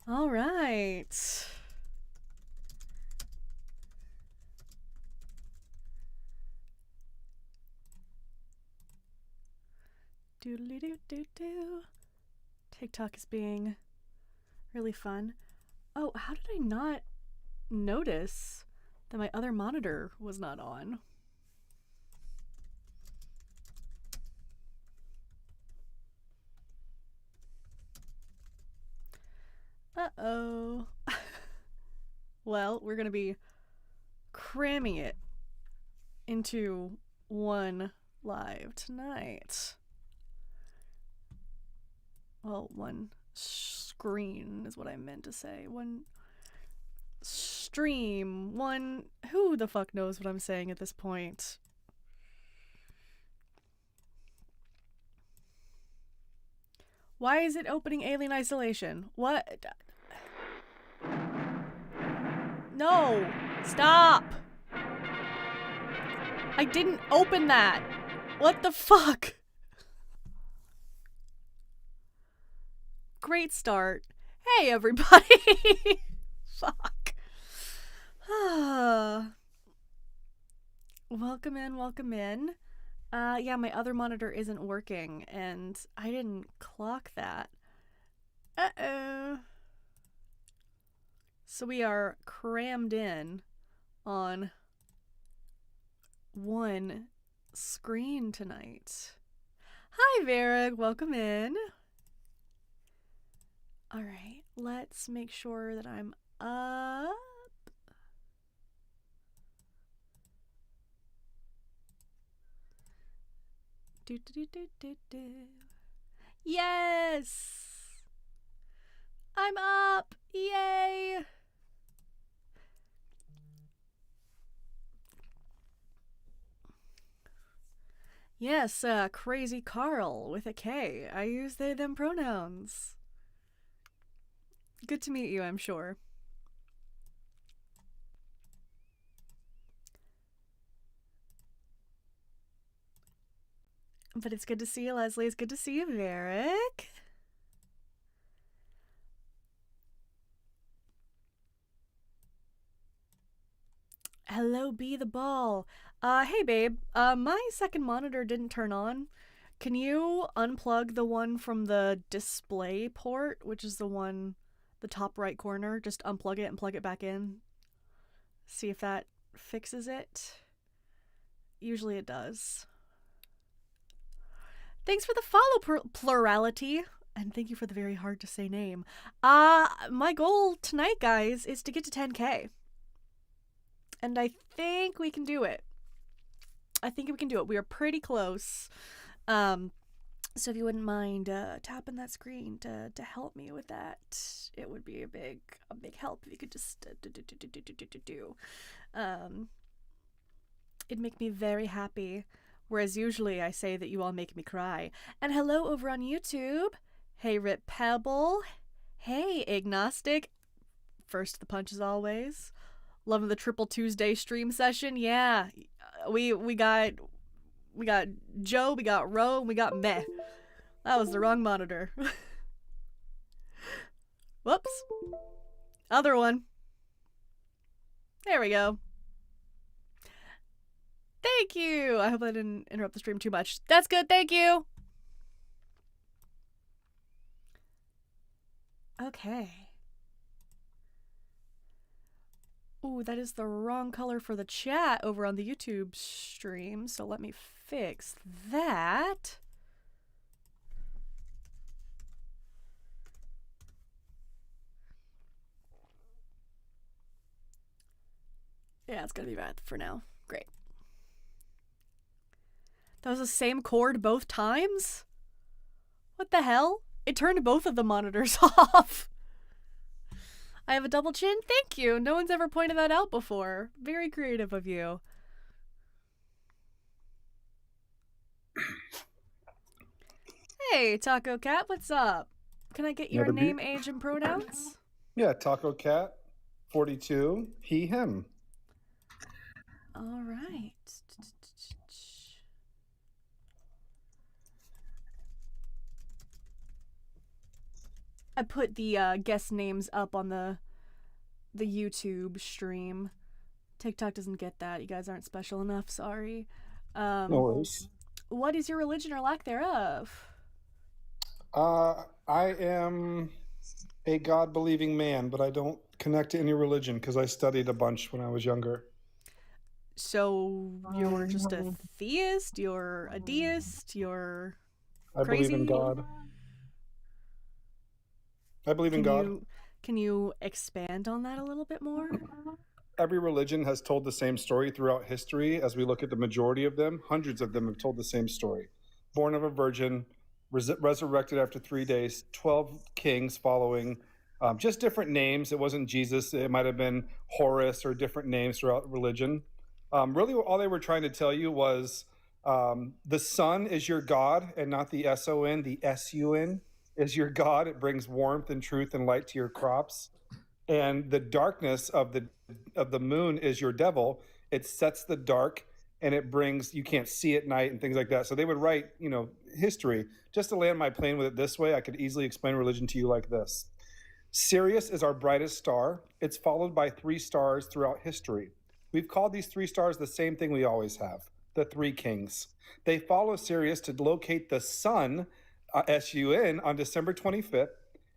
All right. Doodly-doo-doo-doo. TikTok is being really fun. Oh, how did I not notice that my other monitor was not on? Uh-oh. Well, we're gonna be cramming it into one live tonight. Well, one screen is what I meant to say. One stream. One... Who the fuck knows what I'm saying at this point? Why is it opening Alien Isolation? What? No! Stop! I didn't open that! What the fuck? Great start. Hey, everybody! Fuck. Welcome in, welcome in. Yeah, my other monitor isn't working, and I didn't clock that. Uh-oh. So we are crammed in on one screen tonight. Hi, Varric. Welcome in. All right, let's make sure that I'm up. Do. Yes! I'm up! Yay! Yes, Crazy Carl with a K. I use they, them pronouns. Good to meet you, I'm sure. But it's good to see you, Leslie. It's good to see you, Varric. Hello, Be the Ball. Hey, babe. My second monitor didn't turn on. Can you unplug the one from the display port, which is the one, the top right corner? Just unplug it and plug it back in. See if that fixes it. Usually it does. Thanks for the follow, plurality. And thank you for the very hard to say name. My goal tonight, guys, is to get to 10K. And I think we can do it. We are pretty close. So if you wouldn't mind tapping that screen to help me with that, it would be a big help if you could just do. It'd make me very happy. Whereas usually I say that you all make me cry. And hello over on YouTube. Hey, Rip Pebble. Hey, Agnostic. First to the punch as always. Loving the Triple Tuesday stream session. Yeah, we got Joe, we got Ro, and we got Meh. That was the wrong monitor. Whoops. Other one. There we go. Thank you. I hope I didn't interrupt the stream too much. That's good. Thank you. Okay. Ooh, that is the wrong color for the chat over on the YouTube stream, so let me fix that. Yeah, it's gonna be bad for now. Great. That was the same cord both times? What the hell? It turned both of the monitors off. I have a double chin? Thank you. No one's ever pointed that out before. Very creative of you. Hey, Taco Cat, what's up? Can I get your name, age, and pronouns? Yeah, Taco Cat, 42, he, him. All right. I put the guest names up on the YouTube stream. TikTok doesn't get that. You guys aren't special enough. Sorry. No Um, worries. what is your religion or lack thereof? I am a God believing man, but I don't connect to any religion because I studied a bunch when I was younger. So you're just a theist? You're a deist? You're I believe in crazy? God. I believe in Can God. you can you expand on that a little bit more? Every religion has told the same story throughout history. As we look at the majority of them, hundreds of them have told the same story. Born of a virgin, resurrected after 3 days, 12 kings following, just different names. It wasn't Jesus, it might have been Horus or different names throughout religion. Really, all they were trying to tell you was the sun is your God and not the SON, the SUN is your God. It brings warmth and truth and light to your crops, and the darkness of the moon is your devil. It sets the dark, and it brings, you can't see at night and things like that. So they would write, history. Just to land my plane with it this way, I could easily explain religion to you like this. Sirius is our brightest star. It's followed by three stars throughout history. We've called these three stars the same thing we always have, the three kings. They follow Sirius to locate the sun, SUN, on December 25th.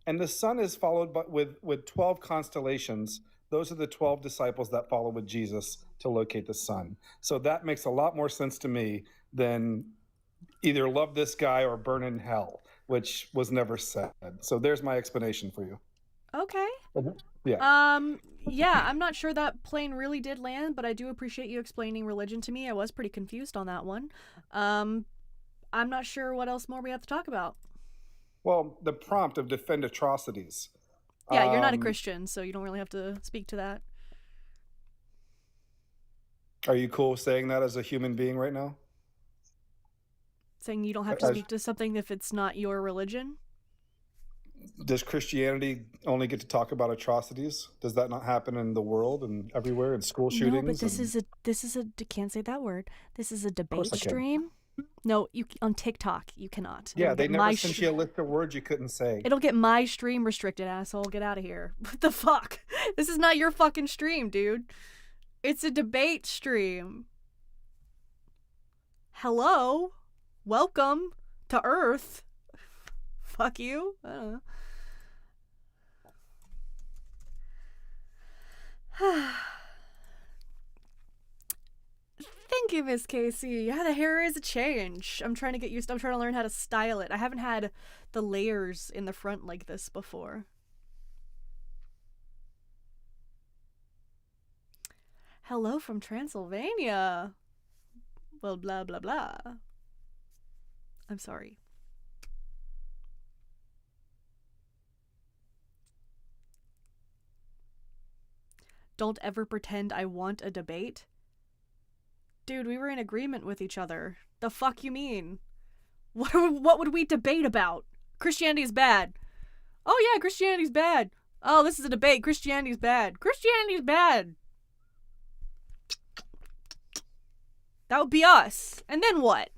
And the sun is followed by, with 12 constellations. Those are the 12 disciples that follow with Jesus to locate the sun. So that makes a lot more sense to me than either love this guy or burn in hell, which was never said. So there's my explanation for you. Okay. Yeah. Yeah, I'm not sure that plane really did land, but I do appreciate you explaining religion to me. I was pretty confused on that one. I'm not sure what else more we have to talk about. Well, the prompt of defend atrocities. Yeah, you're not a Um, Christian, so you don't really have to speak to that. are you cool saying that as a human being right now? Saying you don't have to As, speak to something if it's not your religion. does Christianity only get to talk about atrocities? Does that not happen in the world and everywhere, in school No, but shootings? And this is a can't say that word. This is a of course debate I can. stream. No, you on TikTok you cannot. Yeah, they never sent you a list of words you couldn't say. It'll get my stream restricted, asshole. Get out of here. What the fuck? This is not your fucking stream, dude. It's a debate stream. Hello? Welcome to Earth. Fuck you. I don't know. Thank you, Miss Casey. Yeah, the hair is a change. I'm trying to get used. I'm trying to learn how to style it. I haven't had the layers in the front like this before. Hello from Transylvania. Well, blah, blah, blah. I'm sorry. Don't ever pretend I want a debate. Dude, we were in agreement with each other. The fuck you mean? What would we debate about? Christianity is bad. Oh yeah, Christianity's bad. Oh, this is a debate. Christianity's bad. Christianity's bad. That would be us. And then what?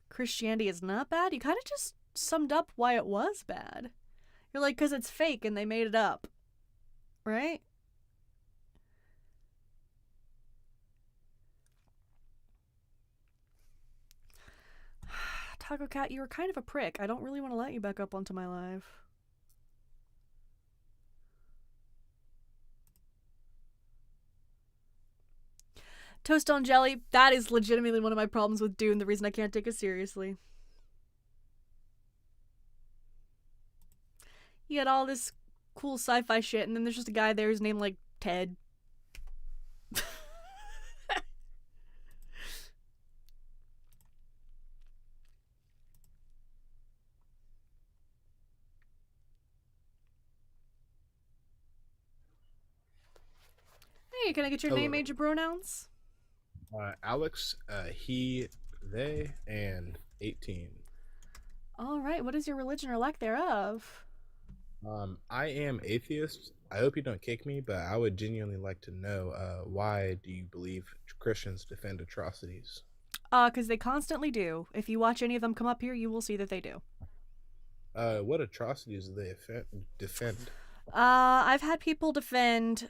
Christianity is not bad? You kind of just summed up why it was bad. You're like, because it's fake and they made it up. Right? Taco Cat, you were kind of a prick. I don't really want to let you back up onto my live. Toast on jelly, that is legitimately one of my problems with Dune, the reason I can't take it seriously. You get all this cool sci-fi shit, and then there's just a guy there who's named, like, Ted. Hey, can I get your Hello. name, age, and pronouns? Alex, he, they, and 18. All right, what is your religion or lack thereof? I am atheist. I hope you don't kick me, but I would genuinely like to know why do you believe Christians defend atrocities? Because they constantly do. If you watch any of them come up here, you will see that they do. What atrocities do they defend? I've had people defend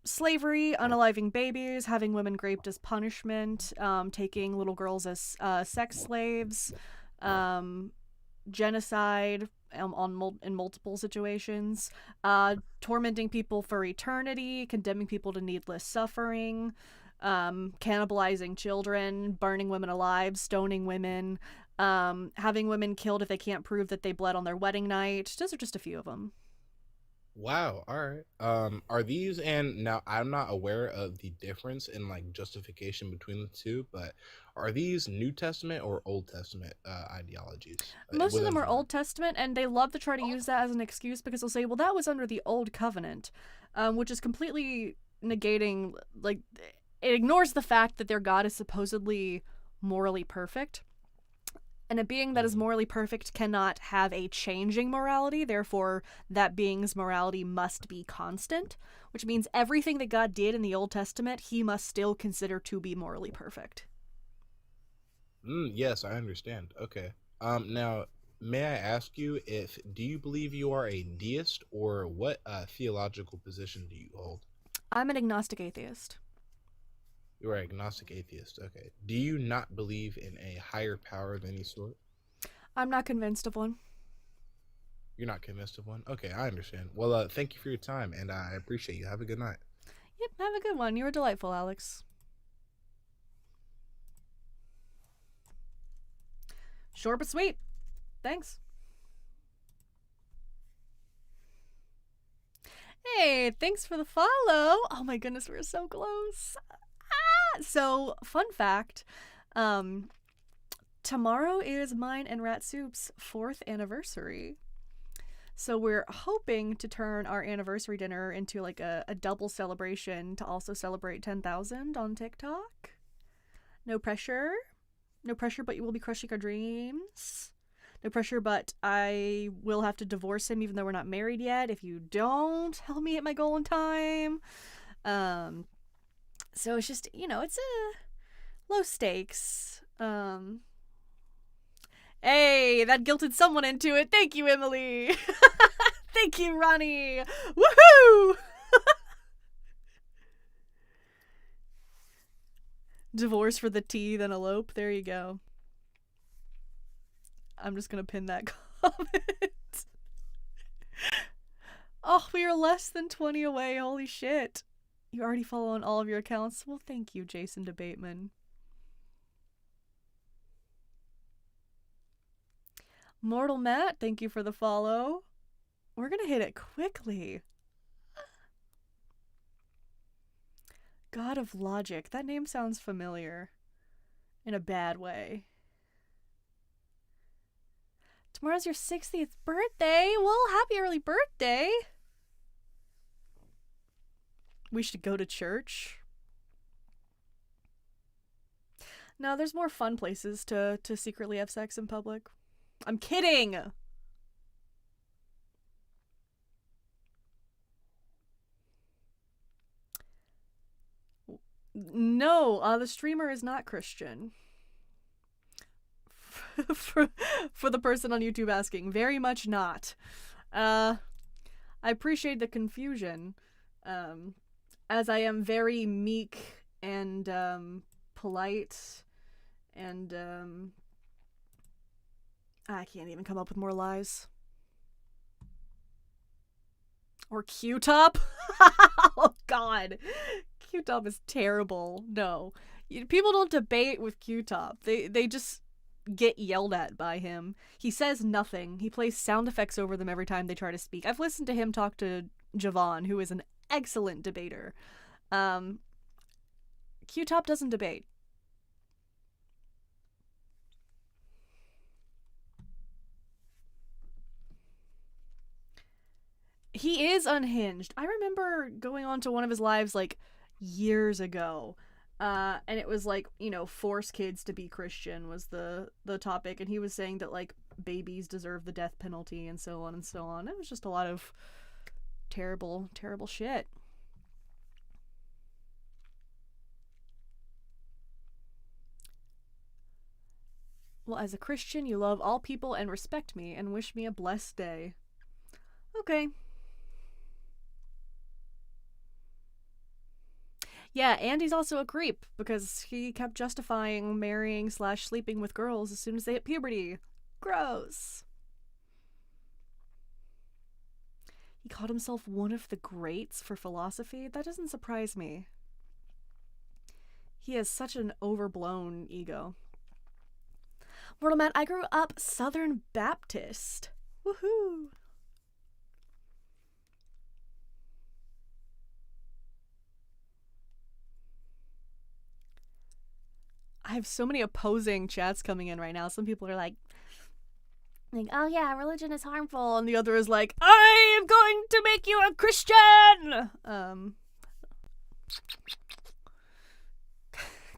slavery, unaliving babies, having women raped as punishment, taking little girls as sex slaves, um, genocide in multiple situations, tormenting people for eternity, condemning people to needless suffering, cannibalizing children, burning women alive, stoning women, having women killed if they can't prove that they bled on their wedding night. Those are just a few of them. Wow. All right. Are these, and now I'm not aware of the difference in like justification between the two, but are these New Testament or Old Testament ideologies Most of within them are the Bible? Old Testament, and they love to try to use that as an excuse because they'll say, well, that was under the Old Covenant, which is completely negating, like, it ignores the fact that their God is supposedly morally perfect. And a being that is Mhm. morally perfect cannot have a changing morality, therefore, that being's morality must be constant, which means everything that God did in the Old Testament, he must still consider to be morally perfect. Yes, I understand. Okay. Now, may I ask you if do you believe you are a deist or what theological position do you hold? I'm an agnostic atheist. You are agnostic atheist. Okay. Do you not believe in a higher power of any sort? I'm not convinced of one. You're not convinced of one? Okay, I understand. Well, thank you for your time, and I appreciate you. Have a good night. Yep, have a good one. You were delightful, Alex. Short but sweet. Thanks. Hey, thanks for the follow. Oh my goodness, we're so close. So, fun fact, um, tomorrow is mine and Rat Soup's 4th anniversary. So we're hoping to turn our anniversary dinner into like a double celebration to also celebrate 10,000 on TikTok. No pressure. No pressure, but you will be crushing our dreams. No pressure, but I will have to divorce him even though we're not married yet if you don't help me hit my goal in time. Um, so it's just, it's a low stakes. Hey, that guilted someone into it. Thank you, Emily. Thank you, Ronnie. Woohoo! Divorce for the T, then elope. There you go. I'm just gonna pin that comment. Oh, we are less than 20 away. Holy shit. You already follow on all of your accounts? Well, thank you, Jason DeBateman. Mortal Matt, thank you for the follow. We're gonna hit it quickly. God of Logic. That name sounds familiar. In a bad way. Tomorrow's your 60th birthday. Well, happy early birthday. We should go to church. No, there's more fun places to secretly have sex in public. I'm kidding. No, the streamer is not Christian. for the person on YouTube asking, very much not. I appreciate the confusion, as I am very meek and polite, and I can't even come up with more lies. Or Q-Top? Oh god, Q-Top is terrible. No, people don't debate with Q-Top. They just get yelled at by him. He says nothing. He plays sound effects over them every time they try to speak. I've listened to him talk to Javon, who is an excellent debater. Q-Top doesn't debate. He is unhinged. I remember going on to one of his lives like years ago. And it was like, force kids to be Christian was the topic, and he was saying that like babies deserve the death penalty and so on and so on. It was just a lot of terrible, terrible shit. Well, as a Christian, you love all people and respect me and wish me a blessed day. Okay. Yeah, Andy's also a creep because he kept justifying marrying / sleeping with girls as soon as they hit puberty. Gross. He called himself one of the greats for philosophy. That doesn't surprise me. He has such an overblown ego. Mortal Man, I grew up Southern Baptist. Woohoo! I have so many opposing chats coming in right now. Some people are like, oh yeah, religion is harmful. And the other is like, I am going to make you a Christian!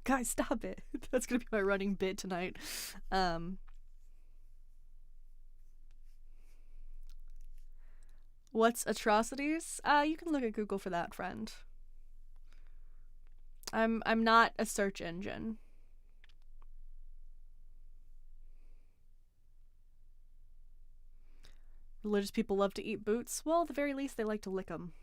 Guys, stop it. That's gonna be my running bit tonight. What's atrocities? You can look at Google for that, friend. I'm not a search engine. Religious people love to eat boots. Well, at the very least, they like to lick them.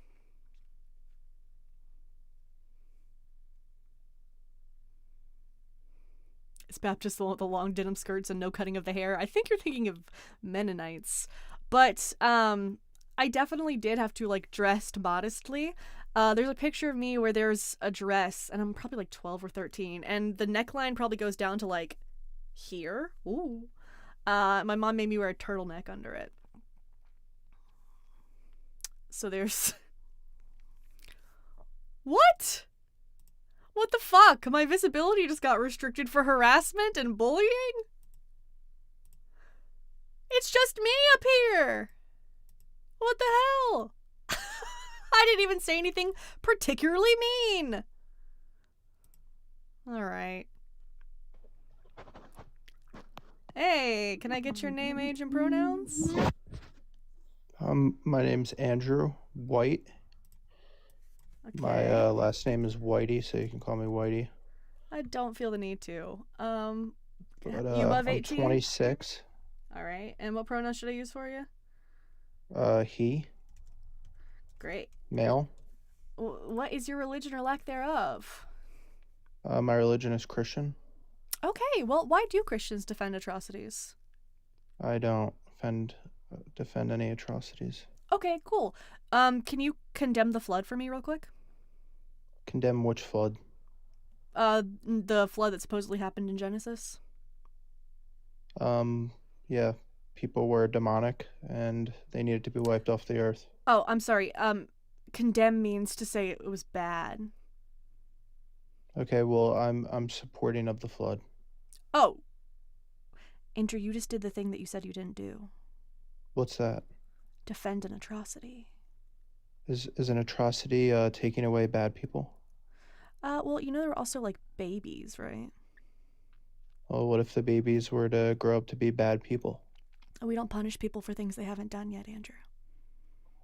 Is Baptist the long denim skirts and no cutting of the hair? I think you're thinking of Mennonites. But, I definitely did have to, like, dress modestly. There's a picture of me where there's a dress, and I'm probably, like, 12 or 13, and the neckline probably goes down to, like, here. Ooh. My mom made me wear a turtleneck under it. So there's... What? What the fuck? My visibility just got restricted for harassment and bullying? It's just me up here! What the hell? I didn't even say anything particularly mean! Alright. Hey, can I get your name, age, and pronouns? My name's Andrew White. Okay. My last name is Whitey, so you can call me Whitey. I don't feel the need to. But, you above 18? I'm 26. Alright, and what pronouns should I use for you? He. Great. Male. What is your religion or lack thereof? My religion is Christian. Okay, well, why do Christians defend atrocities? I don't defend any atrocities. Okay, cool. Can you condemn the flood for me real quick? Condemn which flood? The flood that supposedly happened in Genesis. Yeah, people were demonic and they needed to be wiped off the earth. Oh, I'm sorry. Condemn means to say it was bad. Okay, well, I'm supporting of the flood. Oh. Andrew, you just did the thing that you said you didn't do. What's that? Defend an atrocity. Is an atrocity taking away bad people? Well, you know there were also, like, babies, right? Well, what if the babies were to grow up to be bad people? We don't punish people for things they haven't done yet, Andrew.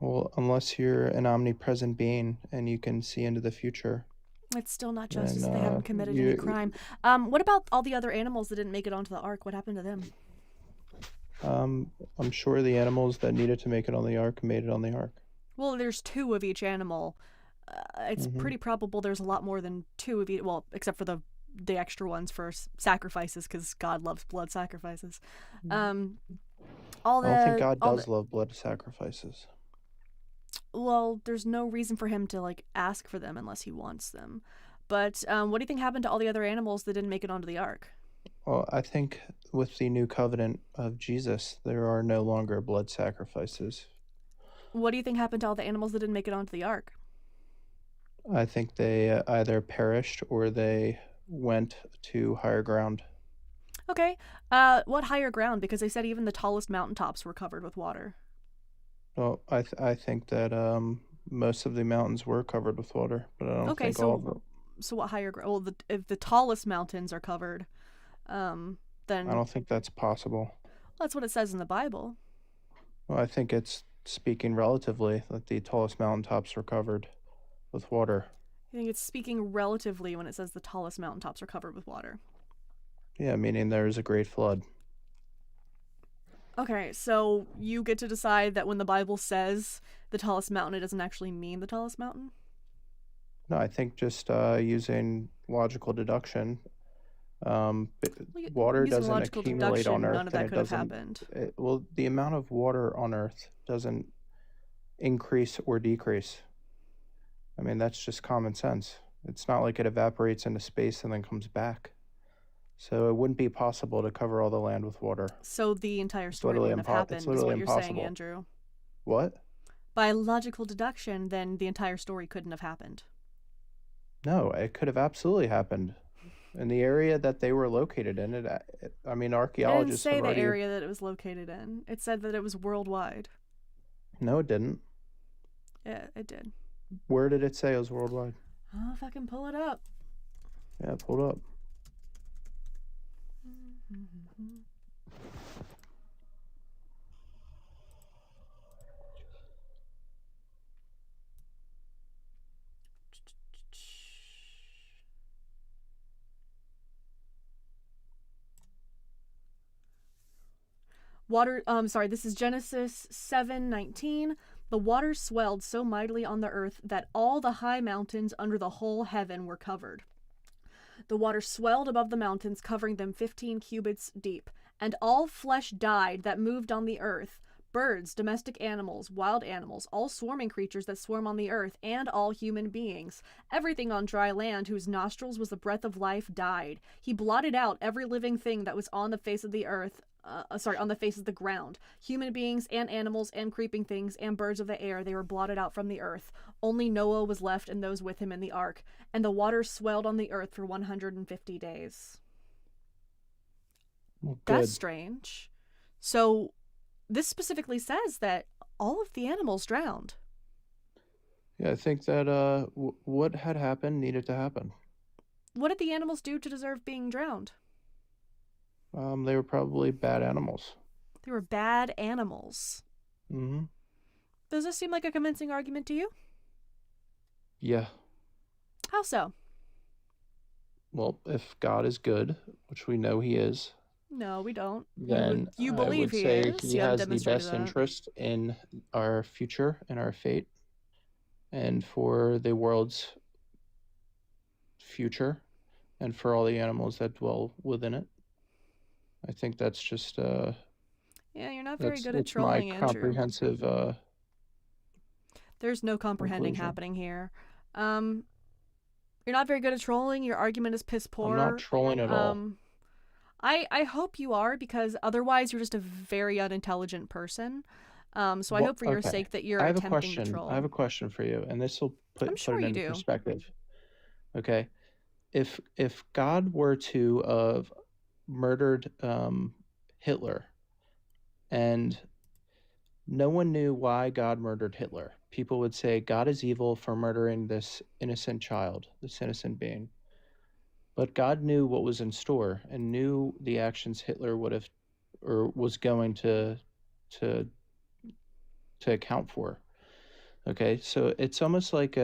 Well, unless you're an omnipresent being and you can see into the future. It's still not justice And, if they haven't committed any crime. What about all the other animals that didn't make it onto the ark? What happened to them? I'm sure the animals that needed to make it on the ark made it on the ark. Well, there's 2 of each animal. It's pretty probable there's a lot more than 2 of each. Well, except for the extra ones for sacrifices, because God loves blood sacrifices. I don't think God does love blood sacrifices. Well, there's no reason for him to, like, ask for them unless he wants them. But what do you think happened to all the other animals that didn't make it onto the ark? Well, I think with the new covenant of Jesus, there are no longer blood sacrifices. What do you think happened to all the animals that didn't make it onto the ark? I think they either perished or they went to higher ground. Okay. What higher ground? Because they said even the tallest mountaintops were covered with water. Well, I think that most of the mountains were covered with water, but I don't think all of them. So what higher ground? Well, if the tallest mountains are covered, then... I don't think that's possible. That's what it says in the Bible. Well, I think it's speaking relatively that the tallest mountaintops were covered with water. I think it's speaking relatively when it says the tallest mountaintops are covered with water. Yeah, meaning there's a great flood. Okay, so you get to decide that when the Bible says the tallest mountain, it doesn't actually mean the tallest mountain? No, I think just using logical deduction, water doesn't accumulate on Earth, none of that and it could have doesn't. happened. Well, the amount of water on Earth doesn't increase or decrease. I mean, that's just common sense. It's not like it evaporates into space and then comes back. So it wouldn't be possible to cover all the land with water. So the entire story wouldn't have happened, is what you're saying, Andrew. What? By logical deduction, then the entire story couldn't have happened. No, it could have absolutely happened. In the area that they were located in, I mean, archaeologists It didn't say the area that it was located in. It said that it was worldwide. No, it didn't. Yeah, it did. Where did it say it was worldwide? Oh, if I can pull it up. Yeah, pull it up. This is Genesis 7:19. The waters swelled so mightily on the earth that all the high mountains under the whole heaven were covered. The water swelled above the mountains, covering them 15 cubits deep, and all flesh died that moved on the earth, birds, domestic animals, wild animals, all swarming creatures that swarm on the earth, and all human beings. Everything on dry land whose nostrils was the breath of life died. He blotted out every living thing that was on the face of the earth, on the face of the ground. Human beings and animals and creeping things and birds of the air, they were blotted out from the earth. Only Noah was left and those with him in the ark, and the waters swelled on the earth for 150 days. Well, that's strange. So this specifically says that all of the animals drowned. Yeah, I think that what had happened needed to happen. What did the animals do to deserve being drowned? They were probably bad animals. They were bad animals. Mm-hmm. Does this seem like a convincing argument to you? Yeah. How so? Well, if God is good, which we know he is. No, we don't. Then you believe he is. He has the best interest in our future and our fate, and for the world's future, and for all the animals that dwell within it. I think that's just yeah, you're not very good at trolling, my Andrew. Comprehensive there's no comprehending conclusion. happening here. You're not very good at trolling. Your argument is piss poor. I'm not trolling at all. I hope you are, because otherwise you're just a very unintelligent person. So I hope for your sake that you're attempting to troll. I have a question for you, and this will put it into perspective. Okay. If God were to have murdered Hitler, and no one knew why God murdered Hitler, people would say God is evil for murdering this innocent child, this innocent being. But God knew what was in store and knew the actions Hitler would have or was going to account for. Okay, so it's almost like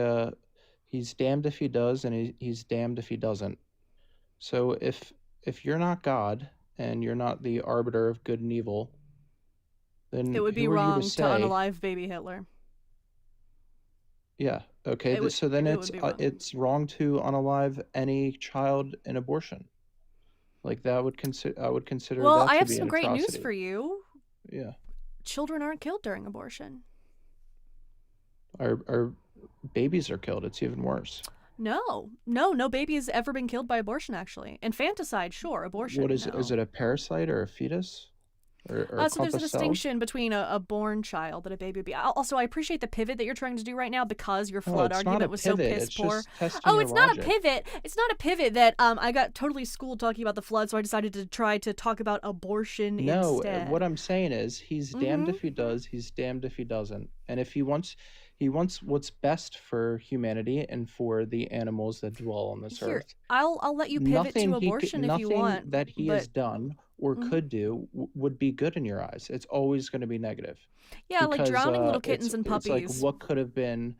he's damned if he does and he's damned if he doesn't. So if you're not God and you're not the arbiter of good and evil, then it would be wrong to unalive baby Hitler. Yeah. Okay. So then it's wrong to unalive any child in abortion. Like that I would consider. Well, that I have to be some great atrocity. news for you. Yeah. Children aren't killed during abortion. Our babies are killed. It's even worse. No baby has ever been killed by abortion. Actually, infanticide, sure. Abortion. What is no. Is it a parasite or a fetus? Or so there's a distinction between a born child and a baby would be. Also, I appreciate the pivot that you're trying to do right now, because your flood argument was so piss poor. It's not a pivot. It's not a pivot that I got totally schooled talking about the flood, so I decided to try to talk about abortion instead. No, what I'm saying is he's damned if he does, he's damned if he doesn't. And if he wants what's best for humanity and for the animals that dwell on this earth. I'll let you pivot to abortion if you want. Nothing that he has done or could do would be good in your eyes. It's always going to be negative. Yeah, like drowning little kittens and puppies. It's like, what could have been?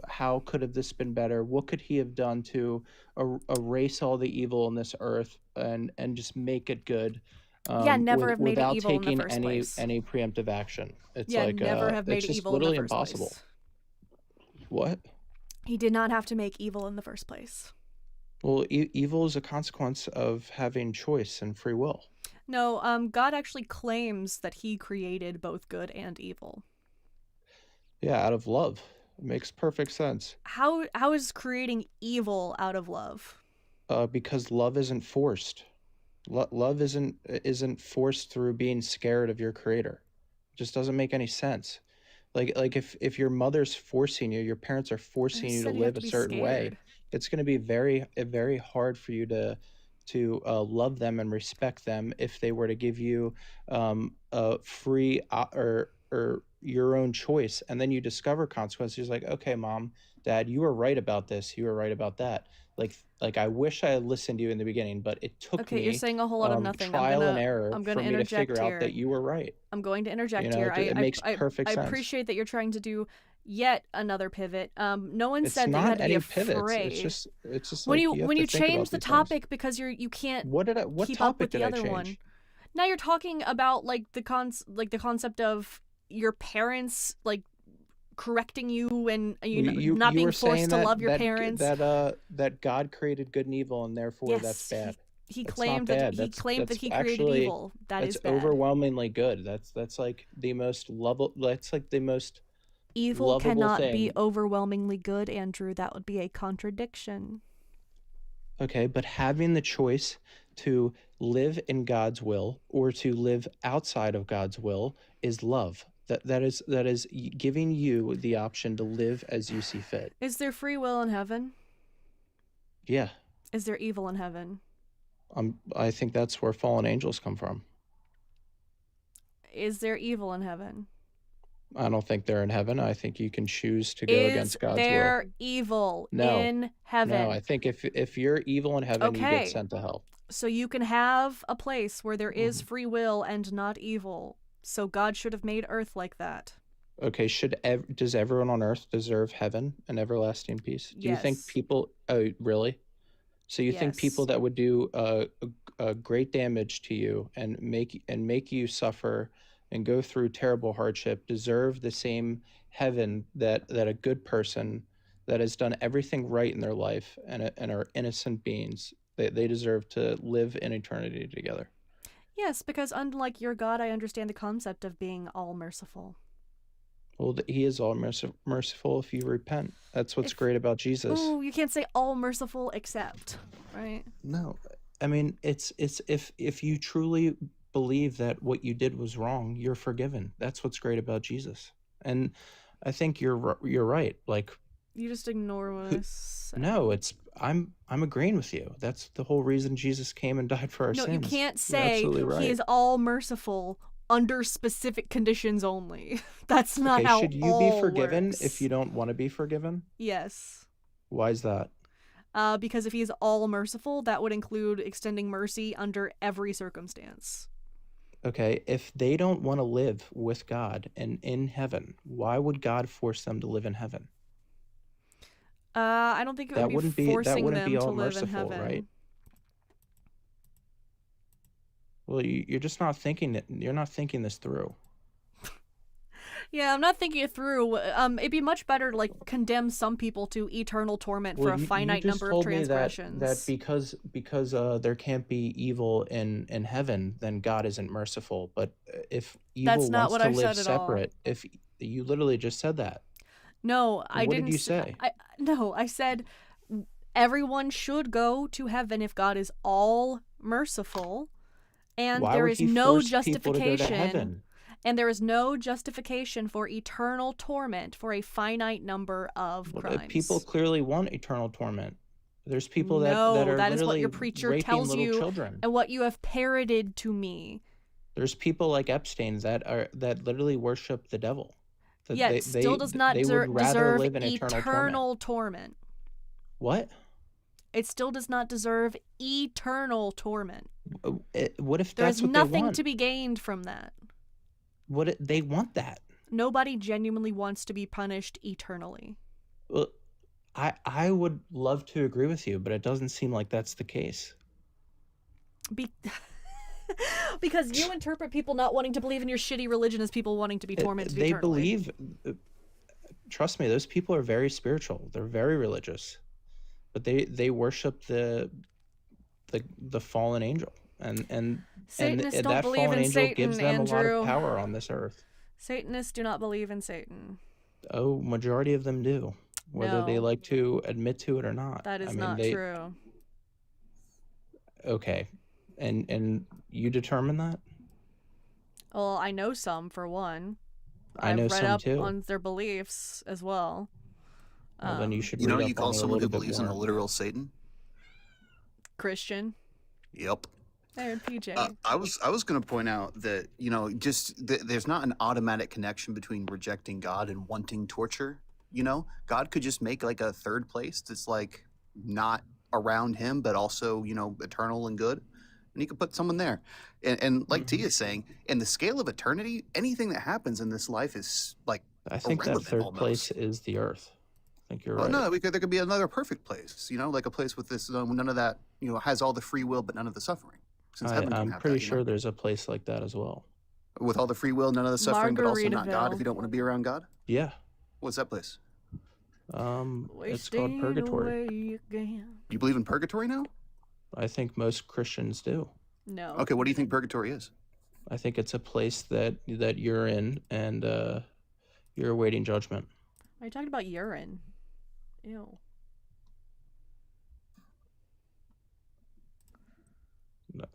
How could have this been better? What could he have done to erase all the evil in this earth and just make it good? Never have made it without evil in the taking first place. any preemptive action. It's never have made it's it just evil literally in the first impossible. place. What? He did not have to make evil in the first place. Well, evil is a consequence of having choice and free will. No, God actually claims that he created both good and evil. Yeah, out of love. It makes perfect sense. How is creating evil out of love? Because love isn't forced. Love isn't forced through being scared of your creator. It just doesn't make any sense. Like if your mother's forcing you, your parents are forcing you to live a certain way, it's going to be very hard for you to love them and respect them if they were to give you a free or your own choice, and then you discover consequences. Like, okay, mom, dad, you were right about this, you were right about that. Like I wish I had listened to you in the beginning, but it took me you're saying a whole lot of nothing. Trial and error I'm for gonna me to figure here. out that you were right. I'm going to interject here. It makes perfect sense. I appreciate that you're trying to do yet another pivot. No one It's said that you had to be pivots. afraid. It's just when like you change the topic things. because you can't what keep topic up with did the I other change? one. Now you're talking about like the concept of your parents like correcting you and not being forced to love your parents. That God created good and evil, and therefore that's bad. He claimed that he created evil. That's bad. Overwhelmingly good. That's like the most level. That's like the most evil cannot thing. Be overwhelmingly good, Andrew. That would be a contradiction. Okay, but having the choice to live in God's will or to live outside of God's will is love. That is giving you the option to live as you see fit. Is there free will in heaven? Yeah. Is there evil in heaven? I think that's where fallen angels come from. Is there evil in heaven? I don't think they're in heaven. I think you can choose to go against God's will. Is there evil in heaven? No, I think if you're evil in heaven, you get sent to hell. So you can have a place where there is free will and not evil. So God should have made earth like that. Okay, does everyone on earth deserve heaven and everlasting peace? Do you think people... Oh, really? So you think people that would do a great damage to you and make you suffer and go through terrible hardship deserve the same heaven that a good person that has done everything right in their life and are innocent beings, they deserve to live in eternity together? Yes, because unlike your God, I understand the concept of being all merciful. Well, he is all merciful if you repent. That's what's great about Jesus. Oh, you can't say all merciful except, right? No, I mean it's if you truly believe that what you did was wrong, you're forgiven. That's what's great about Jesus. And I think you're right. Like, you just ignore what I said. No, I'm agreeing with you. That's the whole reason Jesus came and died for our sins. No, you can't say he is all merciful under specific conditions only. That's not how should you all be forgiven works. If you don't want to be forgiven? Yes. Why is that? Because if he's all merciful, that would include extending mercy under every circumstance. Okay, if they don't want to live with God and in heaven, why would God force them to live in heaven? I don't think it would be forcing them to live in heaven. Right? Well, you're just not thinking it. You're not thinking this through. Yeah, I'm not thinking it through. It'd be much better to like condemn some people to eternal torment for a finite number of transgressions. That because there can't be evil in heaven, then God isn't merciful. But if evil wants to live separate, if you literally just said that. No, I didn't. What did you say? I said everyone should go to heaven if God is all merciful, and there is no justification. And there is no justification for eternal torment for a finite number of crimes. People clearly want eternal torment. There's people that are that is what your preacher tells you, children. And what you have parroted to me. There's people like Epstein that literally worship the devil. Yet still does not deserve eternal torment. What? it still does not deserve eternal torment. What if There's that's what they want? There's nothing to be gained from that. They want that. Nobody genuinely wants to be punished eternally. Well, I would love to agree with you, but it doesn't seem like that's the case. Because you interpret people not wanting to believe in your shitty religion as people wanting to be tormented eternally. They believe, trust me, those people are very spiritual. They're very religious, but they worship the fallen angel, and Satanists don't that believe fallen in angel Satan, gives them Andrew. a lot of power on this earth. Satanists do not believe in Satan. Oh, majority of them do, whether they No. like to admit to it or not. That is not true. Okay, and you determine that? Well, I know some, for one. I know I've read some up too. on their beliefs as well. Well, then you should. You know, read you up call on it someone who little bit believes in a more. literal Satan. Christian. Yep. There, PJ. I was going to point out that, you know, there's not an automatic connection between rejecting God and wanting torture. You know, God could just make like a third place that's like not around him, but also, you know, eternal and good. And he could put someone there. And like T is saying, in the scale of eternity, anything that happens in this life is like I think that irrelevant third almost. place is the earth. I think you're Well, right. no, there could be another perfect place, you know, like a place with this, none of that, you know, has all the free will, but none of the suffering. Since heaven can I'm have pretty that, you sure know? there's a place like that as well. With all the free will, none of the suffering, but also not God Margaritaville. if you don't want to be around God. Yeah. What's that place? It's called purgatory. Away again. You believe in purgatory now? I think most Christians do. No. Okay, what do you think purgatory is? I think it's a place that you're in and you're awaiting judgment. Are you talking about urine? Ew.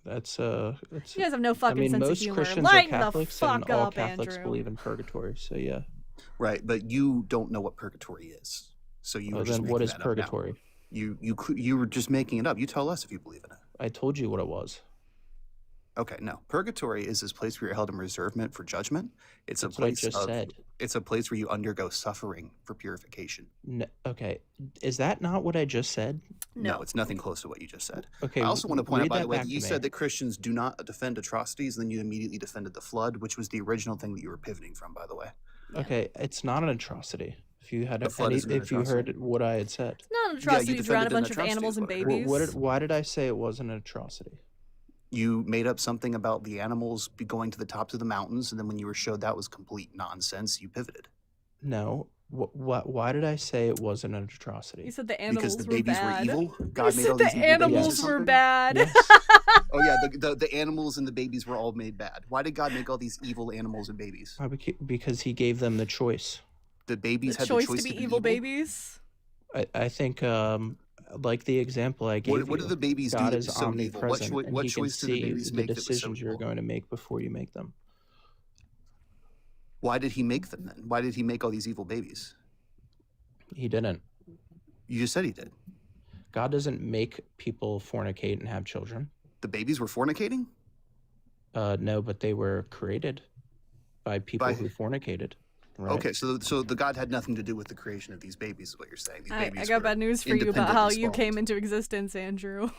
That's You guys have no fucking sense of most humor. Christians Lighten are the Catholics, fuck and all up, Catholics Andrew. believe in purgatory. So yeah. Right, but you don't know what purgatory is. So you were just Then what making is that up now. purgatory? You were just making it up. You tell us if you believe in it. I told you what it was. Okay, no. Purgatory is this place where you're held in reservement for judgment. It's That's a what I place just said. It's a place where you undergo suffering for purification. No, okay, is that not what I just said? No, it's nothing close to what you just said. Okay. I also want to point out, read by that the way, back that to you me. said that Christians do not defend atrocities, and then you immediately defended the flood, which was the original thing that you were pivoting from, by the way. Yeah. Okay, it's not an atrocity. If you had The flood isn't an if you atrocity. heard what I had said. It's not an atrocity to drown a defended an bunch of atrocity animals is and what I heard. babies. Why did I say it wasn't an atrocity? You made up something about the animals going to the tops of the mountains, and then when you were showed that was complete nonsense, you pivoted. No. Why did I say it wasn't an atrocity? You said the animals Because the were babies bad. were evil? You God made said all these the evil babies or animals were something? bad. Yes. Oh yeah, the animals and the babies were all made bad. Why did God make all these evil animals and babies? Because he gave them the choice. The babies The had choice the choice to be evil babies. I think like the example I gave What you, do the babies God do is that's so evil? omnipresent, What and he can choice do the see babies the make that was so decisions you're evil? going to make before you make them. Why did he make them then? Why did he make all these evil babies? He didn't. You just said he did. God doesn't make people fornicate and have children. The babies were fornicating? No, but they were created by people who fornicated. Right? Okay, so the God had nothing to do with the creation of these babies, is what you're saying. These I babies got were bad news for you about how independently you spawned. came into existence, Andrew.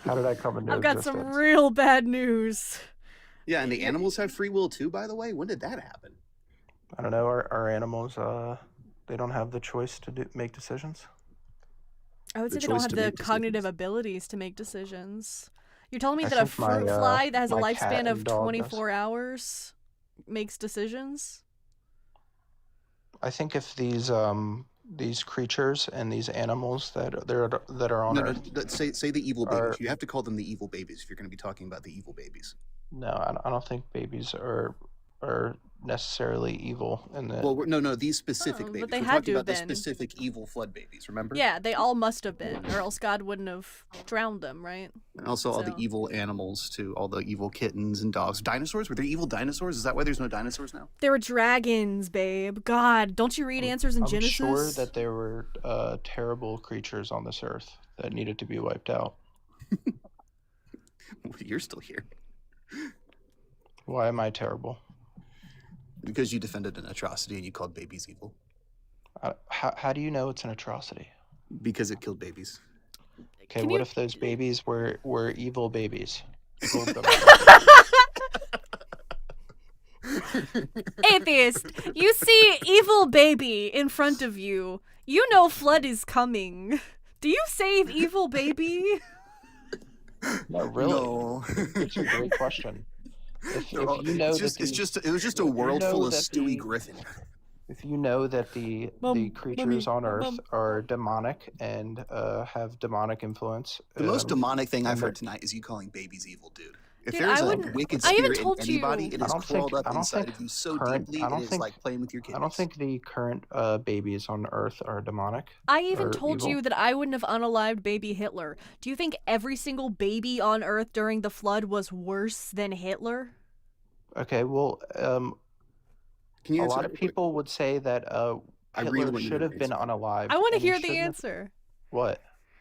How did I come into I've got some real bad news. Yeah, and the animals have free will too, by the way. When did that happen? I don't know. Our animals, they don't have the choice to make decisions. I would The say they don't choice have to the make cognitive decisions. abilities to make decisions. You're telling me I that a think my, fruit fly that has a my cat lifespan and of dog 24 hours makes decisions? I think if these creatures and these animals that are on No, Earth. say the evil babies. Are- You have to call them the evil babies if you're going to be talking about the evil babies. No, I don't think babies are necessarily evil. In the Well, no, these specific Oh, but babies. they We're had talking to have about the been. specific evil flood babies, remember? Yeah, they all must have been, or else God wouldn't have drowned them, right? And also all the So- evil animals too, all the evil kittens and dogs. Dinosaurs? Were there evil dinosaurs? Is that why there's no dinosaurs now? They were dragons, babe. God, don't you read Answers in I'm Genesis? sure that there were terrible creatures on this Earth that needed to be wiped out. You're still here. Why am I terrible? Because you defended an atrocity and you called babies evil. How do you know it's an atrocity? Because it killed babies. Okay, what if those babies were evil babies? Atheist, you see evil baby in front of you. You know flood is coming. Do you save evil baby? No, really. No. It's a great question. If you know it was just a world full of Stewie Griffin. If you know that the creatures on Earth are demonic and have demonic influence. The most demonic thing I've heard tonight is you calling babies evil, dude. If there's a wicked spirit in anybody, it is crawled up inside of you so deeply, it is like playing with your kids. I don't think the current babies on Earth are demonic. I even told you that I wouldn't have unalived baby Hitler. Do you think every single baby on Earth during the flood was worse than Hitler? Okay, well, a lot of people would say that Hitler should have been unalived. I want to hear the answer. What?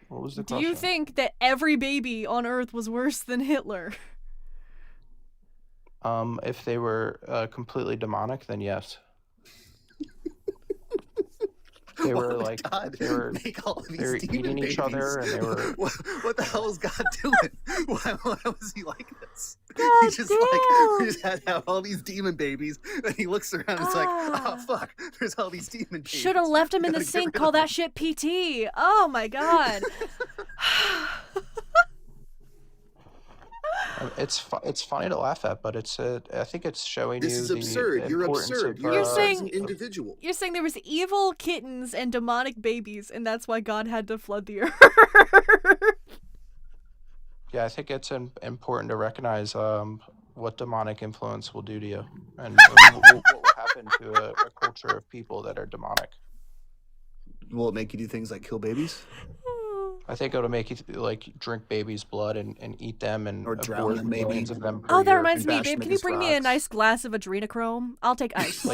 What was the question? Do you think that every baby on Earth was worse than Hitler? If they were completely demonic, then yes. They were they were eating each other, and they were. What the hell is God doing? Why was he like this? God he just we just had to have all these demon babies, and he looks around and it's like, oh fuck, there's all these demon babies. Should have left him in the sink. Call that shit PT. Oh my god. It's funny to laugh at, but I think it's showing this you is absurd. You're absurd. You're saying an individual. You're saying there was evil kittens and demonic babies, and that's why God had to flood the earth. Yeah, I think it's important to recognize what demonic influence will do to you, and what will happen to a culture of people that are demonic. Will it make you do things like kill babies? I think it'll make you drink babies' blood and eat them and or drown them, maybe. Of them per oh, that year. reminds me, babe. Can you bring me a nice glass of adrenochrome? I'll take ice.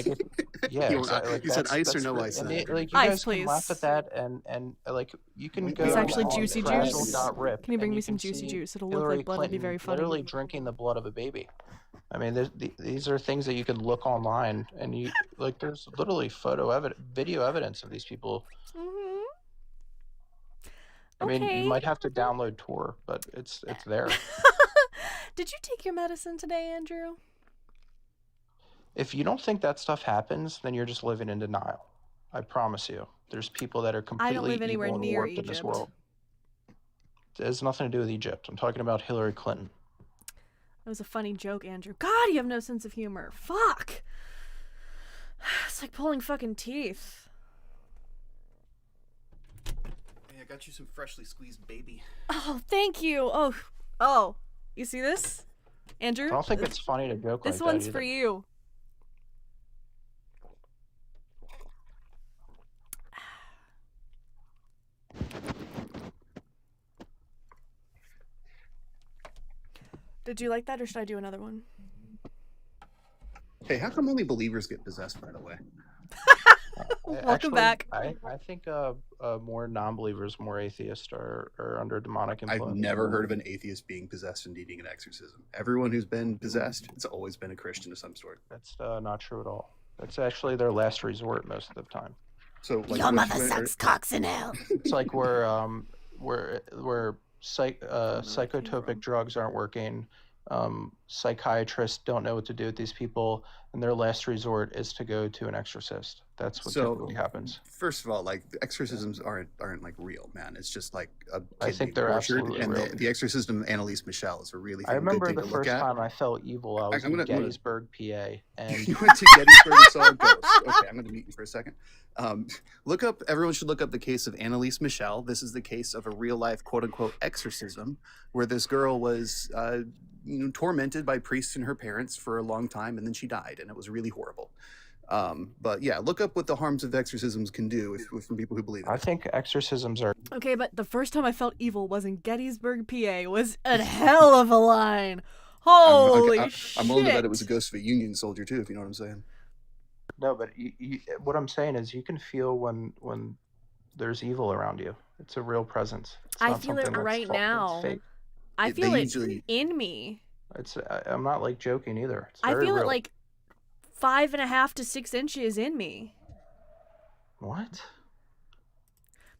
Yeah, you said ice or no ice? And you ice, guys please. Can laugh at that, and you can go. It's actually juicy juice. Fragile.rip, can you bring me some juicy juice? It'll look like blood. It'll be very funny. Literally drinking the blood of a baby. I mean, these are things that you can look online, and there's literally video evidence of these people. Mm-hmm. I mean, you might have to download Tor, but it's there. Did you take your medicine today, Andrew? If you don't think that stuff happens, then you're just living in denial. I promise you. There's people that are completely I don't live anywhere evil and near warped in this world. It has nothing to do with Egypt. I'm talking about Hillary Clinton. That was a funny joke, Andrew. God, you have no sense of humor. Fuck. It's like pulling fucking teeth. I got you some freshly squeezed baby. Oh, thank you. Oh. You see this, Andrew? I don't think it's funny to joke like that. This one's for you. Did you like that, or should I do another one? Hey, how come only believers get possessed right away? Welcome back. I think more non-believers, more atheists are under demonic influence. I've never heard of an atheist being possessed and needing an exorcism. Everyone who's been possessed, it's always been a Christian of some sort. That's not true at all. That's actually their last resort most of the time. So, like, your mother sucks cocks in hell. It's like where psychotropic drugs aren't working. Psychiatrists don't know what to do with these people, and their last resort is to go to an exorcist. That's what typically happens. First of all, like, exorcisms aren't like real, man. It's just like a kid I think they're absolutely and real. The exorcism of Annalise Michelle is a really I remember good thing the to look first at. time I felt evil. I was in Gettysburg, PA, and you went to Gettysburg and saw a ghost. Okay, I'm going to mute you for a second. Everyone should look up the case of Annalise Michelle. This is the case of a real life quote unquote exorcism where this girl was tormented by priests and her parents for a long time, and then she died, and it was really horrible. But yeah, look up what the harms of exorcisms can do from people who believe in it. I think exorcisms are okay, but the first time I felt evil was in Gettysburg, PA. Was a hell of a line. Holy shit! I'm willing to bet it was a ghost of a Union soldier too, if you know what I'm saying. No, but what I'm saying is you can feel when there's evil around you. It's a real presence. I feel it right now. I feel it in me. I'm not like joking either. I feel real. it like 5.5 to 6 inches in me. What?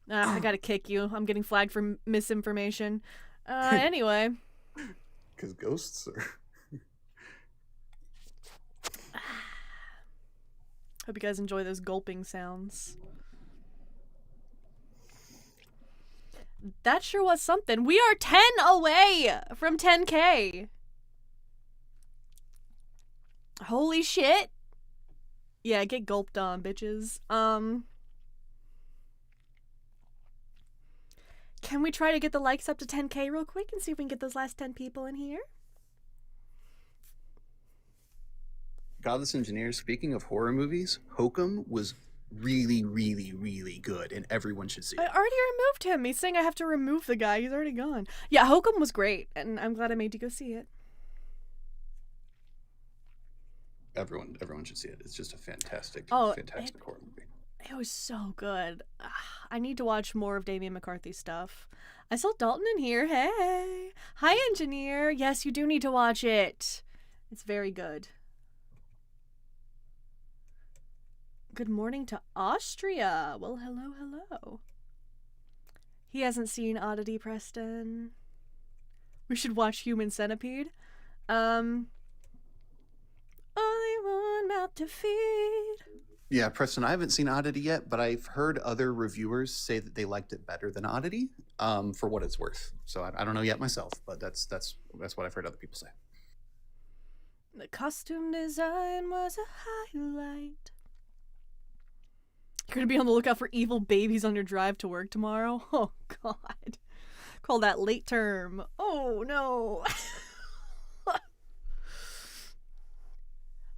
I gotta kick you. I'm getting flagged for misinformation. Anyway. Because ghosts are... Hope you guys enjoy those gulping sounds. That sure was something. We are 10 away from 10K. Holy shit. Yeah, get gulped on, bitches. Can we try to get the likes up to 10K real quick and see if we can get those last 10 people in here? Godless Engineer, speaking of horror movies, Hokum was really, really, really good, and everyone should see it. I already removed him. He's saying I have to remove the guy. He's already gone. Yeah, Hokum was great, and I'm glad I made you go see it. Everyone should see it. It's just a fantastic horror movie. It was so good. I need to watch more of Damien McCarthy's stuff. I saw Dalton in here. Hey. Hi, Engineer. Yes, you do need to watch it. It's very good. Good morning to Austria. Well, hello, hello. He hasn't seen Oddity, Preston. We should watch Human Centipede. Only one mouth to feed. Yeah, Preston, I haven't seen Oddity yet, but I've heard other reviewers say that they liked it better than Oddity, for what it's worth. So I don't know yet myself, but that's what I've heard other people say. The costume design was a highlight. You're gonna be on the lookout for evil babies on your drive to work tomorrow? Oh, God. Call that late term. Oh, no.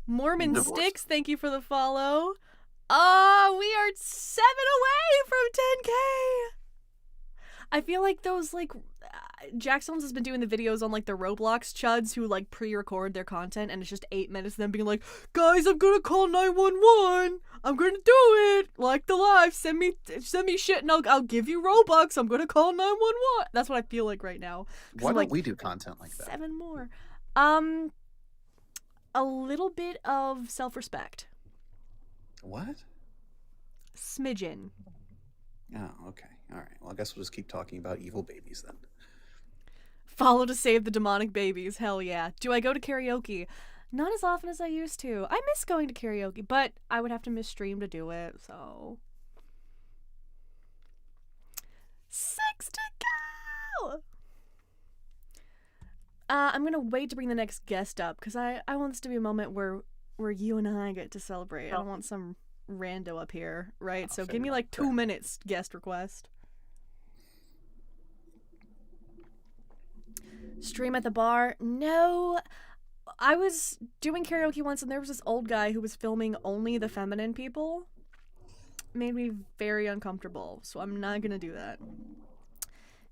Mormon Sticks, thank you for the follow. We are 7 away from 10K. I feel like those, like, Jack Stones has been doing the videos on, like, the Roblox chuds who, like, pre-record their content, and it's just 8 minutes of them being like, guys, I'm gonna call 911. I'm gonna do it. Like the live. Send me shit, and I'll give you Robux. I'm gonna call 911. That's what I feel like right now. Why don't we do content like that? 7 more. A little bit of self-respect. What? Smidgen. Oh, okay. All right. Well, I guess we'll just keep talking about evil babies then. Follow to save the demonic babies. Hell yeah. Do I go to karaoke? Not as often as I used to. I miss going to karaoke, but I would have to miss stream to do it, so... 6 to go! I'm gonna wait to bring the next guest up, because I want this to be a moment where you and I get to celebrate. I don't want some rando up here, right? So give me like 2 minutes, guest request. Stream at the bar? No. I was doing karaoke once, and there was this old guy who was filming only the feminine people. Made me very uncomfortable, so I'm not gonna do that.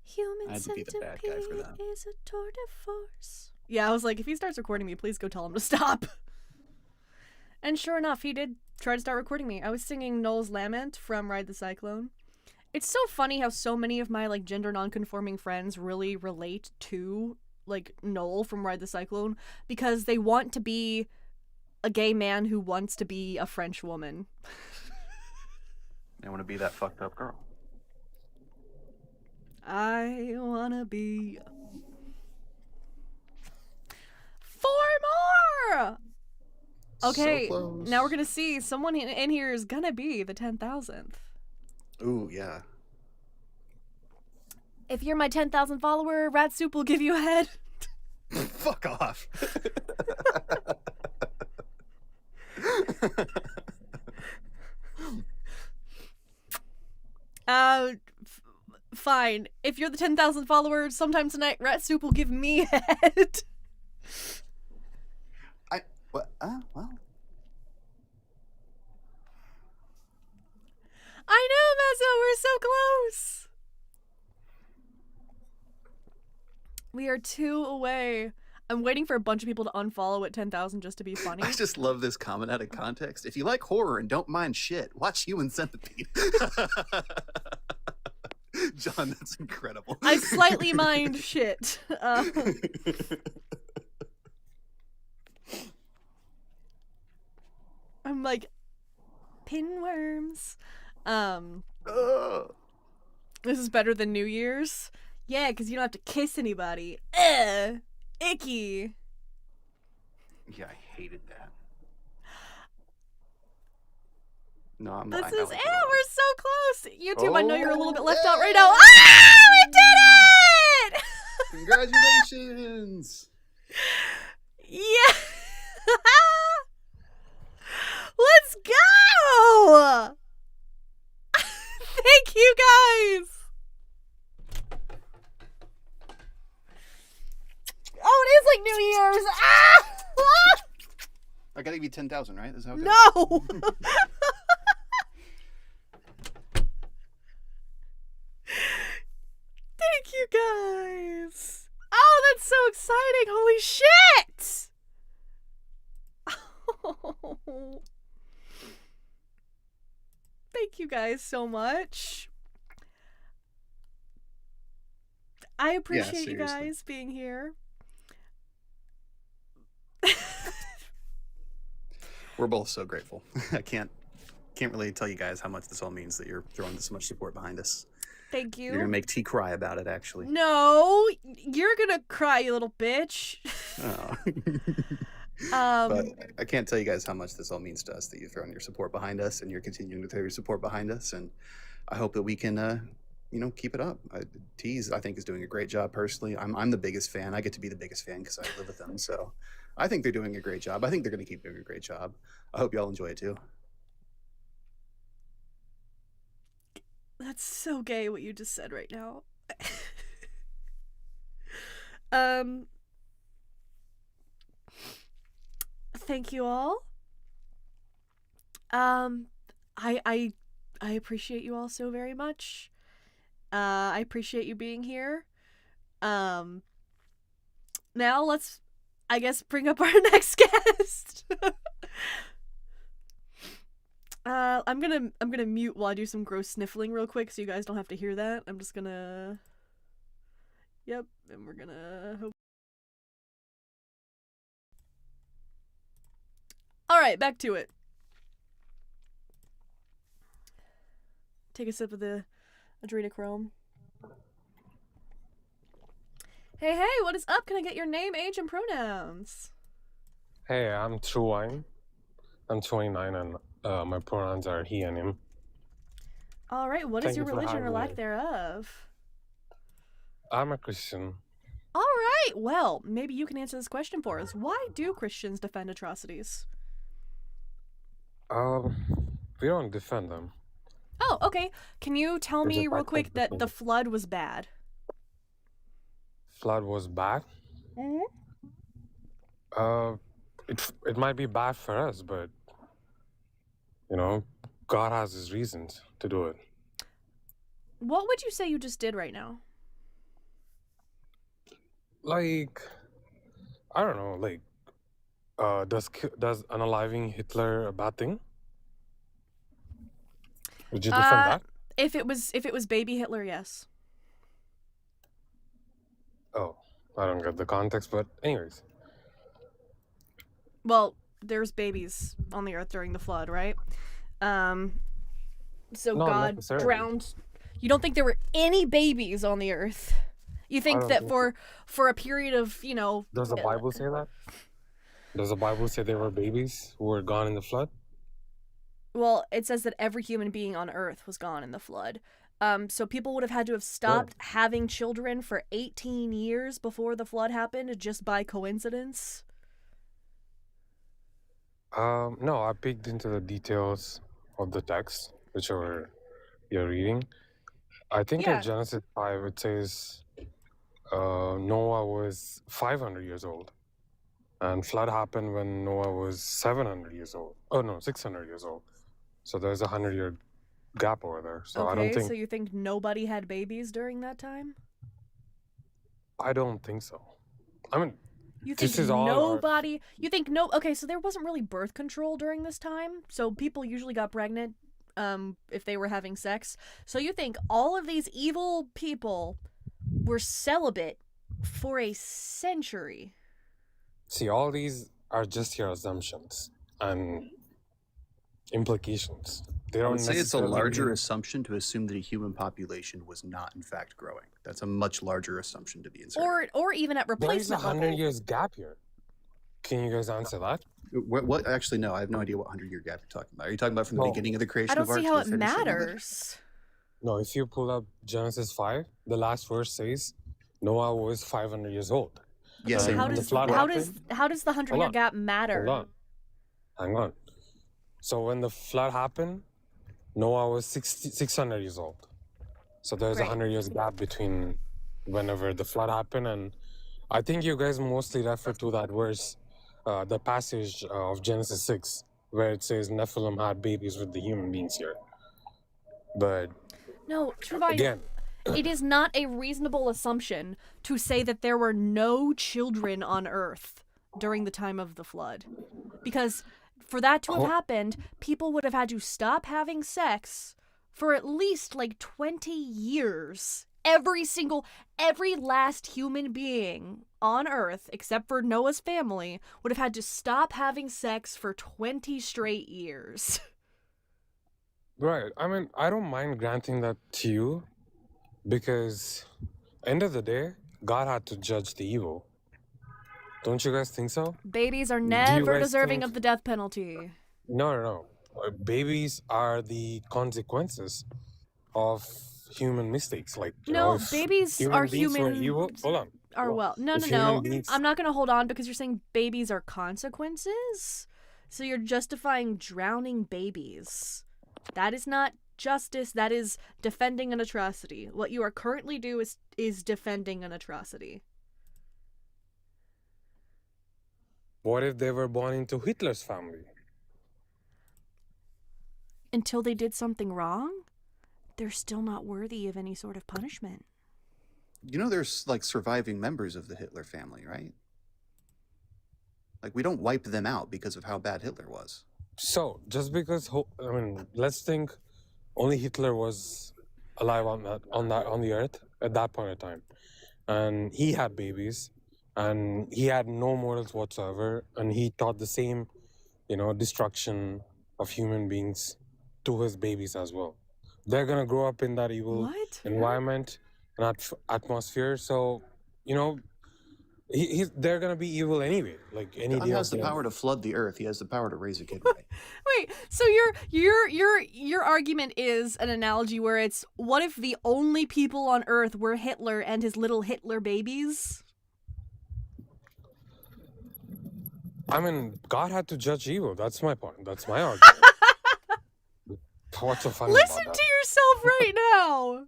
Human centipede is a tour de force. Yeah, I was like, if he starts recording me, please go tell him to stop. And sure enough, he did try to start recording me. I was singing Noel's Lament from Ride the Cyclone. It's so funny how so many of my, like, gender non-conforming friends really relate to, like, Noel from Ride the Cyclone, because they want to be a gay man who wants to be a French woman. They want to be that fucked up girl. I wanna be 4 more! Okay, so now we're gonna see someone in here is gonna be the 10,000th. Ooh, yeah. If you're my 10,000 follower, Rat Soup will give you a head. Fuck off. Fine. If you're the 10,000 followers, sometime tonight, Rat Soup will give me a head. Well. I know, Mezzo, we're so close. We are 2 away. I'm waiting for a bunch of people to unfollow at 10,000 just to be funny. I just love this comment out of context. If you like horror and don't mind shit, watch Human Centipede. John, that's incredible. I slightly mind shit. I'm like, pinworms. This is better than New Year's? Yeah, because you don't have to kiss anybody. Ugh! Icky! Yeah, I hated that. No, I'm This lying. is it! We're so close! YouTube, I know you're a little bit left out right Yay! now. Ah! We did it! Congratulations! Yeah! Let's go! Thank you, guys! Oh, it is like New Year's! Ah! I gotta give you 10,000, right? Is that okay? No! Thank you, guys! Oh, that's so exciting! Holy shit! Oh. Thank you guys so much. I appreciate you guys being here. We're both so grateful. I can't really tell you guys how much this all means that you're throwing this much support behind us. Thank you. You're gonna make T cry about it, actually. No, you're gonna cry, you little bitch. Oh. But I can't tell you guys how much this all means to us, that you're throwing your support behind us and you're continuing to throw your support behind us. And I hope that we can, keep it up. T's, I think, is doing a great job personally. I'm the biggest fan. I get to be the biggest fan because I live with them. So I think they're doing a great job. I think they're going to keep doing a great job. I hope y'all enjoy it too. That's so gay what you just said right now. Thank you all. I appreciate you all so very much. I appreciate you being here. Now let's, I guess, bring up our next guest. I'm gonna mute while I do some gross sniffling real quick so you guys don't have to hear that. I'm just gonna... Yep, and we're gonna hope... Alright, back to it. Take a sip of the adrenochrome. Hey, what is up? Can I get your name, age, and pronouns? Hey, I'm Truwine. I'm 29 and my pronouns are he and him. Alright, what is your religion or lack thereof? I'm a Christian. Alright, well, maybe you can answer this question for us. Why do Christians defend atrocities? We don't defend them. Oh, okay. Can you tell me real quick that the flood was bad? Flood was bad? Mm-hmm. It might be bad for us, but God has his reasons to do it. What would you say you just did right now? Like, I don't know, like, does unaliving Hitler a bad thing? Would you defend that? If it was baby Hitler, yes. Oh, I don't get the context, but anyways. Well, there's babies on the earth during the flood, right? So Not God necessarily. drowned. You don't think there were any babies on the earth? You think that for a period of, Does the Bible say that? Does the Bible say there were babies who were gone in the flood? Well, it says that every human being on earth was gone in the flood. So people would have had to have stopped having children for 18 years before the flood happened just by coincidence. No, I peeked into the details of the text, which you're reading. I think in Genesis 5 it says Noah was 500 years old. And flood happened when Noah was 700 years old. Oh, no, 600 years old. So there's a 100-year gap over there. So I don't think... so you think nobody had babies during that time? I don't think so. I mean, you think this is all... nobody... You think no... Okay, so there wasn't really birth control during this time. So people usually got pregnant if they were having sex. So you think all of these evil people were celibate for a century? See, all these are just your assumptions and implications. They I don't would say it's a necessarily larger mean- assumption to assume that a human population was not in fact growing. That's a much larger assumption to be inserted. Or even at There is a replacement 100 level. years gap here. Can you guys answer that? What? Actually, no. I have no idea what 100-year gap you're talking about. Are you talking about from the No. beginning of the creation I don't of art see to how the it finishing of it? matters. No, if you pull up Genesis 5, the last verse says Noah was 500 years old. Yes. Okay, And how when the does flood how happened- does the 100-year on. gap matter? Hold on. Hang on. So when the flood happened, Noah was 600 years old. So there's a Right. 100 years gap between whenever the flood happened. And I think you guys mostly refer to that verse, the passage of Genesis 6, where it says Nephilim had babies with the human beings here. But No, Truvine, again, it is not a reasonable assumption to say that there were no children on Earth during the time of the flood. Because for that to have happened, people would have had to stop having sex for at least like 20 years. Every last human being on Earth, except for Noah's family, would have had to stop having sex for 20 straight years. right. I mean, I don't mind granting that to you because, end of the day, God had to judge the evil. Don't you guys think so? Babies are you never guys deserving think- of the death penalty. No. Babies are the consequences of human mistakes. Like, you know, No, if babies human are beings were human. evil, hold on. Are well. No. If human beings- I'm not going to hold on because you're saying babies are consequences. So you're justifying drowning babies. That is not justice. That is defending an atrocity. What you are currently doing is defending an atrocity. What if they were born into Hitler's family? Until they did something wrong, they're still not worthy of any sort of punishment. You know, there's like surviving members of the Hitler family, right? Like, we don't wipe them out because of how bad Hitler was. So, just because, let's think only Hitler was alive on the earth at that point in time. And he had babies, and he had no morals whatsoever, and he taught the same, destruction of human beings to his babies as well. They're gonna grow up in that evil environment and atmosphere. So, they're gonna be evil anyway. Like any God day has of the power to flood the earth. He has the power to raise a kid right. Wait, so your argument is an analogy where it's, what if the only people on Earth were Hitler and his little Hitler babies? I mean, God had to judge evil. That's my point. That's my argument. What's so funny Listen about to yourself right now.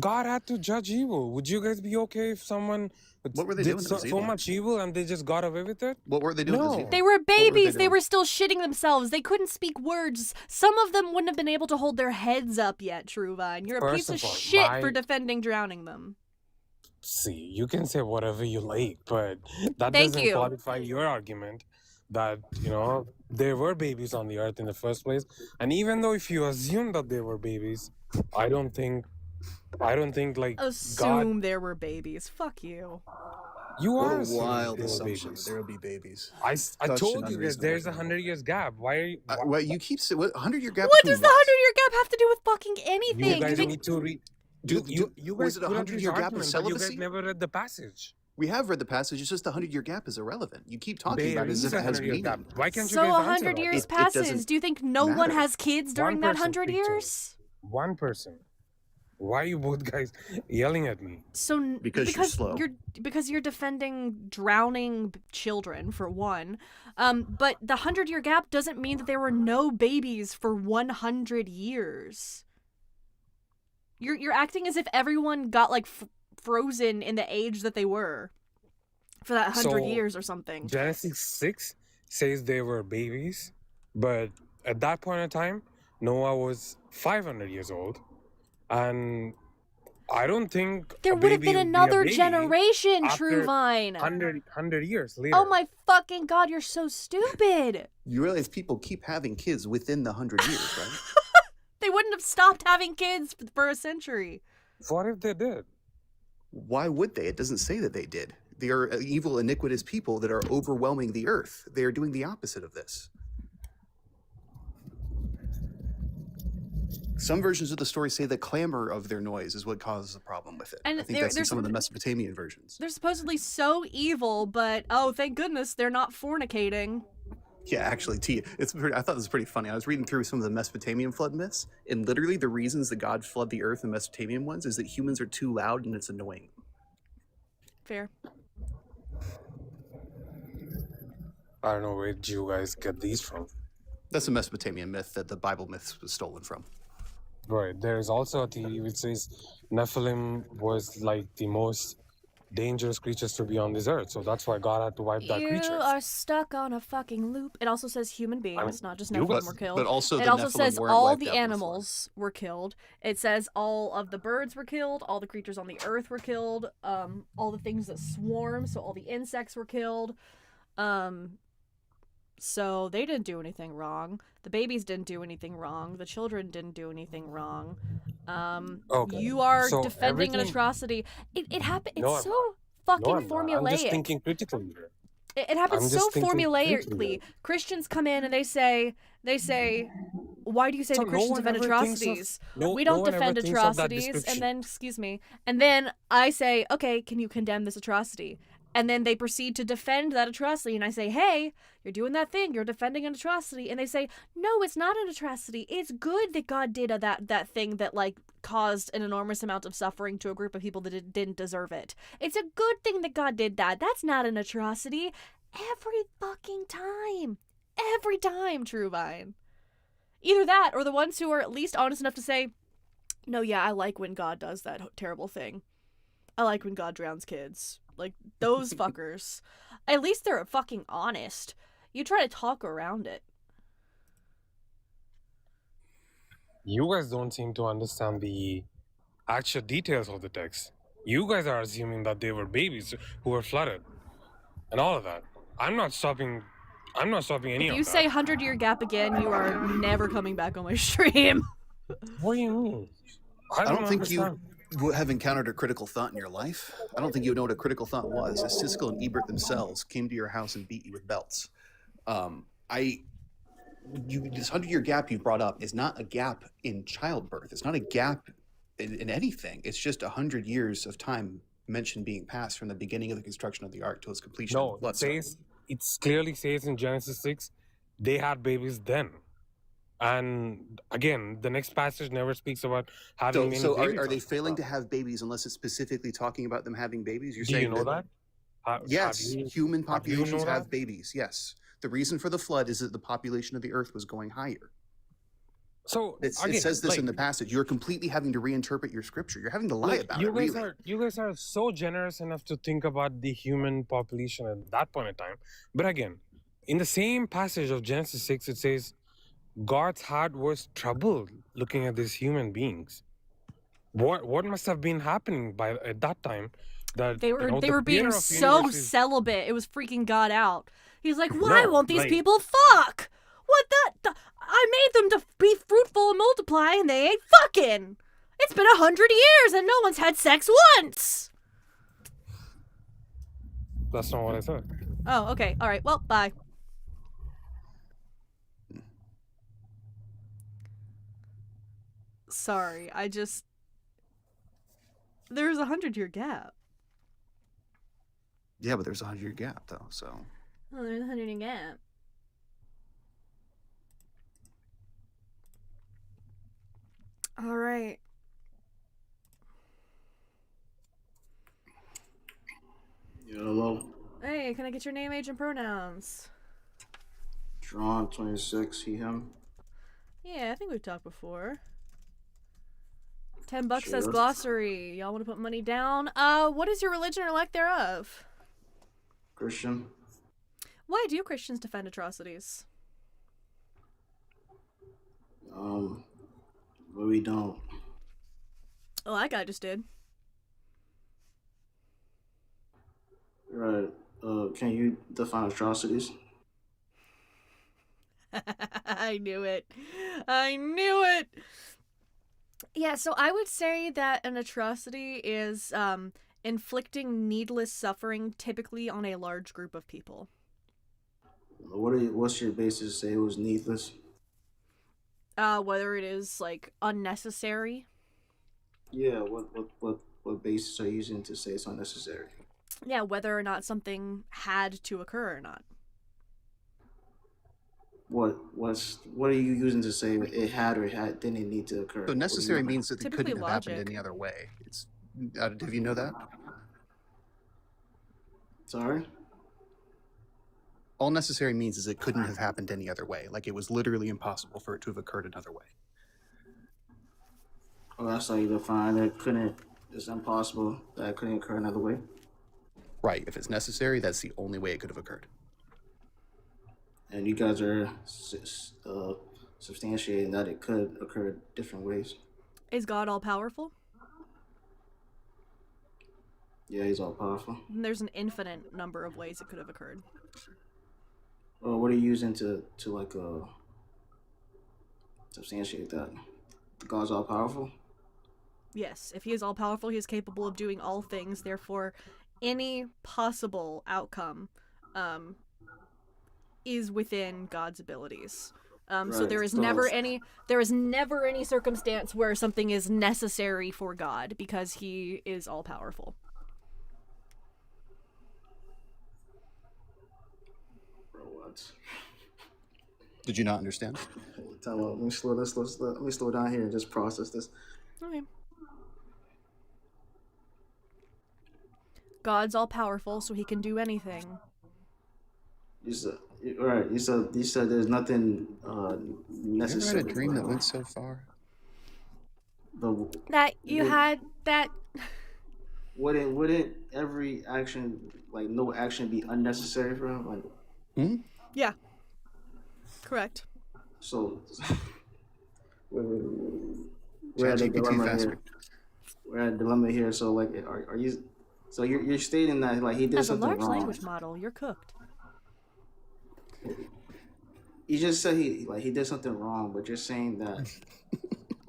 God had to judge evil. Would you guys be okay if someone What were they did doing that so, was so evil? much evil and they just got away with it? What were they doing? that was No. evil? They were What were babies. They doing? were still shitting themselves. They couldn't speak words. Some of them wouldn't have been able to hold their heads up yet, Truvine. You're a First piece of of all, shit my- for defending drowning them. See, you can say whatever you like, but that Thank doesn't you. qualify your argument that, there were babies on the earth in the first place. And even though if you assume that they were babies, I don't think like Assume there were babies. Fuck you. you What are a assuming wild they were assumption. babies. There will be babies. I Such told an you guys unreasonable there's a claim. 100 years gap. Why are you? Well, you keep saying 100-year gap. What between does the 100-year gap have to do with fucking anything? You Do guys you think need to read. Do- You was guys it a put up 100-year this gap of argument, but you guys celibacy? never read the passage. We have read the passage. It's just the 100-year gap is irrelevant. You keep talking There about it as is if a it has 100-year meaning. gap. Why can't you so guys answer 100 that? years It passes. doesn't Do you think no one matter. has kids during One that person 100 speak to me. years? One person. Why are you both guys yelling at me? So Because you're slow. because you're defending drowning children for one, but the 100-year gap doesn't mean that there were no babies for 100 years. You're acting as if everyone got like frozen in the age that they were for that 100 So, years or something. Genesis 6 says they were babies, but at that point in time, Noah was 500 years old, and I don't think There a would have baby been would be a another baby generation, after Truvine. 100 years later. Oh my fucking god, you're so stupid. You realize people keep having kids within the 100 years, right? They wouldn't have stopped having kids for a century. What if they did? Why would they? It doesn't say that they did. They are evil, iniquitous people that are overwhelming the earth. They are doing the opposite of this. Some versions of the story say the clamor of their noise is what causes the problem with it. And I think that's in some of the Mesopotamian versions. They're supposedly so evil, but oh, thank goodness they're not fornicating. Yeah, actually, I thought this was pretty funny. I was reading through some of the Mesopotamian flood myths, and literally the reasons that God flood the earth in Mesopotamian ones is that humans are too loud and it's annoying. Fair. I don't know, where did you guys get these from? That's a Mesopotamian myth that the Bible myths was stolen from. Right. There's also a theory which says Nephilim was like the most dangerous creatures to be on this earth, so that's why God had to wipe that creature. You are stuck on a fucking loop. It also says human beings, not just Nephilim were killed. But also it the also Nephilim says weren't all wiped the out in the animals were killed. It says all of the birds were killed, all the creatures on the earth were killed, all the things that swarm, so all the insects were killed. So they didn't do anything wrong. The babies didn't do anything wrong. The children didn't do anything wrong. Okay. You are So defending an everything- atrocity. It happened. No, It's I'm so fucking No, I'm not. formulaic. I'm just thinking critically here. It happens I'm so just thinking formulaically. critically. Christians come in and they say, why do you say So the Christians one defend ever thinks of- atrocities? no- We no don't one ever defend thinks of that atrocities. And description. then, excuse me, and then I say, okay, can you condemn this atrocity? And then they proceed to defend that atrocity. And I say, hey, you're doing that thing. You're defending an atrocity. And they say, no, it's not an atrocity. It's good that God did that thing that, like, caused an enormous amount of suffering to a group of people that didn't deserve it. It's a good thing that God did that. That's not an atrocity. Every fucking time. Every time, Truevine. Either that or the ones who are at least honest enough to say, no, yeah, I like when God does that terrible thing. I like when God drowns kids. Like, those fuckers. At least they're fucking honest. You try to talk around it. You guys don't seem to understand the actual details of the text. You guys are assuming that they were babies who were flooded and all of that. I'm not stopping any of that. If you say 100-year gap again, you are never coming back on my stream. What do you mean? I don't think understand. you have encountered a critical thought in your life. I don't think you know what a critical thought was. Siskel and Ebert themselves came to your house and beat you with belts. This 100-year gap you brought up is not a gap in childbirth. It's not a gap in anything. It's just 100 years of time mentioned being passed from the beginning of the construction of the ark to its completion. No, it clearly says in Genesis 6, they had babies then. And again, the next passage never speaks about having many so babies. are they failing to have babies unless it's specifically talking about them having babies? You're Do saying you know that? Yes, human populations know have that? babies. Yes. The reason for the flood is that the population of the earth was going higher. So It says this in the passage. You're completely having to reinterpret your scripture. You're having to lie about it, really. You guys are so generous enough to think about the human population at that point in time. But again, in the same passage of Genesis 6, it says, God's heart was troubled looking at these human beings. What must have been happening at that time? That they were being so celibate. It was freaking God out. He's like, why won't these people fuck? What the? I made them to be fruitful and multiply, and they ain't fucking. It's been 100 years, and no one's had sex once. That's not what I said. Oh, okay. All right. Well, bye. Sorry, there's a 100-year gap. Yeah, but there's a 100-year gap, though, so. Oh, there's a 100-year gap. All right. Yeah, hello. Hey, can I get your name, age, and pronouns? Drawn 26, he, him. Yeah, I think we've talked before. $10 Sure. says glossary. Y'all want to put money down? What is your religion or lack thereof? Christian. Why do Christians defend atrocities? But we don't. Oh, that guy just did. Right. Can you define atrocities? I knew it. I knew it. Yeah, so I would say that an atrocity is inflicting needless suffering, typically on a large group of people. What's your basis to say it was needless? Whether it is like unnecessary. Yeah, what basis are you using to say it's unnecessary? Yeah, whether or not something had to occur or not. What are you using to say it had or didn't need to occur? So necessary means that it Typically couldn't have happened logic. any other way. It's do you know that? Sorry? All necessary means is it couldn't have happened any other way. Like it was literally impossible for it to have occurred another way. Oh, that's how you define it. It's impossible that it couldn't occur another way. Right. If it's necessary, that's the only way it could have occurred. And you guys are substantiating that it could occur different ways. Is God all powerful? Yeah, he's all powerful. And there's an infinite number of ways it could have occurred. Well, what are you using to like substantiate that? God's all powerful? Yes, if he is all powerful, he is capable of doing all things. Therefore, any possible outcome is within God's abilities. Right. So there is never any circumstance where something is necessary for God because he is all powerful. Bro, what? Did you not understand? Let me slow down here and just process this. Okay. God's all powerful, so he can do anything. You said there's nothing necessary. You ever had a dream that went so far? Wouldn't every action, like no action, be unnecessary for him? Like, Yeah. Correct. So we're at a dilemma here. We're at a dilemma here. So like, are you? So you're stating that like he did something wrong. As a large language model, you're cooked. You just said he did something wrong, but you're saying that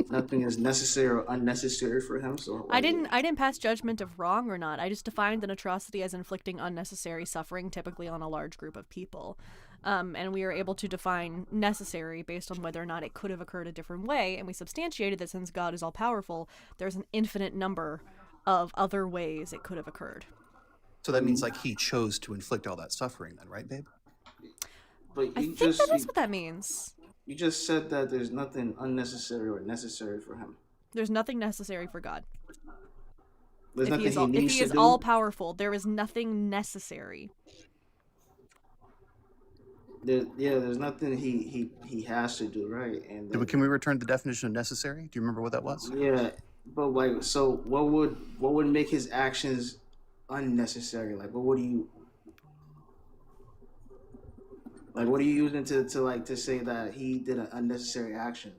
nothing is necessary or unnecessary for him. So like, I didn't pass judgment of wrong or not. I just defined an atrocity as inflicting unnecessary suffering, typically on a large group of people. And we were able to define necessary based on whether or not it could have occurred a different way, and we substantiated that since God is all powerful, there's an infinite number of other ways it could have occurred. So that means like he chose to inflict all that suffering then, right, babe? But I think that is what that means. You just said that there's nothing unnecessary or necessary for him. There's nothing necessary for God. There's if he is all powerful, there is nothing necessary. There's nothing he has to do, right? And then, can we return to the definition of necessary? Do you remember what that was? Yeah, but like, so what would make his actions unnecessary? Like, what are you using to say that he did an unnecessary action?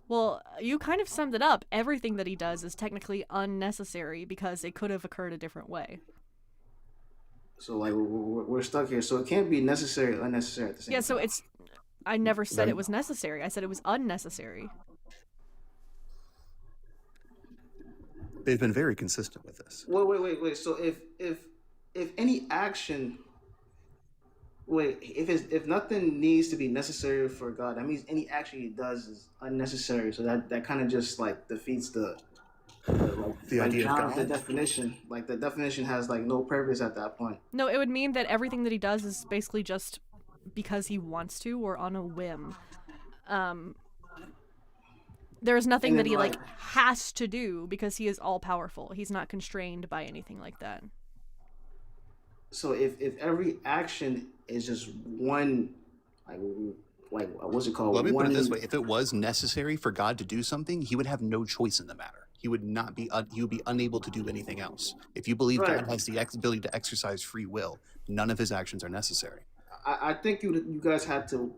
Well, you kind of summed it up. Everything that he does is technically unnecessary because it could have occurred a different way. So like we're stuck here. So it can't be necessary or unnecessary at the same time. Yeah, so I never said it was necessary. I said it was unnecessary. They've been very consistent with this. Wait. So if any action, if nothing needs to be necessary for God, that means any action he does is unnecessary. So that kind of just like defeats the idea of God. The definition. Like the definition has like no purpose at that point. No, it would mean that everything that he does is basically just because he wants to or on a whim. There's nothing that he like has to do because he is all powerful. He's not constrained by anything like that. So if every action is just one, like what's it called? Let me put it this way: if it was necessary for God to do something, he would have no choice in the matter. He would not be. He would be unable to do anything else. If you believe God has the ability to exercise free will, none of his actions are necessary. I think you guys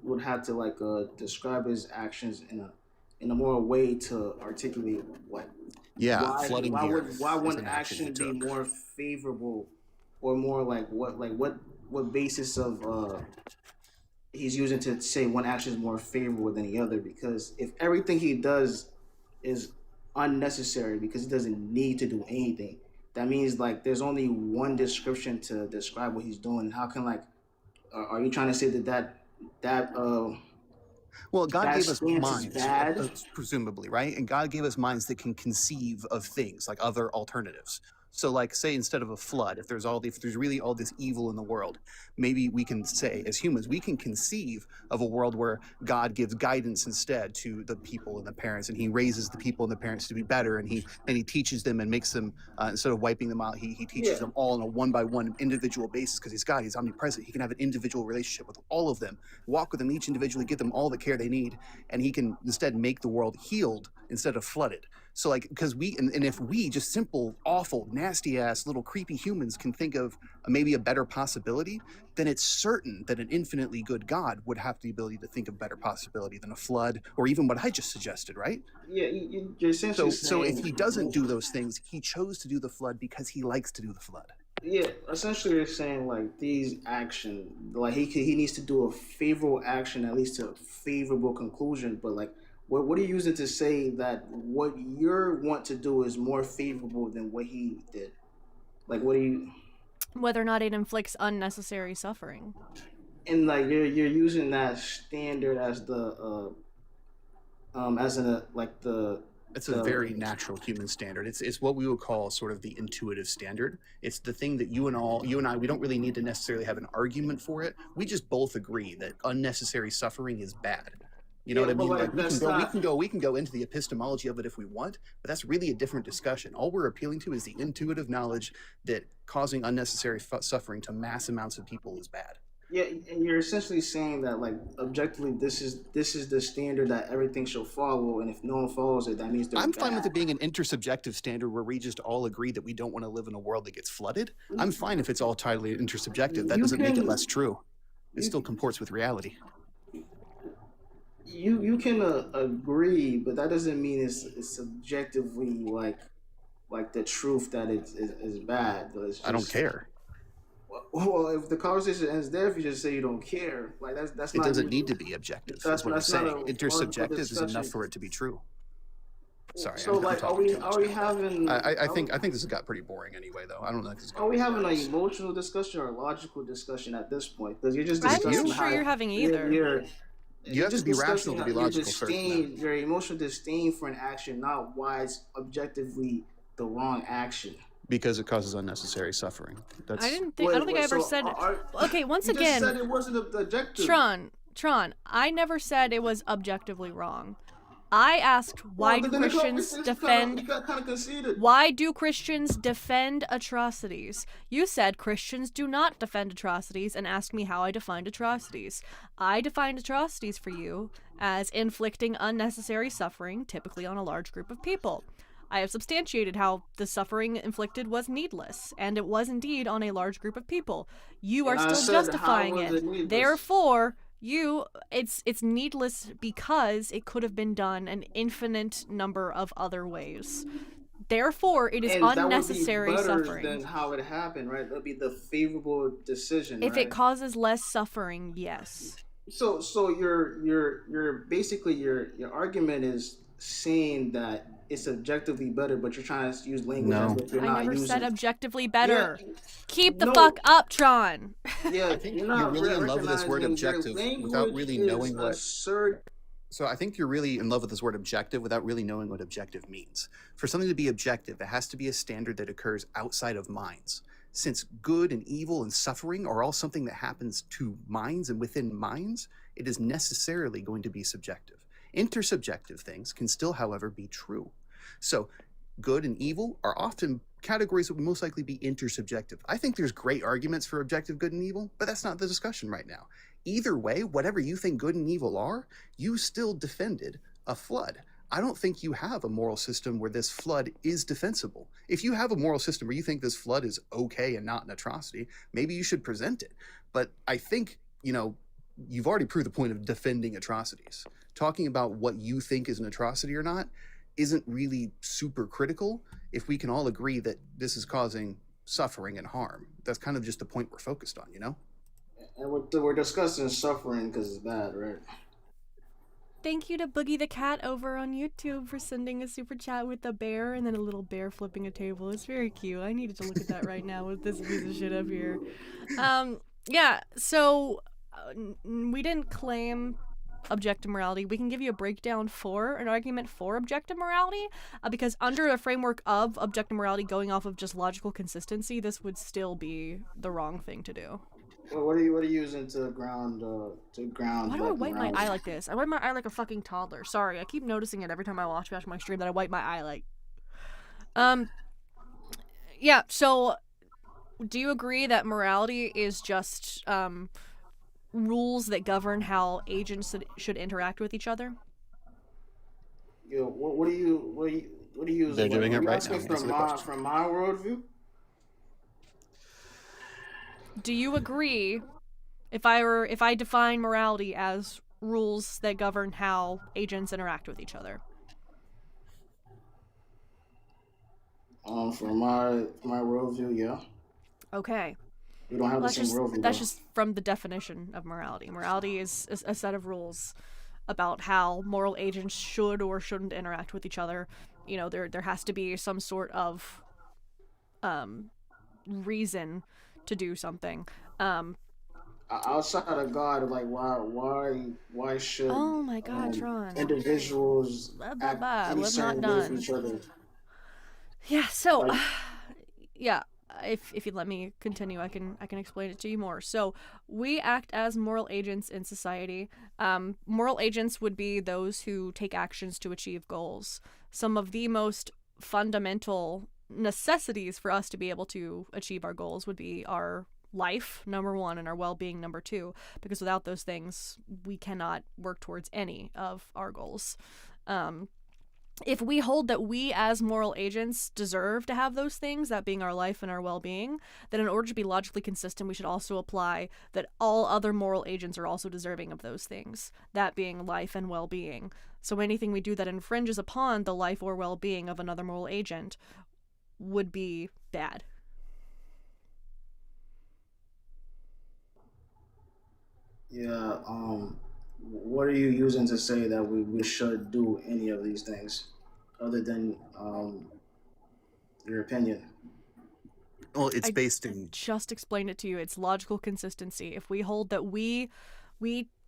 would have to like describe his actions in a more way to articulate what. Yeah, flooding the earth. Why one action be more favorable, or more like what basis of he's using to say one action is more favorable than the other? Because if everything he does is unnecessary because he doesn't need to do anything, that means like there's only one description to describe what he's doing. How can like are you trying to say that Well, God that gave us stance is minds, bad. presumably, right? And God gave us minds that can conceive of things like other alternatives. So, like, say instead of a flood, if there's really all this evil in the world, maybe we can say, as humans, we can conceive of a world where God gives guidance instead to the people and the parents, and He raises the people and the parents to be better, and He teaches them and makes them instead of wiping them out, He teaches them all on a one by one individual basis because He's God, He's omnipresent. He can have an individual relationship with all of them, walk with them each individually, give them all the care they need, and He can instead make the world healed instead of flooded. So like, because if we just simple, awful, nasty ass little creepy humans can think of maybe a better possibility, then it's certain that an infinitely good God would have the ability to think of better possibility than a flood or even what I just suggested, right? Yeah, you're essentially so saying, if He doesn't do those things, He chose to do the flood because He likes to do the flood. Yeah, essentially you're saying like these action, like he needs to do a favorable action that leads to a favorable conclusion, but like what are you using to say that what you want to do is more favorable than what he did? Like what do you? Whether or not it inflicts unnecessary suffering. And like you're using that standard as the as in like the. It's a very natural human standard. It's what we would call sort of the intuitive standard. It's the thing that you and I, we don't really need to necessarily have an argument for it. We just both agree that unnecessary suffering is bad. You know what I mean? Like we can go into the epistemology of it if we want, but that's really a different discussion. All we're appealing to is the intuitive knowledge that causing unnecessary suffering to mass amounts of people is bad. Yeah, and you're essentially saying that like objectively this is the standard that everything shall follow, and if no one follows it, that means they're I'm bad. fine with it being an intersubjective standard where we just all agree that we don't want to live in a world that gets flooded. I'm fine if it's all totally intersubjective. That doesn't make it less true. It still comports with reality. You can agree, but that doesn't mean it's subjectively like the truth that is bad. It's just, I don't care. Well, if the conversation ends there, if you just say you don't care, like that's it not. It doesn't need to be objective. That's what I'm saying. Intersubjective is enough for it to be true. Sorry. So like, are we having? I think this has got pretty boring anyway, though. I don't know. Are we having an emotional discussion or a logical discussion at this point? Because you're just discussing. I'm not sure you're having either. You have to be rational to be logical first. Your emotional disdain for an action, not why it's objectively the wrong action. Because it causes unnecessary suffering. I don't think I ever said. Okay, once again, just said it wasn't objective. Tron, I never said it was objectively wrong. I asked why do Christians defend. Why do Christians defend atrocities? You said Christians do not defend atrocities, and asked me how I defined atrocities. I defined atrocities for you as inflicting unnecessary suffering, typically on a large group of people. I have substantiated how the suffering inflicted was needless, and it was indeed on a large group of people. You are still justifying it. Therefore, it's needless because it could have been done an infinite number of other ways. Therefore, it is unnecessary suffering. Than how it happened, right? That'd be the favorable decision. If it causes less suffering, yes. So your basically your argument is saying that it's objectively better, but you're trying to use language as if you're not using. I never said objectively better. Yeah. Keep the fuck up, Tron. Yeah, I think you're really in love with this word objective without really knowing what. Absurd. So I think you're really in love with this word objective without really knowing what objective means. For something to be objective, it has to be a standard that occurs outside of minds. Since good and evil and suffering are all something that happens to minds and within minds, it is necessarily going to be subjective. Intersubjective things can still, however, be true. So good and evil are often categories that would most likely be intersubjective. I think there's great arguments for objective good and evil, but that's not the discussion right now. Either way, whatever you think good and evil are, you still defended a flood. I don't think you have a moral system where this flood is defensible. If you have a moral system where you think this flood is okay and not an atrocity, maybe you should present it. But I think, you've already proved the point of defending atrocities. Talking about what you think is an atrocity or not isn't really super critical if we can all agree that this is causing suffering and harm. That's kind of just the point we're focused on, And we're discussing suffering because it's bad, right? Thank you to Boogie the Cat over on YouTube for sending a super chat with a bear and then a little bear flipping a table. It's very cute. I needed to look at that right now with this piece of shit up here. Yeah, so we didn't claim objective morality. We can give you a breakdown for an argument for objective morality, because under a framework of objective morality going off of just logical consistency, this would still be the wrong thing to do. Well, what are you using to ground Why do I wipe my eye like this? I wipe my eye like a fucking toddler. Sorry, I keep noticing it every time I watch my stream that I wipe my eye like. Yeah, so do you agree that morality is just rules that govern how agents should interact with each other? What do you use? They're doing it right now. From my worldview. Do you agree if I define morality as rules that govern how agents interact with each other? From my worldview, yeah. Okay. We don't have the same worldview. That's just from the definition of morality. Morality is a set of rules about how moral agents should or shouldn't interact with each other. You know, there has to be some sort of reason to do something. Outside of God, like why should oh my God, Tron, individuals act any certain way with each other? Yeah, so yeah, if you let me continue, I can explain it to you more. So we act as moral agents in society. Moral agents would be those who take actions to achieve goals. Some of the most fundamental necessities for us to be able to achieve our goals would be our life, number one, and our well-being, number two, because without those things we cannot work towards any of our goals. If we hold that we as moral agents deserve to have those things, that being our life and our well-being, then in order to be logically consistent, we should also apply that all other moral agents are also deserving of those things, that being life and well-being. So anything we do that infringes upon the life or well-being of another moral agent would be bad. Yeah, what are you using to say that we should do any of these things other than your opinion? Well, it's based in... just explained it to you. It's logical consistency. If we hold that we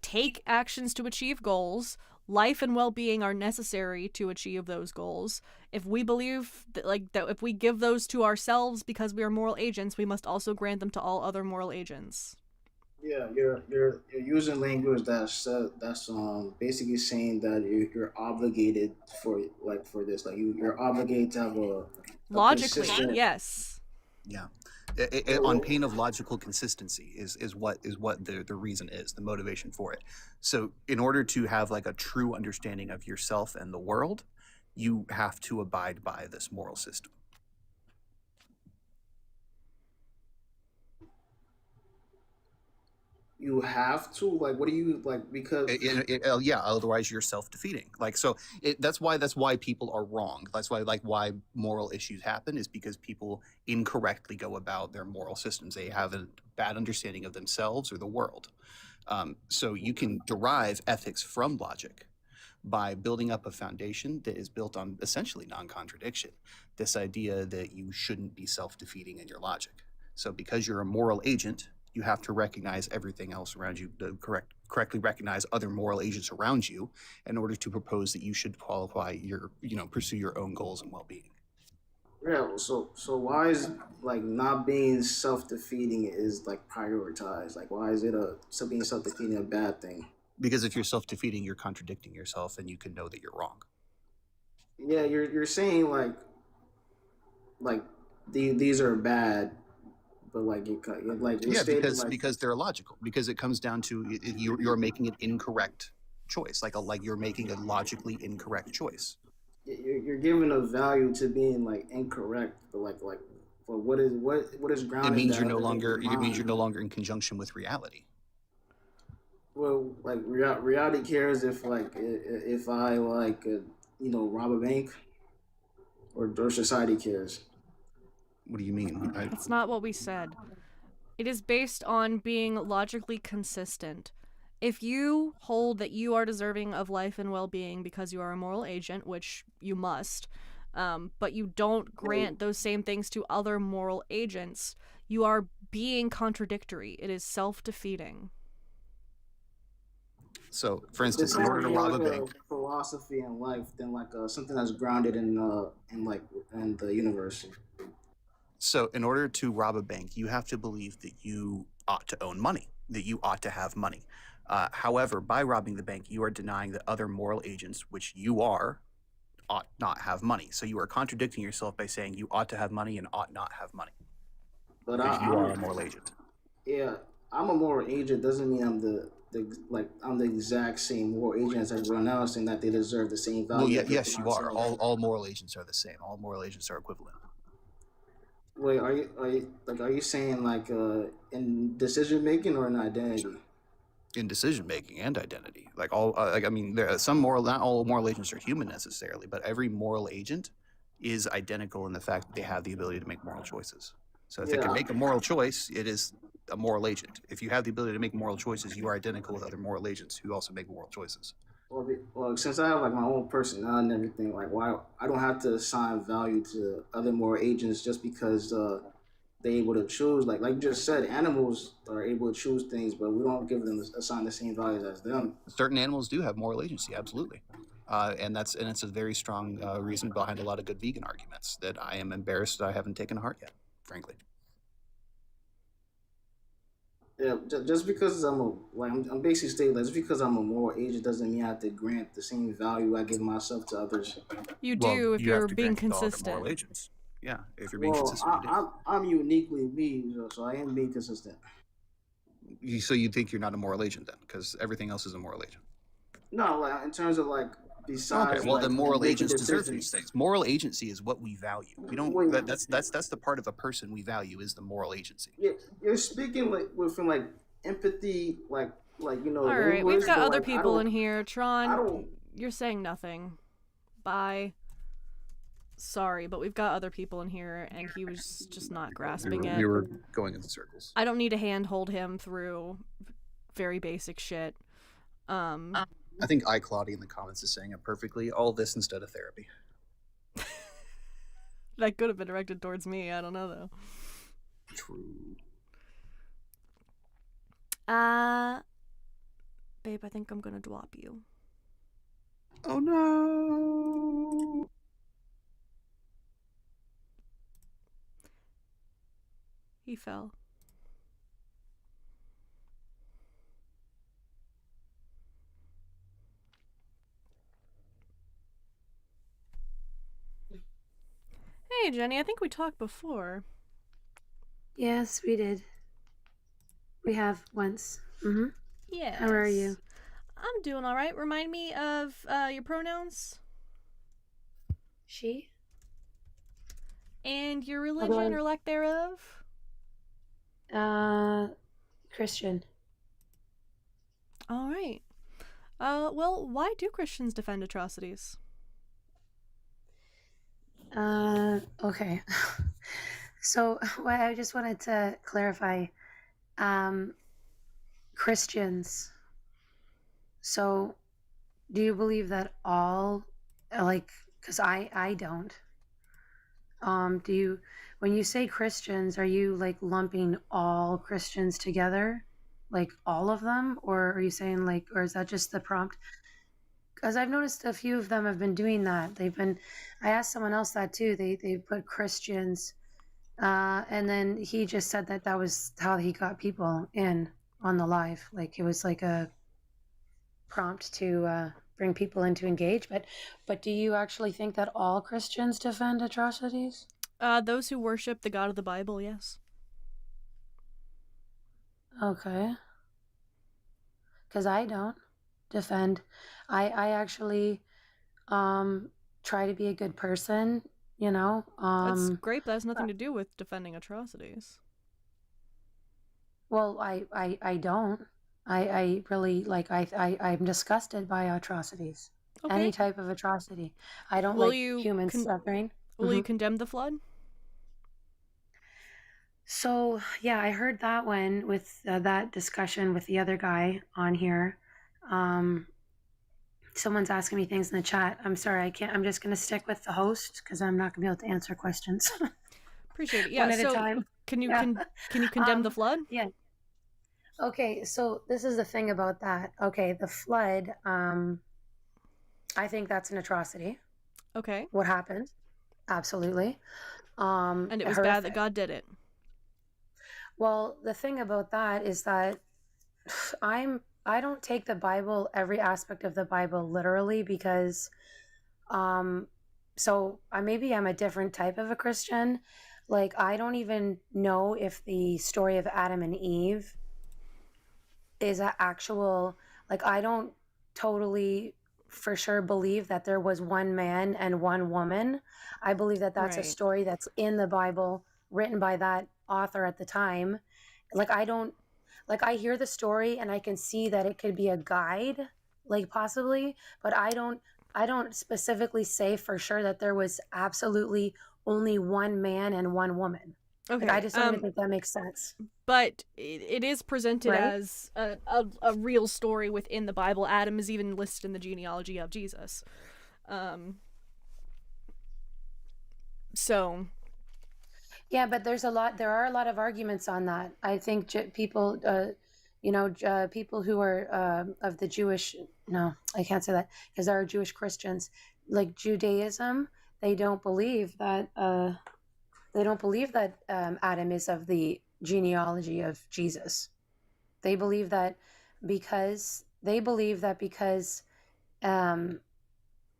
take actions to achieve goals, life and well-being are necessary to achieve those goals. If we believe that, that if we give those to ourselves because we are moral agents, we must also grant them to all other moral agents. Yeah, you're using language that's basically saying that you're obligated for this, like you're obligated to have a logically, yes. Yeah, on pain of logical consistency is what the reason is, the motivation for it. So in order to have like a true understanding of yourself and the world, you have to abide by this moral system. You have to, like, what do you like? Because yeah, otherwise you're self-defeating. Like, so that's why people are wrong. That's why moral issues happen, is because people incorrectly go about their moral systems. They have a bad understanding of themselves or the world. So you can derive ethics from logic by building up a foundation that is built on essentially non-contradiction. This idea that you shouldn't be self-defeating in your logic. So because you're a moral agent, you have to recognize everything else around you, correctly recognize other moral agents around you in order to propose that you should qualify pursue your own goals and well-being. Yeah, so why is like not being self-defeating is like prioritized? Like, why is it being self-defeating a bad thing? Because if you're self-defeating, you're contradicting yourself, and you can know that you're wrong. Yeah, you're saying like these are bad. But because they're illogical. Because it comes down to you're making an incorrect choice. Like you're making a logically incorrect choice. You're giving a value to being like incorrect, but what is grounded? It means you're no longer in conjunction with reality. Well, like reality cares if I rob a bank, or society cares. What do you mean? That's not what we said. It is based on being logically consistent. If you hold that you are deserving of life and well-being because you are a moral agent, which you must, but you don't grant those same things to other moral agents, you are being contradictory. It is self-defeating. So, for instance, This in is order to more rob like a a bank, philosophy in life than like something that's grounded in like in the universe. so in order to rob a bank, you have to believe that you ought to own money, that you ought to have money. However, by robbing the bank, you are denying that other moral agents, which you are, ought not have money. So you are contradicting yourself by saying you ought to have money and ought not have money. But Because you are a moral agent. Yeah, I'm a moral agent. Doesn't mean I'm I'm the exact same moral agent as everyone else, and that they deserve the same value. Well, yes, you are. All moral agents are the same. All moral agents are equivalent. Wait, are you saying like in decision making or in identity? In decision making and identity, like all, I mean, there are some moral, not all moral agents are human necessarily, but every moral agent is identical in the fact that they have the ability to make moral choices. So if it can make a moral choice, it is a moral agent. If you have the ability to make moral choices, you are identical with other moral agents who also make moral choices. Well, since I have like my own personality and everything, like why I don't have to assign value to other moral agents just because they're able to choose. Like you just said, animals are able to choose things, but we don't give them assign the same values as them. Certain animals do have moral agency, absolutely. And it's a very strong reason behind a lot of good vegan arguments that I am embarrassed that I haven't taken to heart yet, frankly. Yeah, just because I'm basically stating that just because I'm a moral agent doesn't mean I have to grant the same value I give myself to others. You do if you're being consistent. Moral agents. Yeah, if you're being consistent. I'm uniquely me, so I am being consistent. So you think you're not a moral agent then, because everything else is a moral agent? No, like in terms of like besides. Okay, well, like, the moral agents deserve decisions. these things. Moral agency is what we value. We don't. Wait. That's the part of a person we value is the moral agency. You're speaking like within like empathy, like you know. All right, we've got other people in here. I Tron, don't. you're saying nothing. Bye. Sorry, but we've got other people in here, and he was just not grasping it. You were going in circles. I don't need to handhold him through very basic shit. I think iClaudy in the comments is saying it perfectly. All this instead of therapy. That could have been directed towards me. I don't know though. True. Babe, I think I'm gonna drop you. Oh no. He fell. Hey, Jenny, I think we talked before. Yes, we did. We have once. Mm-hmm. Yes. How are you? I'm doing all right. Remind me of your pronouns. She. And your religion or lack thereof. Christian. All right. Well, why do Christians defend atrocities? Okay. So, what I just wanted to clarify, Christians. So, do you believe that all, like, because I don't. Do you, when you say Christians, are you like lumping all Christians together? Like all of them? Or are you saying like, or is that just the prompt? Because I've noticed a few of them have been doing that. I asked someone else that too. They put Christians, and then he just said that was how he got people in on the live. Like it was like a prompt to bring people in to engage. But do you actually think that all Christians defend atrocities? Those who worship the God of the Bible, yes. Okay. Because I don't defend. I actually try to be a good person, you know. That's great, but that has nothing to do with defending atrocities. Well, I don't. I really like I'm disgusted by atrocities. Okay. Any type of atrocity. I don't like human suffering. Will you condemn the flood? So yeah, I heard that one with that discussion with the other guy on here. Someone's asking me things in the chat. I'm sorry, I can't. I'm just going to stick with the host because I'm not going to be able to answer questions. Appreciate it. Yeah. One at a time. Can you condemn the flood? Yeah. Okay, so this is the thing about that. Okay, the flood, I think that's an atrocity. Okay. What happened? Absolutely. And it was horrific. bad that God did it. Well, the thing about that is that I don't take the Bible, every aspect of the Bible, literally, because so maybe I'm a different type of a Christian. Like, I don't even know if the story of Adam and Eve is an actual, like, I don't totally for sure believe that there was one man and one woman. I believe that that's a story that's in the Bible, written by that author at the time. Like, I hear the story and I can see that it could be a guide, like, possibly, but I don't specifically say for sure that there was absolutely only one man and one woman. Okay. Like, I just don't even think that makes sense. But it is presented Right? as a real story within the Bible. Adam is even listed in the genealogy of Jesus. So. Yeah, but there are a lot of arguments on that. I think people, people who are of the Jewish, no, I can't say that, because there are Jewish Christians, like Judaism, they don't believe that Adam is of the genealogy of Jesus. They believe that because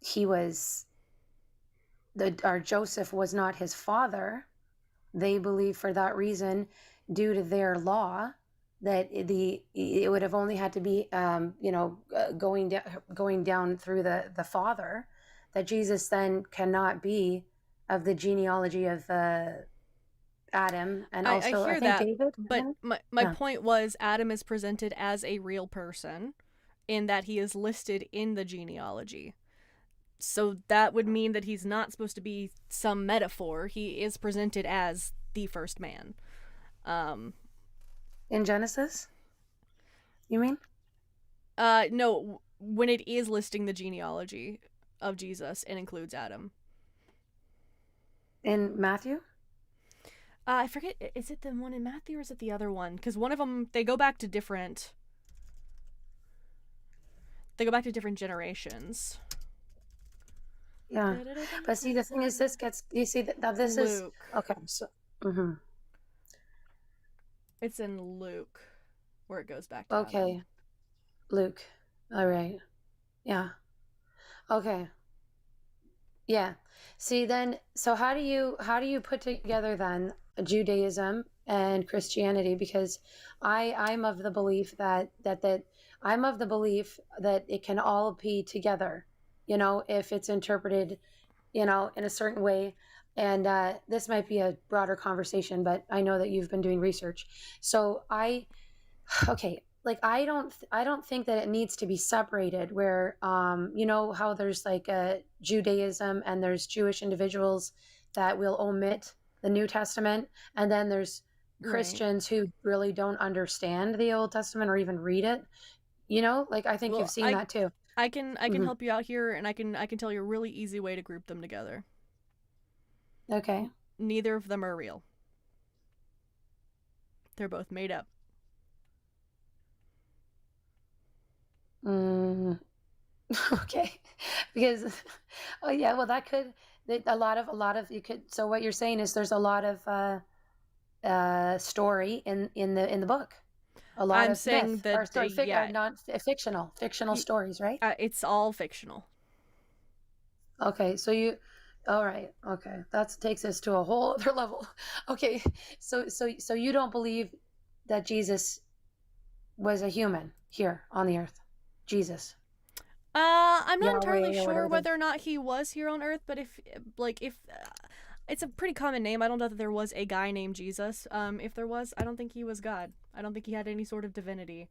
he was our Joseph was not his father. They believe for that reason, due to their law, that it would have only had to be going down through the father, that Jesus then cannot be of the genealogy of Adam, and also I hear I think that, David. but my point was Adam is presented as a real person in that he is listed in the genealogy. So that would mean that he's not supposed to be some metaphor. He is presented as the first man. In Genesis? You mean? No, when it is listing the genealogy of Jesus, it includes Adam. In Matthew? I forget, is it the one in Matthew or is it the other one? Because one of them, they go back to different generations. Yeah, but see, the thing is, this Luke. Is okay. So, it's in Luke, where it goes back to okay, Adam. Luke. All right. Yeah. Okay. Yeah. See, then, so how do you put together then Judaism and Christianity? Because I'm of the belief that it can all be together, if it's interpreted, in a certain way. And this might be a broader conversation, but I know that you've been doing research. So I don't think that it needs to be separated where, how there's like a Judaism and there's Jewish individuals that will omit the New Testament. And then there's Christians who really don't understand the Old Testament or even read it. I think you've seen that too. I can help you out here, and I can tell you a really easy way to group them together. Okay. Neither of them are real. They're both made up. Okay. Because that could a lot of you could. So what you're saying is there's a lot of story in the book. A lot I'm of saying myth, that fictional stories, right? It's all fictional. Okay, so all right. Okay, that takes us to a whole other level. Okay, so you don't believe that Jesus was a human here on the earth? Jesus. I'm not entirely sure whether or not he was here on Earth, but if it's a pretty common name. I don't know that there was a guy named Jesus. If there was, I don't think he was God. I don't think he had any sort of divinity.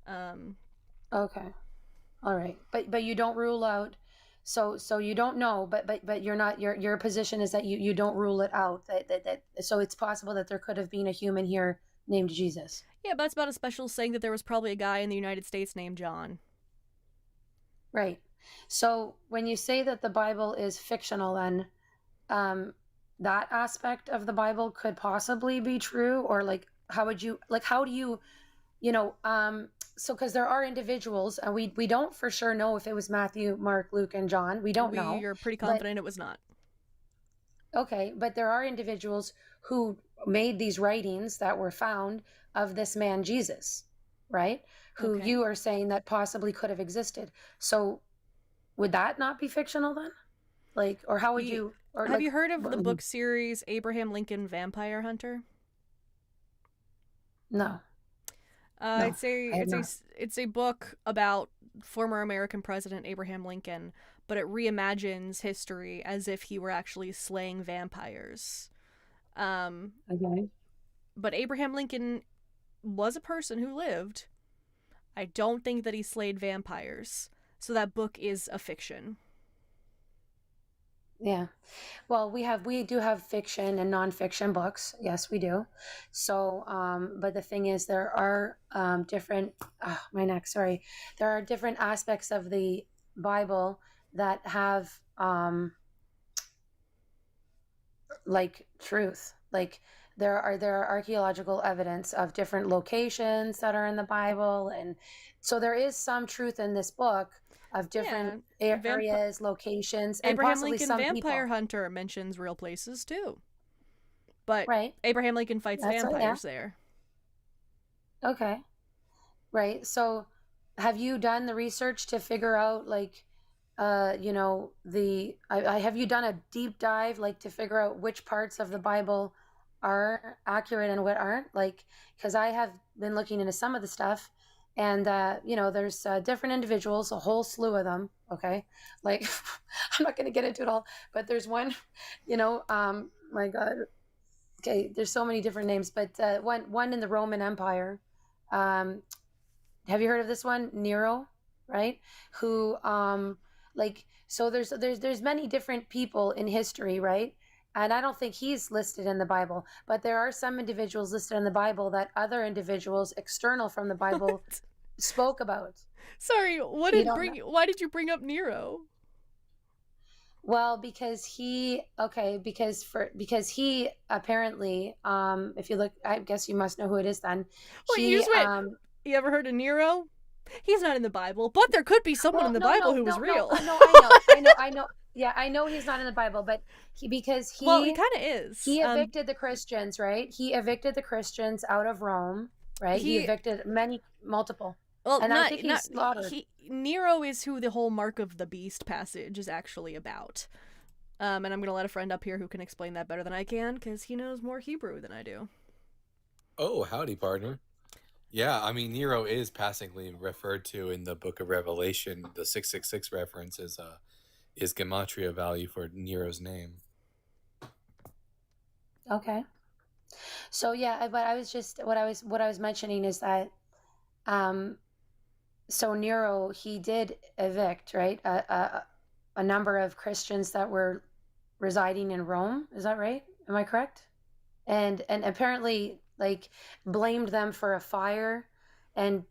Okay, all right, but you don't rule out. So you don't know, but you're not. Your position is that you don't rule it out. That so it's possible that there could have been a human here named Jesus. Yeah, but that's about as special as saying that there was probably a guy in the United States named John. Right. So when you say that the Bible is fictional, then that aspect of the Bible could possibly be true, or how do you So because there are individuals, and we don't for sure know if it was Matthew, Mark, Luke, and John. We don't know. You're pretty but confident it was not. Okay, but there are individuals who made these writings that were found of this man Jesus, right? Who Okay. you are saying that possibly could have existed. So would that not be fictional then? Like, or how would you? Or Have like, you heard of the book series Abraham Lincoln Vampire Hunter? No. No, it's a book about former American President Abraham Lincoln, but it reimagines history as if he were actually slaying vampires. Okay. But Abraham Lincoln was a person who lived. I don't think that he slayed vampires, so that book is a fiction. Yeah. Well, we do have fiction and nonfiction books. Yes, we do. So, but the thing is, there are different. Oh, my neck. Sorry. There are different aspects of the Bible that have like truth. Like there are archaeological evidence of different locations that are in the Bible, and so there is some truth in this book of different areas, locations, and Abraham possibly Lincoln some Vampire people. Hunter mentions real places too. But Right. Abraham Lincoln fights That's right, vampires there. Okay. Right. So have you done the research to figure out like have you done a deep dive like to figure out which parts of the Bible are accurate and what aren't? Like, because I have been looking into some of the stuff, and there's different individuals, a whole slew of them. Okay, like I'm not going to get into it all, but there's one, my God, okay, there's so many different names, but one in the Roman Empire. Have you heard of this one, Nero? Right, who so there's many different people in history, right? And I don't think he's listed in the Bible, but there are some individuals listed in the Bible that other individuals external from the Bible spoke about. Sorry, why did you bring up Nero? Well, because he apparently, if you look, I guess you must know who it is then. You ever heard of Nero? He's not in the Bible, but there could be someone in the Bible who was real. No, I know. Yeah, I know he's not in the Bible, but he kind of is. He evicted the Christians, right? He evicted the Christians out of Rome, right? He evicted multiple. Well, and I think he's slaughtered. Nero is who the whole Mark of the Beast passage is actually about. And I'm going to let a friend up here who can explain that better than I can, because he knows more Hebrew than I do. Oh, howdy, partner. Yeah, I mean, Nero is passingly referred to in the book of Revelation. The 666 reference is gematria value for Nero's name. Okay. So yeah, but I was just what I was mentioning is that so Nero, he did evict, right, a number of Christians that were residing in Rome. Is that right? Am I correct? And apparently like blamed them for a fire. And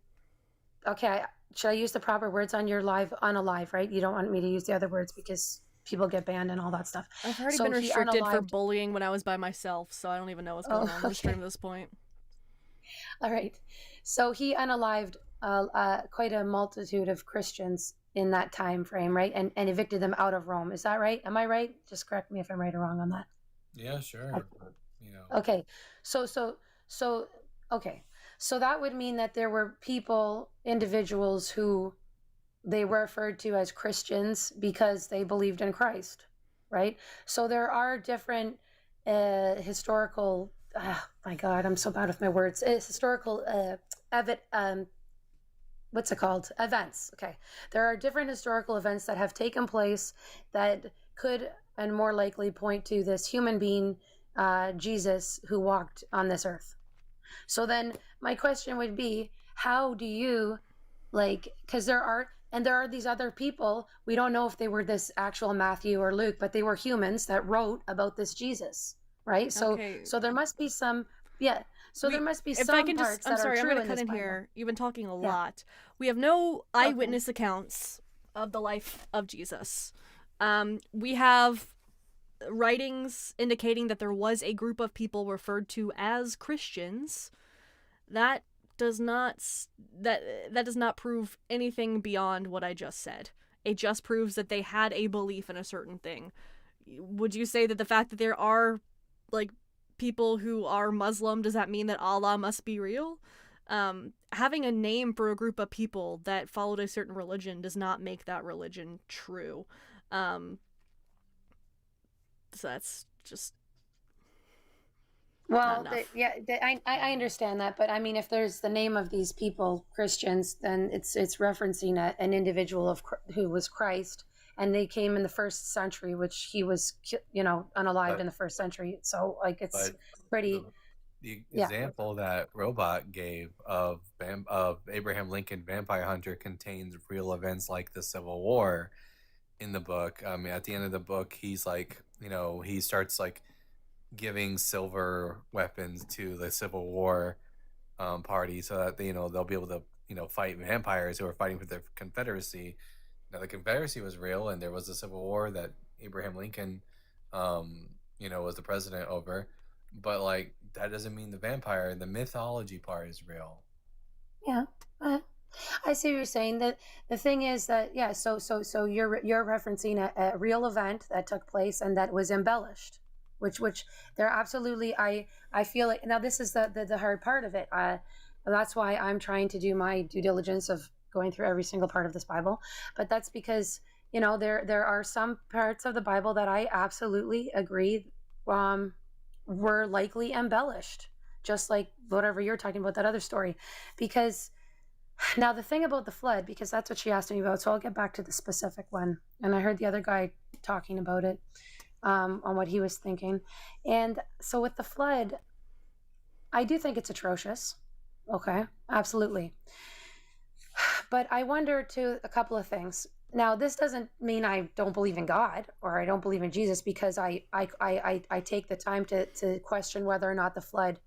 okay, should I use the proper words on your unalive, right? You don't want me to use the other words because people get banned and all that stuff. I've already been restricted for bullying when I was by myself, so I don't even know what's going on the stream at this point. All right. So he unalived quite a multitude of Christians in that time frame, right? And evicted them out of Rome. Is that right? Am I right? Just correct me if I'm right or wrong on that. Yeah, sure. Okay. So that would mean that there were individuals who they were referred to as Christians because they believed in Christ, right? So there are different historical. My God, I'm so bad with my words. It's historical what's it called? Events. Okay. There are different historical events that have taken place that could and more likely point to this human being, Jesus, who walked on this earth. So then my question would be, how do you because there are these other people, we don't know if they were this actual Matthew or Luke, but they were humans that wrote about this Jesus, right? So there must be some, there must be some parts that are true. I'm going to cut in here. You've been talking a lot. We have no eyewitness accounts of the life of Jesus. We have writings indicating that there was a group of people referred to as Christians that does not that does not prove anything beyond what I just said. It just proves that they had a belief in a certain thing. Would you say that the fact that there are like people who are Muslim, does that mean that Allah must be real? Having a name for a group of people that followed a certain religion does not make that religion true. So that's just well, I understand that, but I mean, if there's the name of these people, Christians, then it's referencing an individual who was Christ, and they came in the first century, which he was, unalived in the first century. So, like, it's pretty. The example that Robot gave of Abraham Lincoln Vampire Hunter contains real events like the Civil War in the book. I mean, at the end of the book, he's like, he starts like giving silver weapons to the Civil War party so that they'll be able to fight vampires who are fighting for the Confederacy. Now the Confederacy was real, and there was a Civil War that Abraham Lincoln was the president over, but like that doesn't mean the mythology part is real. Yeah, I see what you're saying. That the thing is that so you're referencing a real event that took place and that was embellished, which they're absolutely. I feel like now this is the hard part of it. That's why I'm trying to do my due diligence of going through every single part of this Bible, but that's because there are some parts of the Bible that I absolutely agree were likely embellished, just like whatever you're talking about, that other story. Because now the thing about the flood, because that's what she asked me about, so I'll get back to the specific one. And I heard the other guy talking about it, on what he was thinking. And so with the flood, I do think it's atrocious. Okay, absolutely. But I wonder too a couple of things. Now, this doesn't mean I don't believe in God or I don't believe in Jesus, because I take the time to question whether or not the flood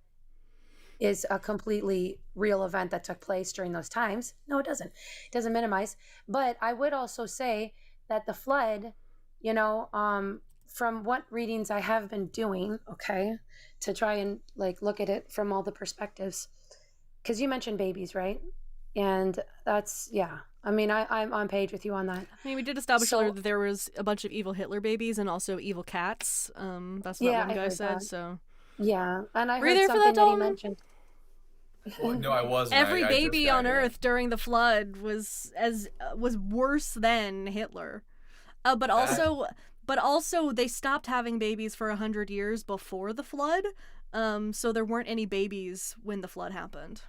is a completely real event that took place during those times. No, it doesn't. It doesn't minimize. But I would also say that the flood, from what readings I have been doing, okay, to try and like look at it from all the perspectives, because you mentioned babies, right? And that's, I mean, I'm on page with you on that. I mean, we did establish earlier that there was a bunch of evil Hitler babies and also evil cats. That's what that one guy said. That. So yeah, and I Were heard you there something for that, that he mentioned. Well, no, I wasn't. Every baby on Earth during the flood was worse than Hitler. But also they stopped having babies for 100 years before the flood. So there weren't any babies when the flood happened.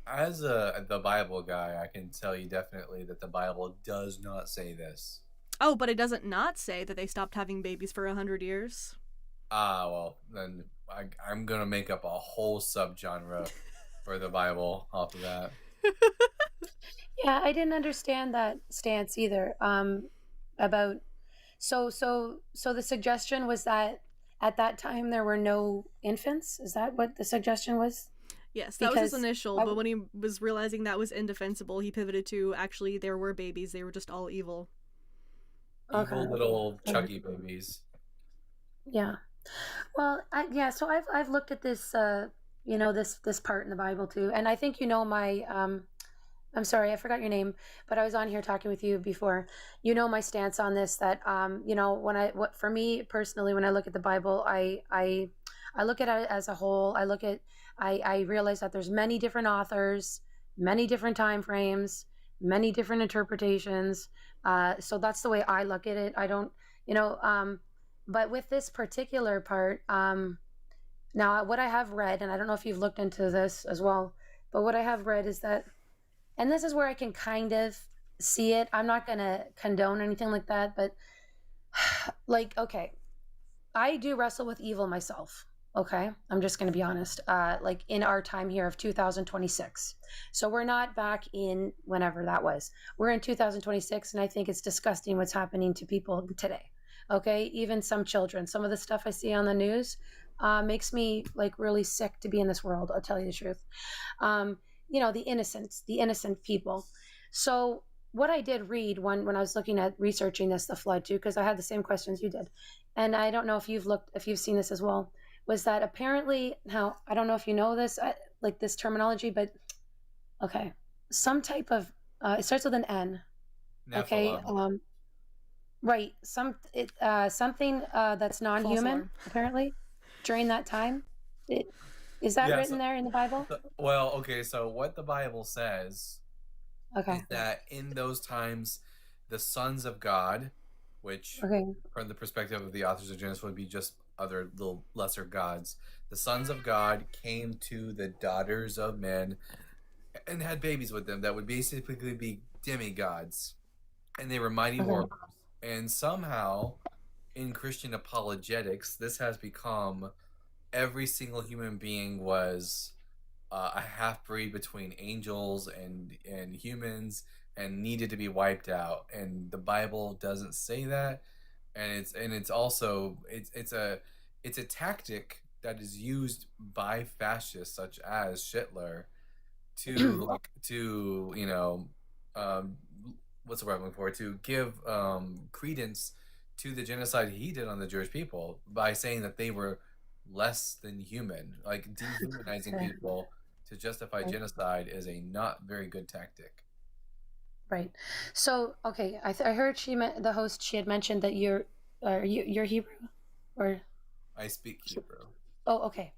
As the Bible guy, I can tell you definitely that the Bible does not say this. Oh, but it doesn't not say that they stopped having babies for 100 years. Well, then I'm gonna make up a whole subgenre for the Bible off of that. Yeah, I didn't understand that stance either. About so the suggestion was that at that time there were no infants. Is that what the suggestion was? Yes, that was his initial, but when he was realizing that was indefensible, he pivoted to actually there were babies, they were just all evil. Evil little Chucky babies. Yeah. Well, so I've looked at this this part in the Bible too, and I think my I'm sorry, I forgot your name, but I was on here talking with you before. My stance on this, that for me personally, when I look at the Bible, I look at it as a whole. I realize that there's many different authors, many different time frames, many different interpretations. So that's the way I look at it. I don't, but with this particular part, now what I have read, and I don't know if you've looked into this as well, but what I have read is that, and this is where I can kind of see it. I'm not going to condone anything like that, but okay, I do wrestle with evil myself. Okay, I'm just going to be honest. Like in our time here of 2026. So we're not back in whenever that was. We're in 2026, and I think it's disgusting what's happening to people today. Okay, even some children. Some of the stuff I see on the news makes me like really sick to be in this world. I'll tell you the truth. The innocent people. So what I did read when I was looking at researching the flood too, because I had the same questions you did, and I don't know if you've seen this as well, was that apparently, now I don't know if you know this, like this terminology, but Okay. Some type of it starts with an N. Okay. Nephilim. Right. Something that's non-human apparently during that time. Is that written there in the Bible? Well, okay, so what the Bible says Okay. is that in those times, the sons of God, which from the perspective of the authors of Genesis would be just other little lesser gods, the sons of God came to the daughters of men and had babies with them that would basically be demigods. And they were mighty warriors. And somehow, in Christian apologetics, this has become every single human being was a half breed between angels and humans and needed to be wiped out. And the Bible doesn't say that. And it's also it's a tactic that is used by fascists such as Hitler to what's the word I'm looking for, to give credence to the genocide he did on the Jewish people by saying that they were less than human, like dehumanizing people to justify genocide is a not very good tactic. Right. So okay, I heard the host, she had mentioned that you're Hebrew, or I speak Hebrew. Oh, okay.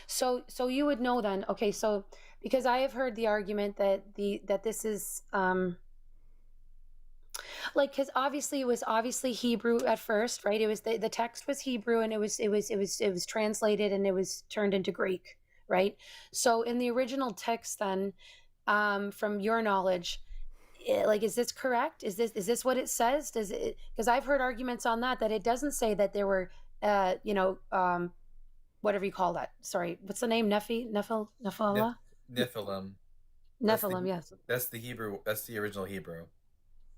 So you would know then. Okay, so because I have heard the argument that this is like, because obviously it was obviously Hebrew at first, right? It was the text was Hebrew, and it was translated and it was turned into Greek, right? So in the original text, then, from your knowledge, like, is this correct? Is this what it says? Does it? Because I've heard arguments on that it doesn't say that there were, whatever you call that. Sorry, what's the name? Nephilim. Nephilim, yes. That's the Hebrew. That's the original Hebrew.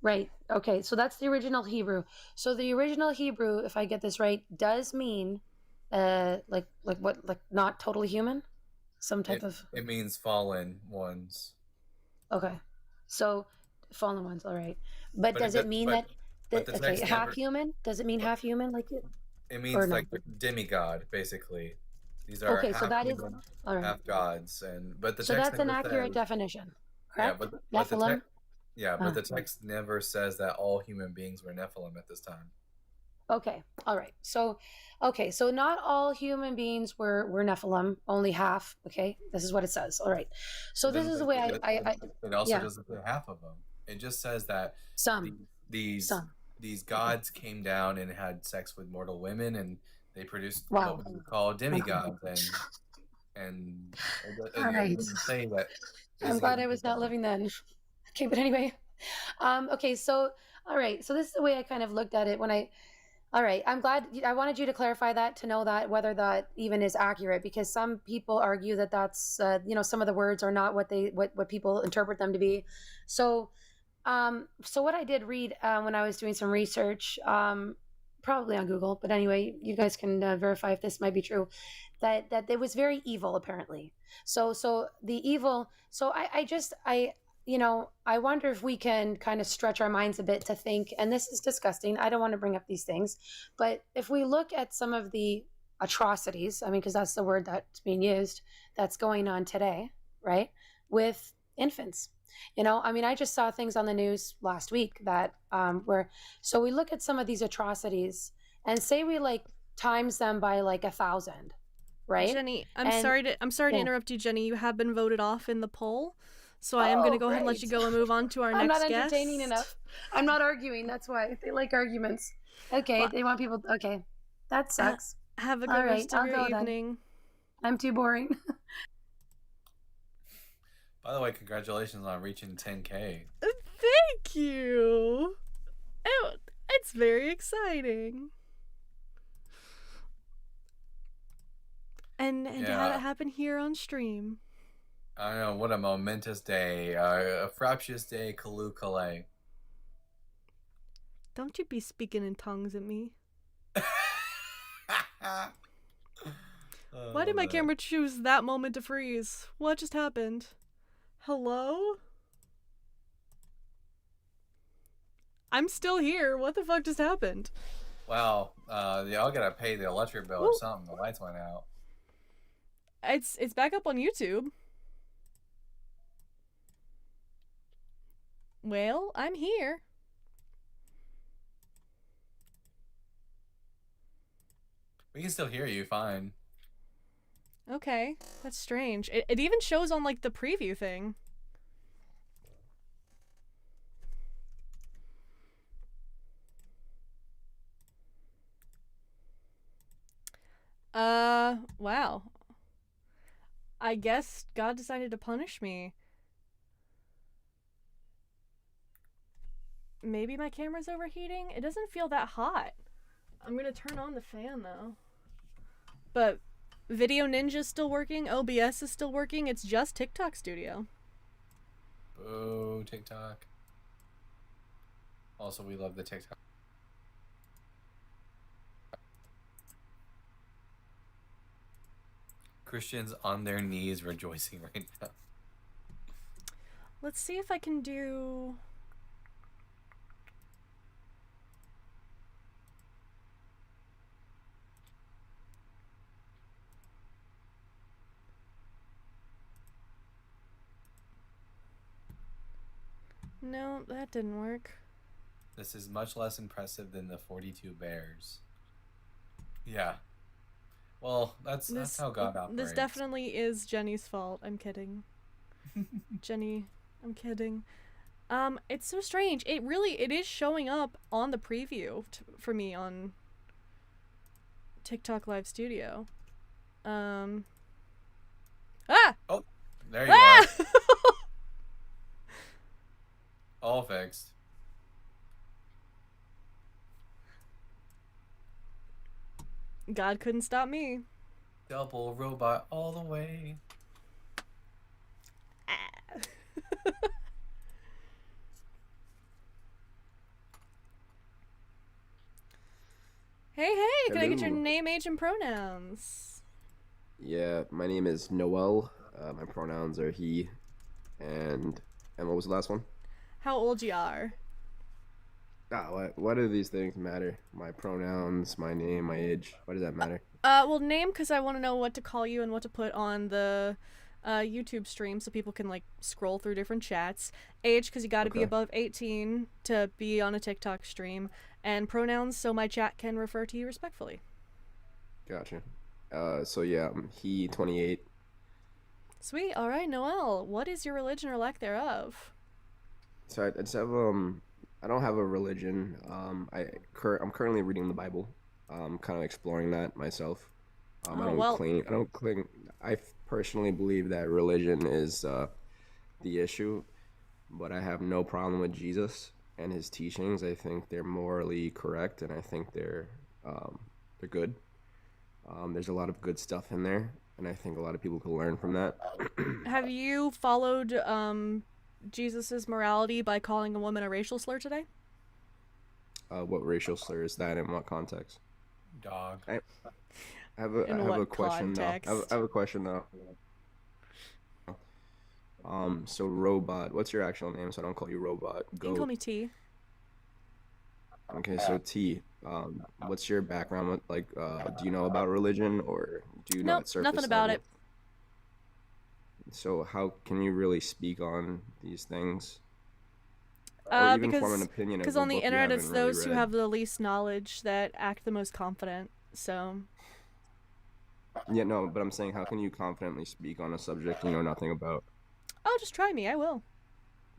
Right. Okay. So that's the original Hebrew. So the original Hebrew, if I get this right, does mean, like what? Like not totally human? Some type of. It means fallen ones. Okay. So fallen ones. All right. But does it mean that? Okay. Half human? Does it mean half human? Like it? It means like demigod, basically. These are okay. So that is all right. Half gods, but the so text that's an accurate definition. Correct? Yeah, but the text never says that all human beings were Nephilim at this time. Okay. All right. So, okay. So not all human beings were Nephilim, only half. Okay. This is what it says. All right. So this is the way it also doesn't say half of them. It just says that these gods came down and had sex with mortal women, and they produced what we call demigods, and all right. Say that. I'm glad I was not living then. Okay, but anyway, okay. So, all right. So this is the way I kind of looked at it when all right. I'm glad I wanted you to clarify that, to know that whether that even is accurate, because some people argue that that's, some of the words are not what people interpret them to be. So, so what I did read when I was doing some research, probably on Google, but anyway, you guys can verify if this might be true, that it was very evil, apparently. So the evil. So I wonder if we can kind of stretch our minds a bit to think, and this is disgusting, I don't want to bring up these things, but if we look at some of the atrocities, I mean, because that's the word that's being used, that's going on today, right, with infants. I mean, I just saw things on the news last week that so we look at some of these atrocities and say we like times them by like 1,000, right? Jenny, I'm sorry to interrupt you, Jenny. You have been voted off in the poll. So I am going to go ahead and let you go and move on to our next guest. I'm not entertaining enough. I'm not arguing. That's why they like arguments. Okay, well, they want people. Okay, that sucks. Have a good rest of your evening. Then. I'm too boring. By the way, congratulations on reaching 10K. Thank you. It's very exciting. And to have it happen here on stream. I know, what a momentous day. A fraptious day, Kalu Kalei. Don't you be speaking in tongues at me. Why did my camera choose that moment to freeze? What just happened? Hello? I'm still here. What the fuck just happened? Well, y'all gotta pay the electric bill or something. The lights went out. It's back up on YouTube. Well, I'm here. We can still hear you fine. Okay, that's strange. It even shows on, like, the preview thing. Wow. I guess God decided to punish me. Maybe my camera's overheating? It doesn't feel that hot. I'm gonna turn on the fan, though. But Video Ninja's still working, OBS is still working, it's just TikTok Studio. Boo, TikTok. Also, we love the TikTok. Christians on their knees rejoicing right now. Let's see if I can do... No, that didn't work. This is much less impressive than the 42 bears. Yeah. Well, that's how God operates. This definitely is Jenny's fault. I'm kidding. Jenny, I'm kidding. It's so strange. It is showing up on the preview for me on TikTok Live Studio. Ah! Oh, there you are. All fixed. God couldn't stop me. Double robot all the way. Hey, can I get your name, age, and pronouns? Yeah, my name is Noel. My pronouns are he. And what was the last one? How old you are? What do these things matter? My pronouns, my name, my age. Why does that matter? Well, name, because I want to know what to call you and what to put on the YouTube stream so people can, like, scroll through different chats. Age, because you got to be above 18 to be on a TikTok stream. And pronouns, so my chat can refer to you respectfully. Gotcha. So yeah, he, 28. Sweet. All right, Noel. What is your religion or lack thereof? So I just have I don't have a religion. I'm currently reading the Bible. Kind of exploring that myself. I don't claim. I personally believe that religion is the issue, but I have no problem with Jesus and his teachings. I think they're morally correct, and I think they're good. There's a lot of good stuff in there, and I think a lot of people can learn from that. Have you followed Jesus's morality by calling a woman a racial slur today? What racial slur is that? In what context? Dog. I have a question though. I have a question though. So Robot, what's your actual name so I don't call you Robot? You can call me T. Okay, so T, what's your background? Like, do you know about religion, or do you know at surface nothing about level? it. So how can you really speak on these things? Or even form an opinion because of a on the book you internet it's haven't really those who read? have the least knowledge that act the most confident. So Yeah, no, but I'm saying, how can you confidently speak on a subject you know nothing about? oh, just try me. I will.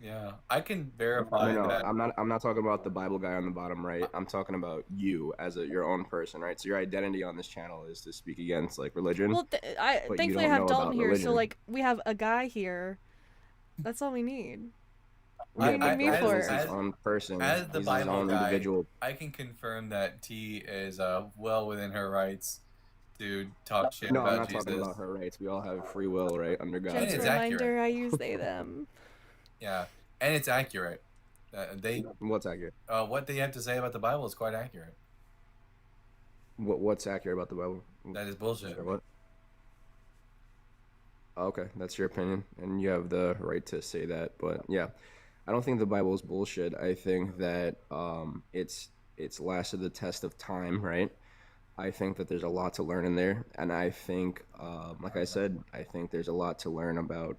Yeah, I can verify No, that. I'm not talking about the Bible guy on the bottom right. I'm talking about you as your own person, right? So your identity on this channel is to speak against like religion. Well, but you thankfully I don't have know Dalton about here, religion. so like we have a guy here. That's all we need. What do you Yeah, need me but for? he's his own person. As the He's his Bible own guy, individual. I can confirm that T is well within her rights to talk shit No, about I'm not Jesus. talking about her rights. We all have free will, right? Under God. Just a it's reminder, accurate. I use they them. Yeah, and it's accurate. What's accurate? What they have to say about the Bible is quite accurate. What's accurate about the Bible? That is bullshit. What? Okay, that's your opinion, and you have the right to say that. But yeah, I don't think the Bible is bullshit. I think that it's lasted the test of time, right? I think that there's a lot to learn in there, and I think, like I said, I think there's a lot to learn about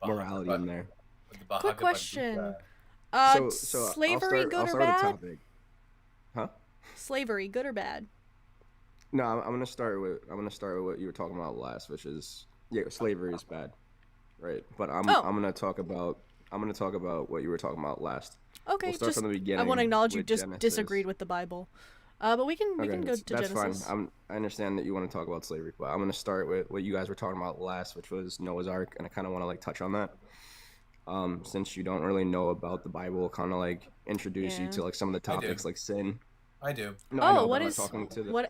morality in there. Quick question: Slavery, good I'll or start with bad? the topic. Huh? Slavery, good or bad? No, I'm gonna start with what you were talking about last, which is slavery is bad, right? But I'm gonna talk about what you were talking about last. Okay, we'll start from the beginning. I want to acknowledge you just disagreed with the Bible, but we can go to that's Genesis. Fine. I understand that you want to talk about slavery, but I'm gonna start with what you guys were talking about last, which was Noah's Ark, and I kind of want to like touch on that. Since you don't really know about the Bible, kind of like introduce you to like some of the topics like sin. I do. No, oh, I know, what is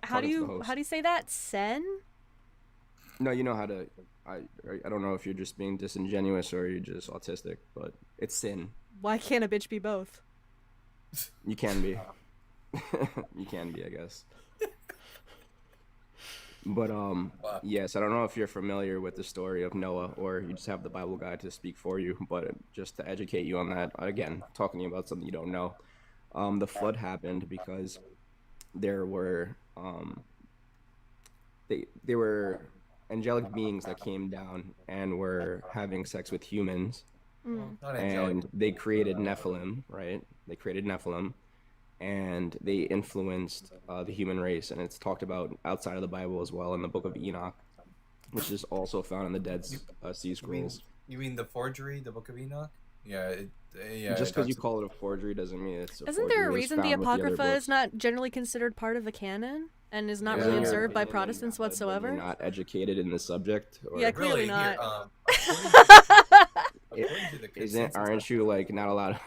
how do you say that? Sen? No, you know how to. I don't know if you're just being disingenuous or you're just autistic, but it's sin. Why can't a bitch be both? You can be. You can be, I guess. But yes, I don't know if you're familiar with the story of Noah or you just have the Bible guide to speak for you, but just to educate you on that, again, talking to you about something you don't know. The flood happened because there were they were angelic beings that came down and were having sex with humans. And they created Nephilim, right? They created Nephilim, and they influenced the human race, and it's talked about outside of the Bible as well in the Book of Enoch, which is also found in the Dead Sea Scrolls. You mean the forgery, the Book of Enoch? Yeah, Just because you call it a forgery doesn't mean it's a forgery. Isn't there a reason the Apocrypha is not generally considered part of the canon and is not really observed by Protestants whatsoever? You're not educated in the subject? Or... Yeah, clearly not. Aren't you like not allowed?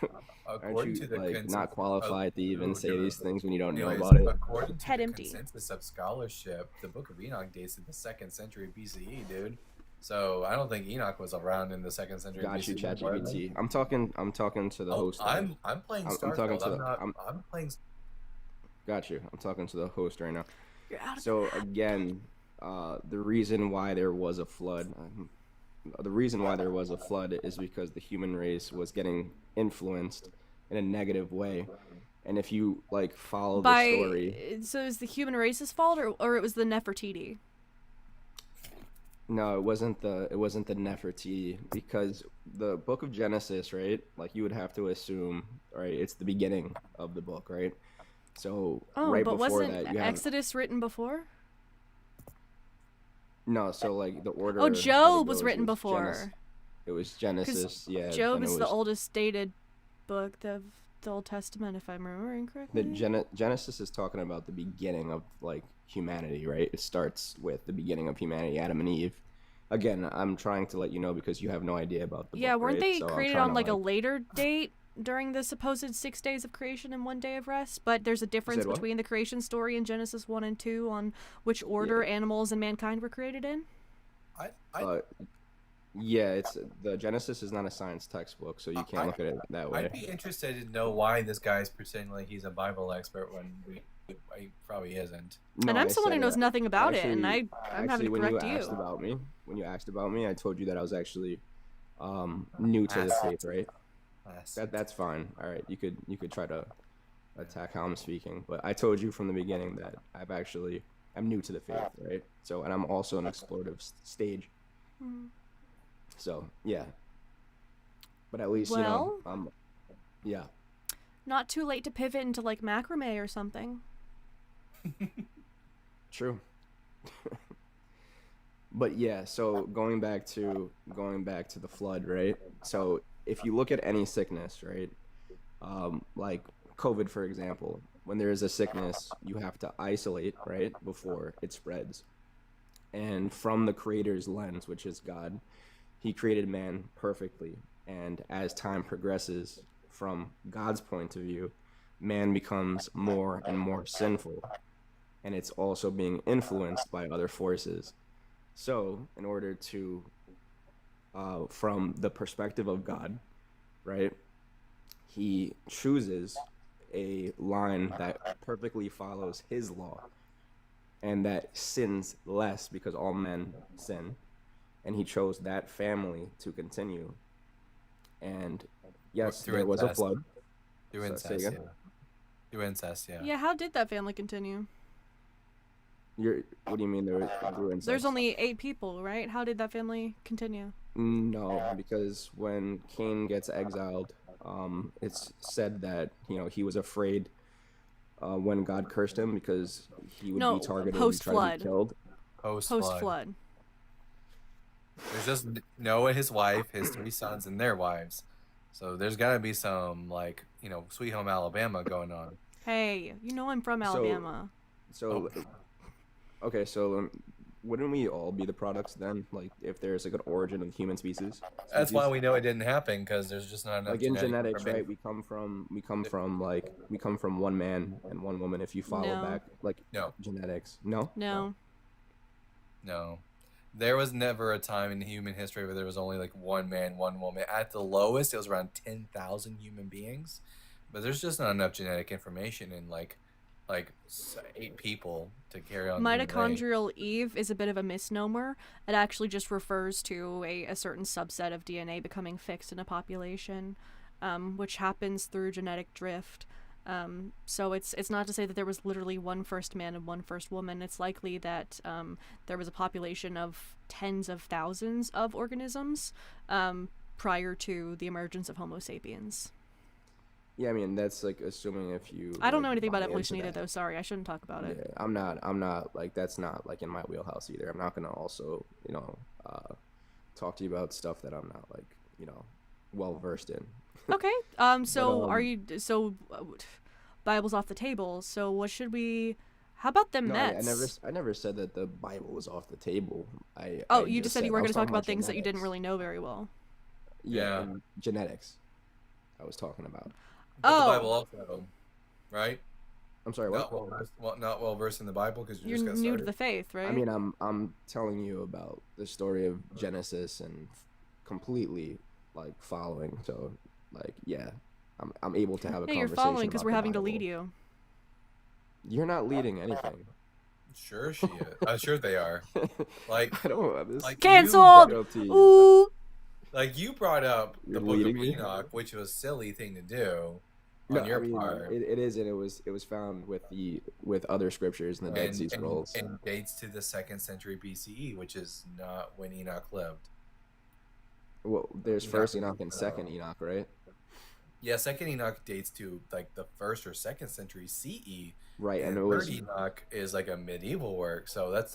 Aren't you like not qualified to even say these things when you don't know about it? According to the consensus of scholarship, the Book of Enoch dates to the 2nd century BCE, dude. So I don't think Enoch was around in the 2nd century. Got you, ChatGPT. I'm talking to the host. I'm playing Starfield. I'm playing. Got you. I'm talking to the host right now. You're out of so again, the reason why there was a flood. The reason why there was a flood is because the human race was getting influenced in a negative way, and if you like follow the story. So is the human race's fault, or it was the Nefertiti? No, it wasn't the Nefertiti, because the Book of Genesis, right? Like you would have to assume, right? It's the beginning of the book, right? So right before wasn't that, you have Exodus written before? No, so like the order. Oh, Job was written before. It was Genesis, yeah. Job is the oldest dated book of the Old Testament, if I'm remembering correctly. Genesis is talking about the beginning of like humanity, right? It starts with the beginning of humanity, Adam and Eve. Again, I'm trying to let you know because you have no idea about the book, weren't right? they created on like a later date during the supposed 6 days of creation and 1 day of rest? But there's a difference between the creation story in Genesis 1 and 2 on which order animals and mankind were created in? Yeah, it's the Genesis is not a science textbook, so you can't look at it that way. I'd be interested to know why this guy's pretending like he's a Bible expert when he probably isn't. No, and I'm someone who knows nothing about it, and I'm having to correct you. When you asked about me, I told you that I was actually new to the faith, right? That's fine. All right, you could try to attack how I'm speaking, but I told you from the beginning that I'm new to the faith, right? So, and I'm also an explorative stage. So yeah, but at least yeah. Not too late to pivot into like macrame or something. True. But yeah, so going back to the flood, right? So if you look at any sickness, right, like COVID, for example, when there is a sickness, you have to isolate, right, before it spreads. And from the Creator's lens, which is God, He created man perfectly. And as time progresses, from God's point of view, man becomes more and more sinful. And it's also being influenced by other forces. So, in order to, from the perspective of God, right, He chooses a line that perfectly follows His law and that sins less because all men sin. And He chose that family to continue. And yes, there was a flood. Through incest, yeah. Through incest, yeah. Yeah, how did that family continue? What do you mean through incest? There's only 8 people, right? How did that family continue? No, because when Cain gets exiled It's said that he was afraid when God cursed him because he would be targeted and try to be killed. Post flood. There's just Noah, his wife, his 3 sons, and their wives. So there's got to be some, like, Sweet Home Alabama going on. Hey, I'm from Alabama. Okay, so wouldn't we all be the products then? Like, if there's like an origin of the human species? That's why we know it didn't happen, because there's just not enough. Like in genetics, right? We come from one man and one woman. If you follow back, like genetics, no. There was never a time in human history where there was only like one man, one woman. At the lowest, it was around 10,000 human beings. But there's just not enough genetic information in like 8 people to carry on. Mitochondrial Eve is a bit of a misnomer. It actually just refers to a certain subset of DNA becoming fixed in a population, which happens through genetic drift. So it's not to say that there was literally one first man and one first woman. It's likely that there was a population of tens of thousands of organisms prior to the emergence of Homo sapiens. Yeah, I mean, that's like assuming if you... I don't know anything about evolution either, though. Sorry, I shouldn't talk about it. Yeah, I'm not, like, that's not, like, in my wheelhouse either. I'm not going to also, talk to you about stuff that I'm not, like, well-versed in. Okay, Bible's off the table, so what should we... How about them Mets? I never said that the Bible was off the table. You just said you were going to talk about things that you didn't really know very well. Yeah, genetics I was talking about. But the Bible also, right? I'm sorry, what? Not well versed in the Bible because you're just new to the faith, right? I mean, I'm telling you about the story of Genesis and completely like following. So, like, yeah, I'm able to have a conversation. You're following because we're having to lead you. You're not leading anything. Sure, she is. Sure, they are. Like, I don't. Like canceled. Ooh. Like you brought up the Book of Enoch, which was a silly thing to do. On your part. It is, and it was found with other scriptures in the Dead Sea Scrolls. And dates to the 2nd century BCE, which is not when Enoch lived. Well, there's first Enoch and second Enoch, right? Yeah, second Enoch dates to like the 1st or 2nd century CE. Right, and third Enoch is like a medieval work, so that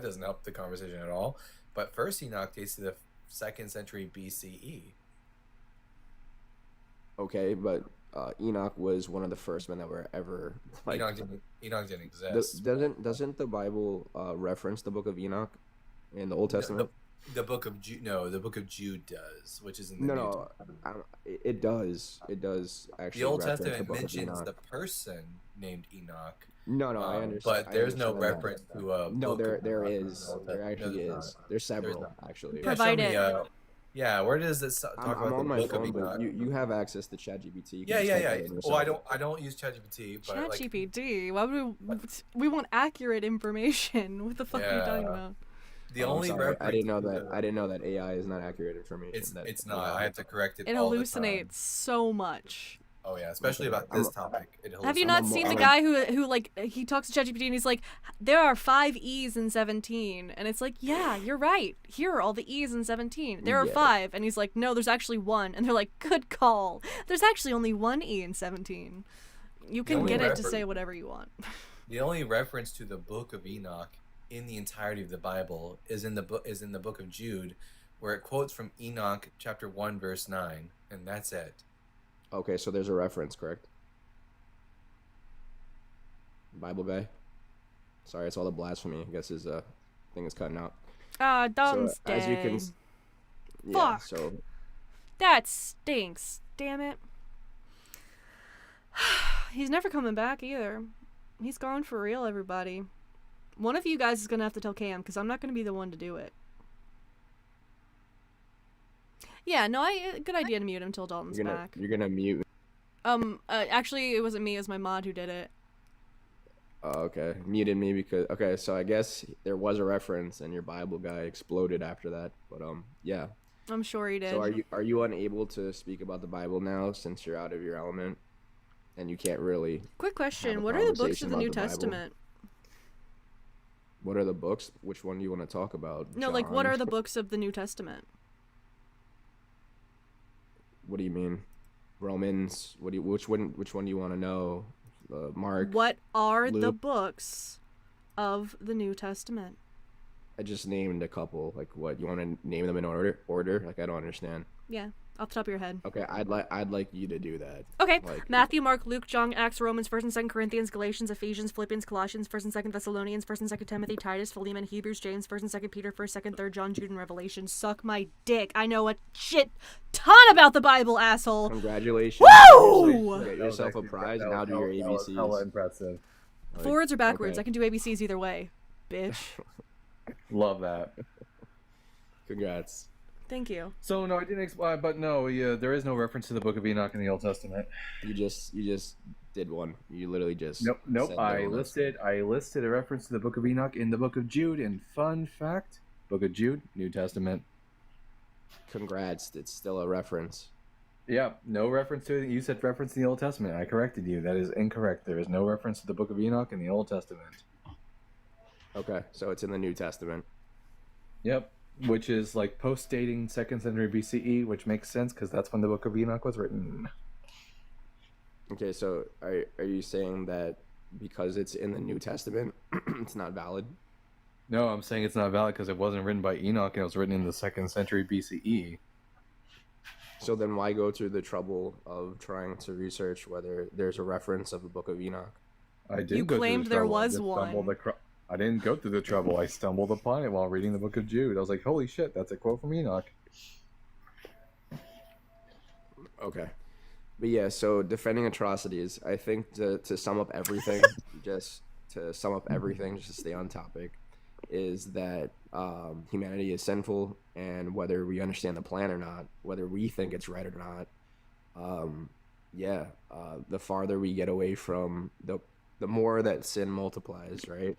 doesn't help the conversation at all. But first Enoch dates to the 2nd century BCE. Okay, but Enoch was one of the first men that were ever like. Enoch didn't exist. Doesn't the Bible reference the Book of Enoch in the Old Testament? The Book of Jude, the Book of Jude does, which is in the New Testament. It does actually. The Old Testament mentions the person named Enoch. No, I understand. But there's no reference to a. No, there is. There actually is. There's several actually. Provided. Yeah, where does this talk about I'm on the my Book phone, of Enoch? but you have access to ChatGPT. Yeah. Well, I don't use ChatGPT. ChatGPT. Why would we want accurate information? What the fuck are you talking about? The only I didn't know that AI is not accurate information. It's not. I have to correct it. It all hallucinates the time. So much. Oh yeah, especially about this topic. Have you not seen the guy who like he talks to ChatGPT and he's like, there are 5 E's in 17, and it's like, yeah, you're right. Here are all the E's in 17. There are 5, and he's like, no, there's actually 1, and they're like, good call. There's actually only 1 E in 17. You can get it to say whatever you want. The only reference to the Book of Enoch in the entirety of the Bible is in the book of Jude, where it quotes from Enoch chapter 1 verse 9, and that's it. Okay, so there's a reference, correct? Bible guy. Sorry, it's all the blasphemy. I guess his thing is cutting out. Dom's so, as you can. Yeah, Fuck. So. That stinks. Damn it. He's never coming back either. He's gone for real, everybody. One of you guys is gonna have to tell Cam, because I'm not gonna be the one to do it. Yeah, no, good idea to mute him until Dalton's back. You're gonna mute. Actually, it wasn't me. It was my mod who did it. Oh, okay. Muted me because... Okay, so I guess there was a reference and your Bible guy exploded after that. But, yeah. I'm sure he did. So are you unable to speak about the Bible now since you're out of your element? And you can't really... Quick question. What are the books of the New Testament? What are the books? Which one do you want to talk about? No, like, what are the books of the New Testament? What do you mean? Romans. Which one do you want to know? Mark. What are Luke? the books of the New Testament? I just named a couple. Like, what you want to name them in order? Like, I don't understand. Yeah, off the top of your head. Okay, I'd like you to do that. Okay, like, Matthew, Mark, Luke, John, Acts, Romans, 1st and 2nd Corinthians, Galatians, Ephesians, Philippians, Colossians, 1st and 2nd Thessalonians, 1st and 2nd Timothy, Titus, Philemon, Hebrews, James, 1st and 2nd Peter, 1st, 2nd, 3rd John, Jude, and Revelation. Suck my dick. I know a shit ton about the Bible, asshole. Congratulations. Woo! Get yourself a prize and now do your ABCs. Hella impressive. Like, Forwards or backwards? okay. I can do ABCs either way, bitch. Love that. Congrats. Thank you. So no, I didn't explain, but no, yeah, there is no reference to the Book of Enoch in the Old Testament. You just did one. You literally just Nope. said I no. listed a reference to the Book of Enoch in the Book of Jude. And fun fact, Book of Jude, New Testament. Congrats. It's still a reference. Yeah, no reference to it. You said reference in the Old Testament. I corrected you. That is incorrect. There is no reference to the Book of Enoch in the Old Testament. Okay, so it's in the New Testament. Yep, which is like post-dating 2nd century BCE, which makes sense because that's when the Book of Enoch was written. Okay, so are you saying that because it's in the New Testament, it's not valid? No, I'm saying it's not valid because it wasn't written by Enoch and it was written in the 2nd century BCE. So then why go through the trouble of trying to research whether there's a reference of the Book of Enoch? I did. You go claimed through the there trouble. was I just one. I didn't go through the trouble. I stumbled upon it while reading the Book of Jude. I was like, holy shit, that's a quote from Enoch. Okay. But yeah, so defending atrocities, I think to sum up everything, just to stay on topic, is that humanity is sinful, and whether we understand the plan or not, whether we think it's right or not, the farther we get away from the more that sin multiplies, right?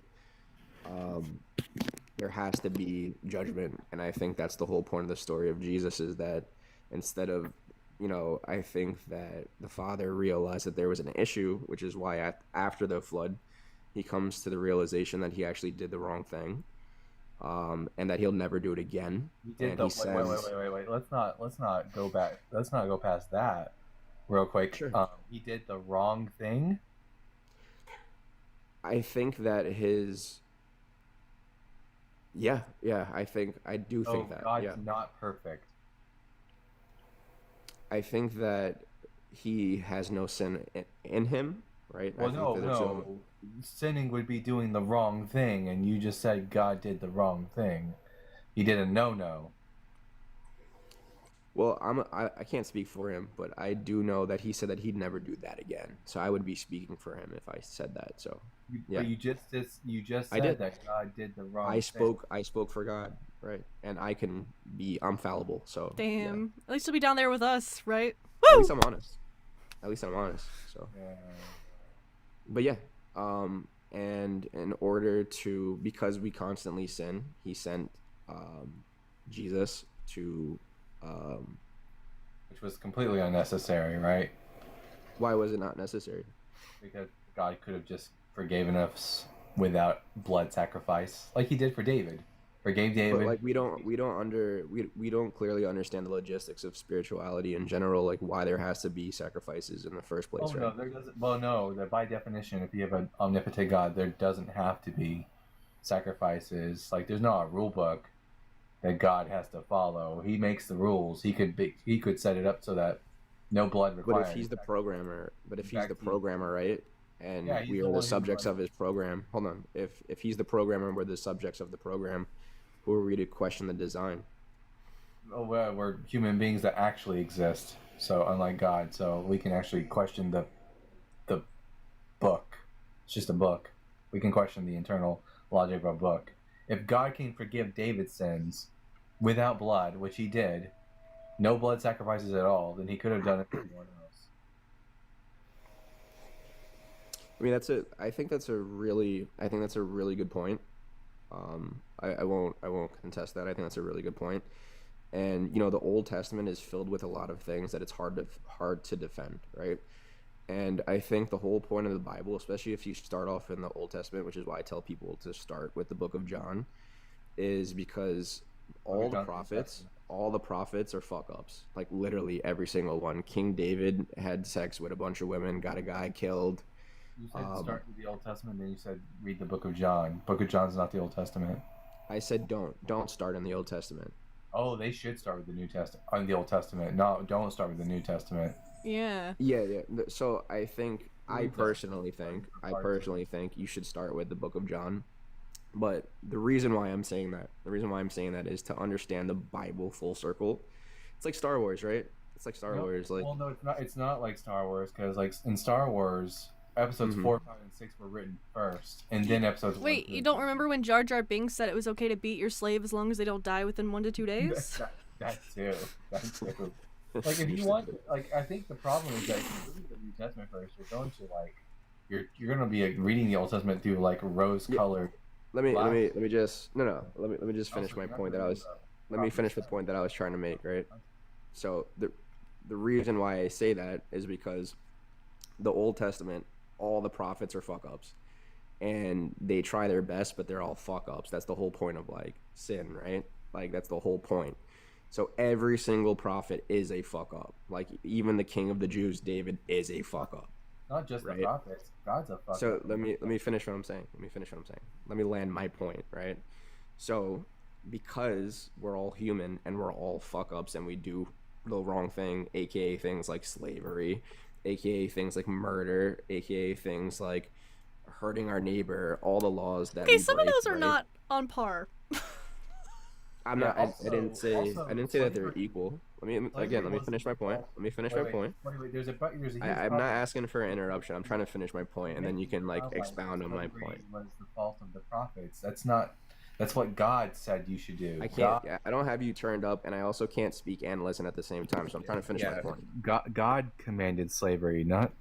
There has to be judgment, and I think that's the whole point of the story of Jesus, is that instead of, I think that the Father realized that there was an issue, which is why after the flood, he comes to the realization that he actually did the wrong thing, and that he'll never do it again. Wait. Let's not go back. Let's not go past that real quick. Sure. He did the wrong thing. I think that I do think that. God's yeah. not perfect. I think that he has no sin in him, right? Well, no. Sinning would be doing the wrong thing, and you just said God did the wrong thing. He did a no. Well, I can't speak for him, but I do know that he said that he'd never do that again. So I would be speaking for him if I said that. So yeah. But you just said that God did the wrong thing. I spoke for God, right? And I'm fallible. So Damn. yeah. At least you'll be down there with us, right? At Woo! least I'm honest. So Yeah. But yeah, and in order to, because we constantly sin, he sent Jesus to Which was completely unnecessary, right? Why was it not necessary? Because God could have just forgiven us without blood sacrifice, like he did for David. Forgave David. But like we don't clearly understand the logistics of spirituality in general, like why there has to be sacrifices in the first place. Oh, right? no, there doesn't. Well, no, that by definition, if you have an omnipotent God, there doesn't have to be sacrifices. Like, there's not a rule book that God has to follow. He makes the rules. He could set it up so that no blood required. But if he's the programmer, right? And Yeah, we are the subjects of his program. Hold on. If he's the programmer and we're the subjects of the program, who are we to question the design? Oh, well, we're human beings that actually exist. So unlike God, so we can actually question the book. It's just a book. We can question the internal logic of a book. If God can forgive David's sins without blood, which he did, no blood sacrifices at all, then he could have done it for anyone else. I mean, I think that's a really good point. I won't contest that. I think that's a really good point. And the Old Testament is filled with a lot of things that it's hard to defend, right? And I think the whole point of the Bible, especially if you start off in the Old Testament, which is why I tell people to start with the book of John, is because all the prophets all the prophets are fuck ups. Like literally every single one. King David had sex with a bunch of women, got a guy killed. You said start with the Old Testament, then you said read the Book of John. Book of John's not the Old Testament. I said don't start in the Old Testament. Oh, they should start with the New Testament on the Old Testament. No, don't start with the New Testament. Yeah. Yeah. So I personally think you should start with the Book of John. But the reason why I'm saying that is to understand the Bible full circle. It's like Star Wars, right? It's like Star Wars. Like, well, no, it's not. It's not like Star Wars because, like, in Star Wars, episodes 4, 5, and 6 were written first, and then episodes. Wait, you don't remember when Jar Jar Binks said it was okay to beat your slave as long as they don't die within 1 to 2 days? That too. Like, if you want, like, I think the problem is that if you read the New Testament first, you're going to like, you're going to be like, reading the Old Testament through like rose-colored. Let me just finish my point that I was. Let me finish the point that I was trying to make. Right. So the reason why I say that is because the Old Testament, all the prophets are fuck ups, and they try their best, but they're all fuck ups. That's the whole point of like sin, right? Like that's the whole point. So every single prophet is a fuck up. Like even the king of the Jews, David, is a fuck up. Not just the prophets. God's a fuck up. So let me finish what I'm saying. Let me land my point, right? So because we're all human and we're all fuck ups and we do the wrong thing, aka things like slavery, aka things like murder, aka things like hurting our neighbor, all the laws that some of those are not on par. I'm not. I didn't say that they're equal. Let me finish my point. Wait, there's a I'm not asking for an interruption. I'm trying to finish my point, and then you can like expound on my point. Was the fault of the prophets? That's what God said you should do. I don't have you turned up, and I also can't speak and listen at the same time. So I'm trying to finish my point. God commanded slavery, not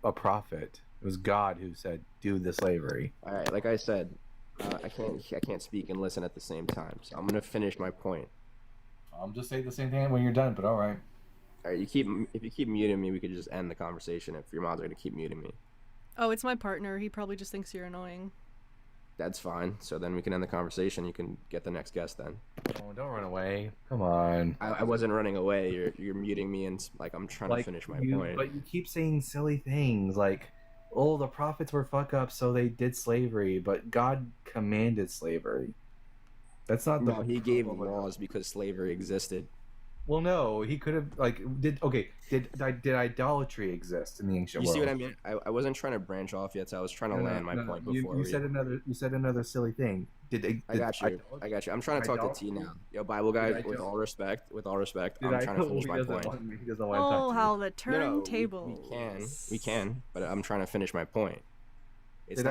a prophet. It was God who said, "Do the slavery." All right, like I said, I can't speak and listen at the same time. So I'm gonna finish my point. I'm just saying the same thing when you're done, but all right. All right, if you keep muting me, we could just end the conversation. If your mods are gonna keep muting me. Oh, it's my partner. He probably just thinks you're annoying. That's fine. So then we can end the conversation. You can get the next guest then. Oh, don't run away. Come on. I wasn't running away. You're muting me and like I'm trying to finish my point. But you keep saying silly things like, "Oh, the prophets were fuck ups, so they did slavery," but God commanded slavery. That's not the. No, he gave laws because slavery existed. Well, no, he could have did idolatry exist in the ancient world? You see what I mean? I wasn't trying to branch off yet, so I was trying to land my point before. You said another silly thing. I got you. I'm trying to talk to T now. Yo, Bible guy, with all respect, I'm trying to finish my point. Oh, how the turntables. We can, but I'm trying to finish my point. It's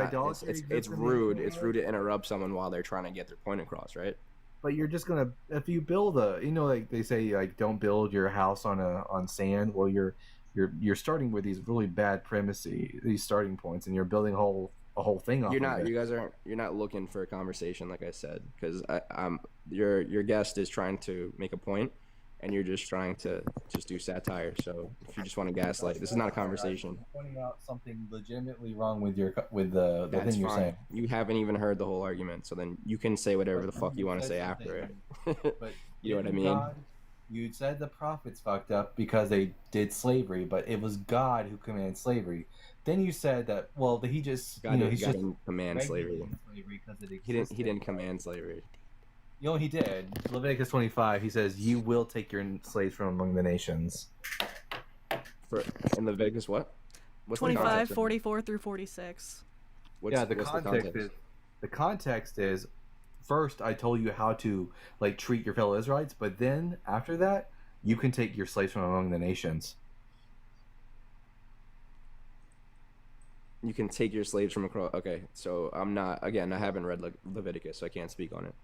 rude. It's rude to interrupt someone while they're trying to get their point across, right? But you're just gonna, if you build like they say, like don't build your house on sand. Well, you're starting with these really bad premises, these starting points, and you're building a whole thing off. You're not looking for a conversation, like I said, because your guest is trying to make a point, and you're just trying to do satire. So if you just want to gaslight, this is not a conversation. I'm pointing out something legitimately wrong with the That's thing you're fine. saying. You haven't even heard the whole argument, so then you can say whatever the fuck you want to say after it. But you know what I mean? You said the prophets fucked up because they did slavery, but it was God who commanded slavery. Then you said that he just didn't command slavery. He didn't command slavery. You know, he did. Leviticus 25, he says, "You will take your slaves from among the nations." In Leviticus what? What's 25, 44 through 46. The context is, first I told you how to treat your fellow Israelites, but then after that, you can take your slaves from among the nations. You can take your slaves from across. Okay, so I haven't read Leviticus, so I can't speak on it.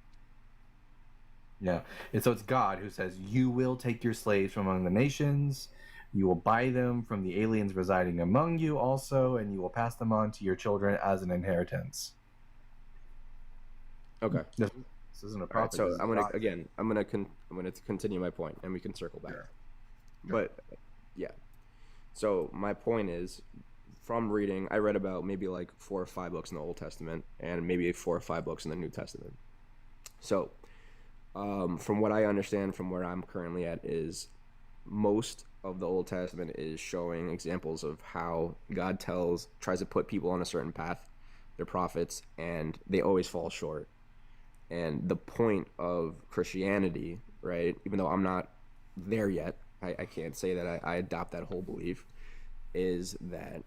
Yeah, and so it's God who says, "You will take your slaves from among the nations. You will buy them from the aliens residing among you also, and you will pass them on to your children as an inheritance." Okay. This isn't a prophet. So I'm gonna continue my point, and we can circle back. Sure. But yeah, so my point is, from reading, I read about maybe 4 or 5 books in the Old Testament, and maybe 4 or 5 books in the New Testament. So From what I understand, from where I'm currently at, is most of the Old Testament is showing examples of how God tries to put people on a certain path, their prophets, and they always fall short. And the point of Christianity, right, even though I'm not there yet, I can't say that I adopt that whole belief, is that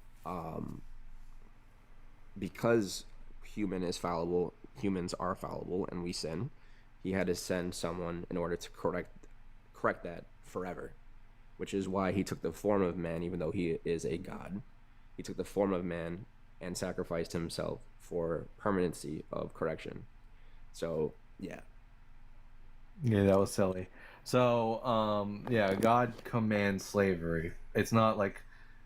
because humans are fallible, and we sin, he had to send someone in order to correct that forever, which is why he took the form of man, even though he is a god. He took the form of man and sacrificed himself for permanency of correction. So, yeah. Yeah, that was silly. So, yeah, God commands slavery. It's not like,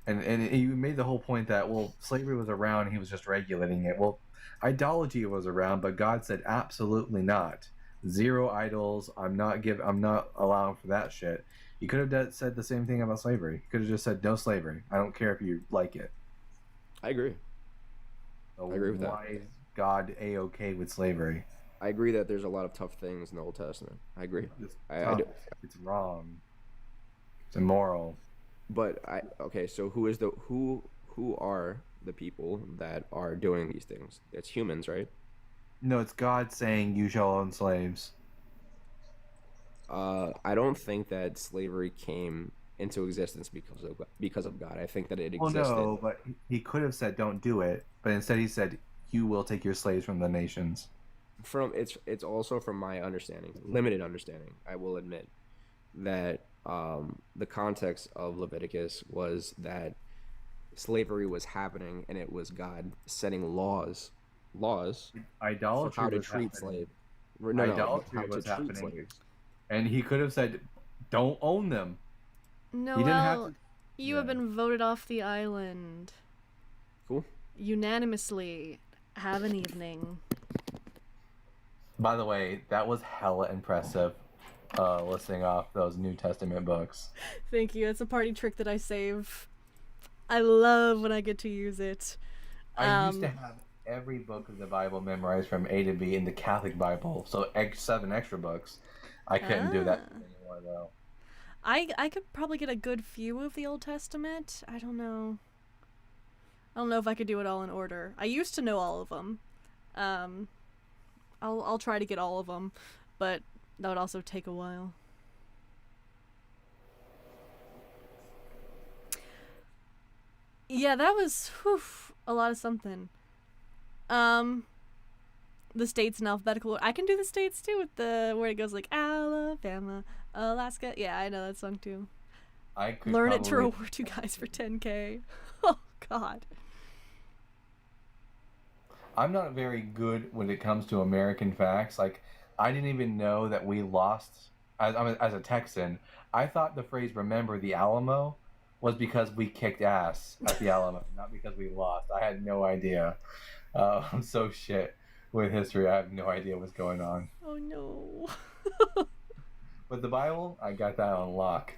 and you made the whole point that, well, slavery was around, he was just regulating it. Well, idolatry was around, but God said absolutely not. Zero idols. I'm not allowing for that shit. You could have said the same thing about slavery. You could have just said no slavery. I don't care if you like it. I agree. So I agree with that. Why is God A-okay with slavery? I agree that there's a lot of tough things in the Old Testament. I agree. It's wrong. It's immoral. But okay, so who are the people that are doing these things? It's humans, right? No, it's God saying you shall own slaves. I don't think that slavery came into existence because of God. I think that it existed. Well, no, but he could have said don't do it, but instead he said you will take your slaves from the nations. It's also from my understanding, limited understanding, I will admit, that the context of Leviticus was that slavery was happening, and it was God setting laws idolatry for how to treat slaves. Idolatry was happening, slaves. And he could have said, "Don't own them." Noel, you have been voted off the island. Cool. Unanimously. Have an evening. By the way, that was hella impressive, listing off those New Testament books. Thank you. It's a party trick that I save. I love when I get to use it. I used to have every book of the Bible memorized from A to B in the Catholic Bible, so 7 extra books. I couldn't do that anymore, though. I could probably get a good few of the Old Testament. I don't know. I don't know if I could do it all in order. I used to know all of them. I'll try to get all of them, but that would also take a while. Yeah, that was a lot of something. The states in alphabetical order. I can do the states too with where it goes like Alabama, Alaska. Yeah, I know that song too. I could learn it to reward you guys for 10K. Oh God. I'm not very good when it comes to American facts. Like, I didn't even know that we lost. As a Texan, I thought the phrase "remember the Alamo" was because we kicked ass at the Alamo, not because we lost. I had no idea. I'm so shit with history. I have no idea what's going on. Oh no. With the Bible, I got that on lock.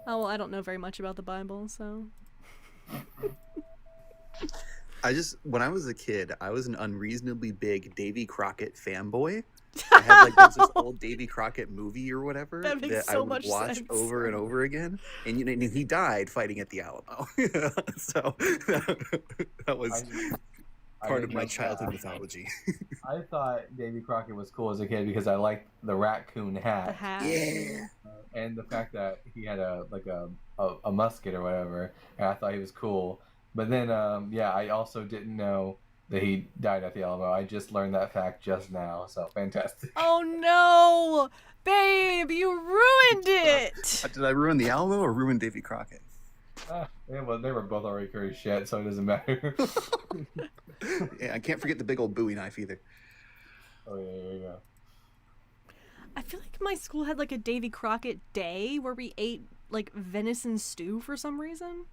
Oh, well, I don't know very much about the Bible, so. When I was a kid, I was an unreasonably big Davy Crockett fanboy. I had like this old Davy Crockett movie or whatever that I would watch over and over again. And he died fighting at the Alamo. So that was part of my childhood mythology. I thought Davy Crockett was cool as a kid because I liked the raccoon hat. The hat. Yeah. And the fact that he had a musket or whatever, and I thought he was cool. But then, I also didn't know that he died at the Alamo. I just learned that fact just now, so fantastic. Oh no! Babe, you ruined it! Did I ruin the Alamo or ruin Davy Crockett? They were both already pretty shit, so it doesn't matter. Yeah, I can't forget the big old Bowie knife either. Oh, yeah. I feel like my school had like a Davy Crockett day where we ate like venison stew for some reason.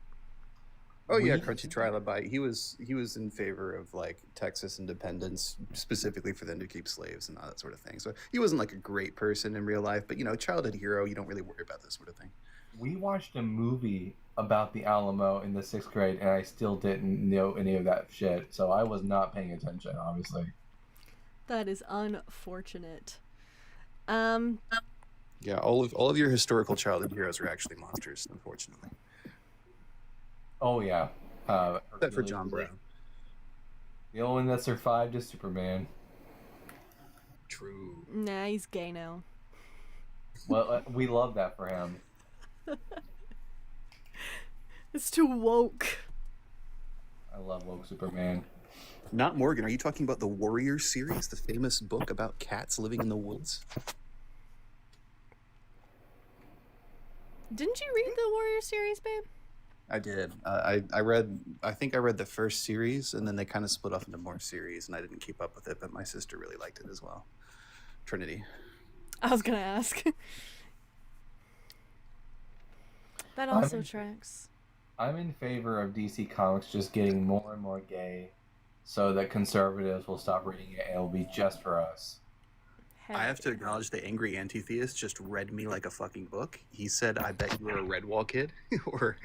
Oh yeah, Crunchy Trilobite. He was in favor of like Texas independence, specifically for them to keep slaves and all that sort of thing. So he wasn't like a great person in real life, but childhood hero. You don't really worry about this sort of thing. We watched a movie about the Alamo in the 6th grade, and I still didn't know any of that shit. So I was not paying attention, obviously. That is unfortunate. Yeah, all of your historical childhood heroes are actually monsters, unfortunately. Oh yeah. Except for John Brown. The only one that survived is Superman. True. Nah, he's gay now. Well, we love that for him. It's too woke. I love woke Superman. Not Morgan. Are you talking about the Warrior series, the famous book about cats living in the woods? Didn't you read the Warrior series, babe? I did. I think I read the first series, and then they kind of split off into more series, and I didn't keep up with it, but my sister really liked it as well. Trinity. I was gonna ask. That also tracks. I'm in favor of DC Comics just getting more and more gay so that conservatives will stop reading it and it'll be just for us. I have to acknowledge the angry anti-theist just read me like a fucking book. He said, I bet you were a Redwall kid, or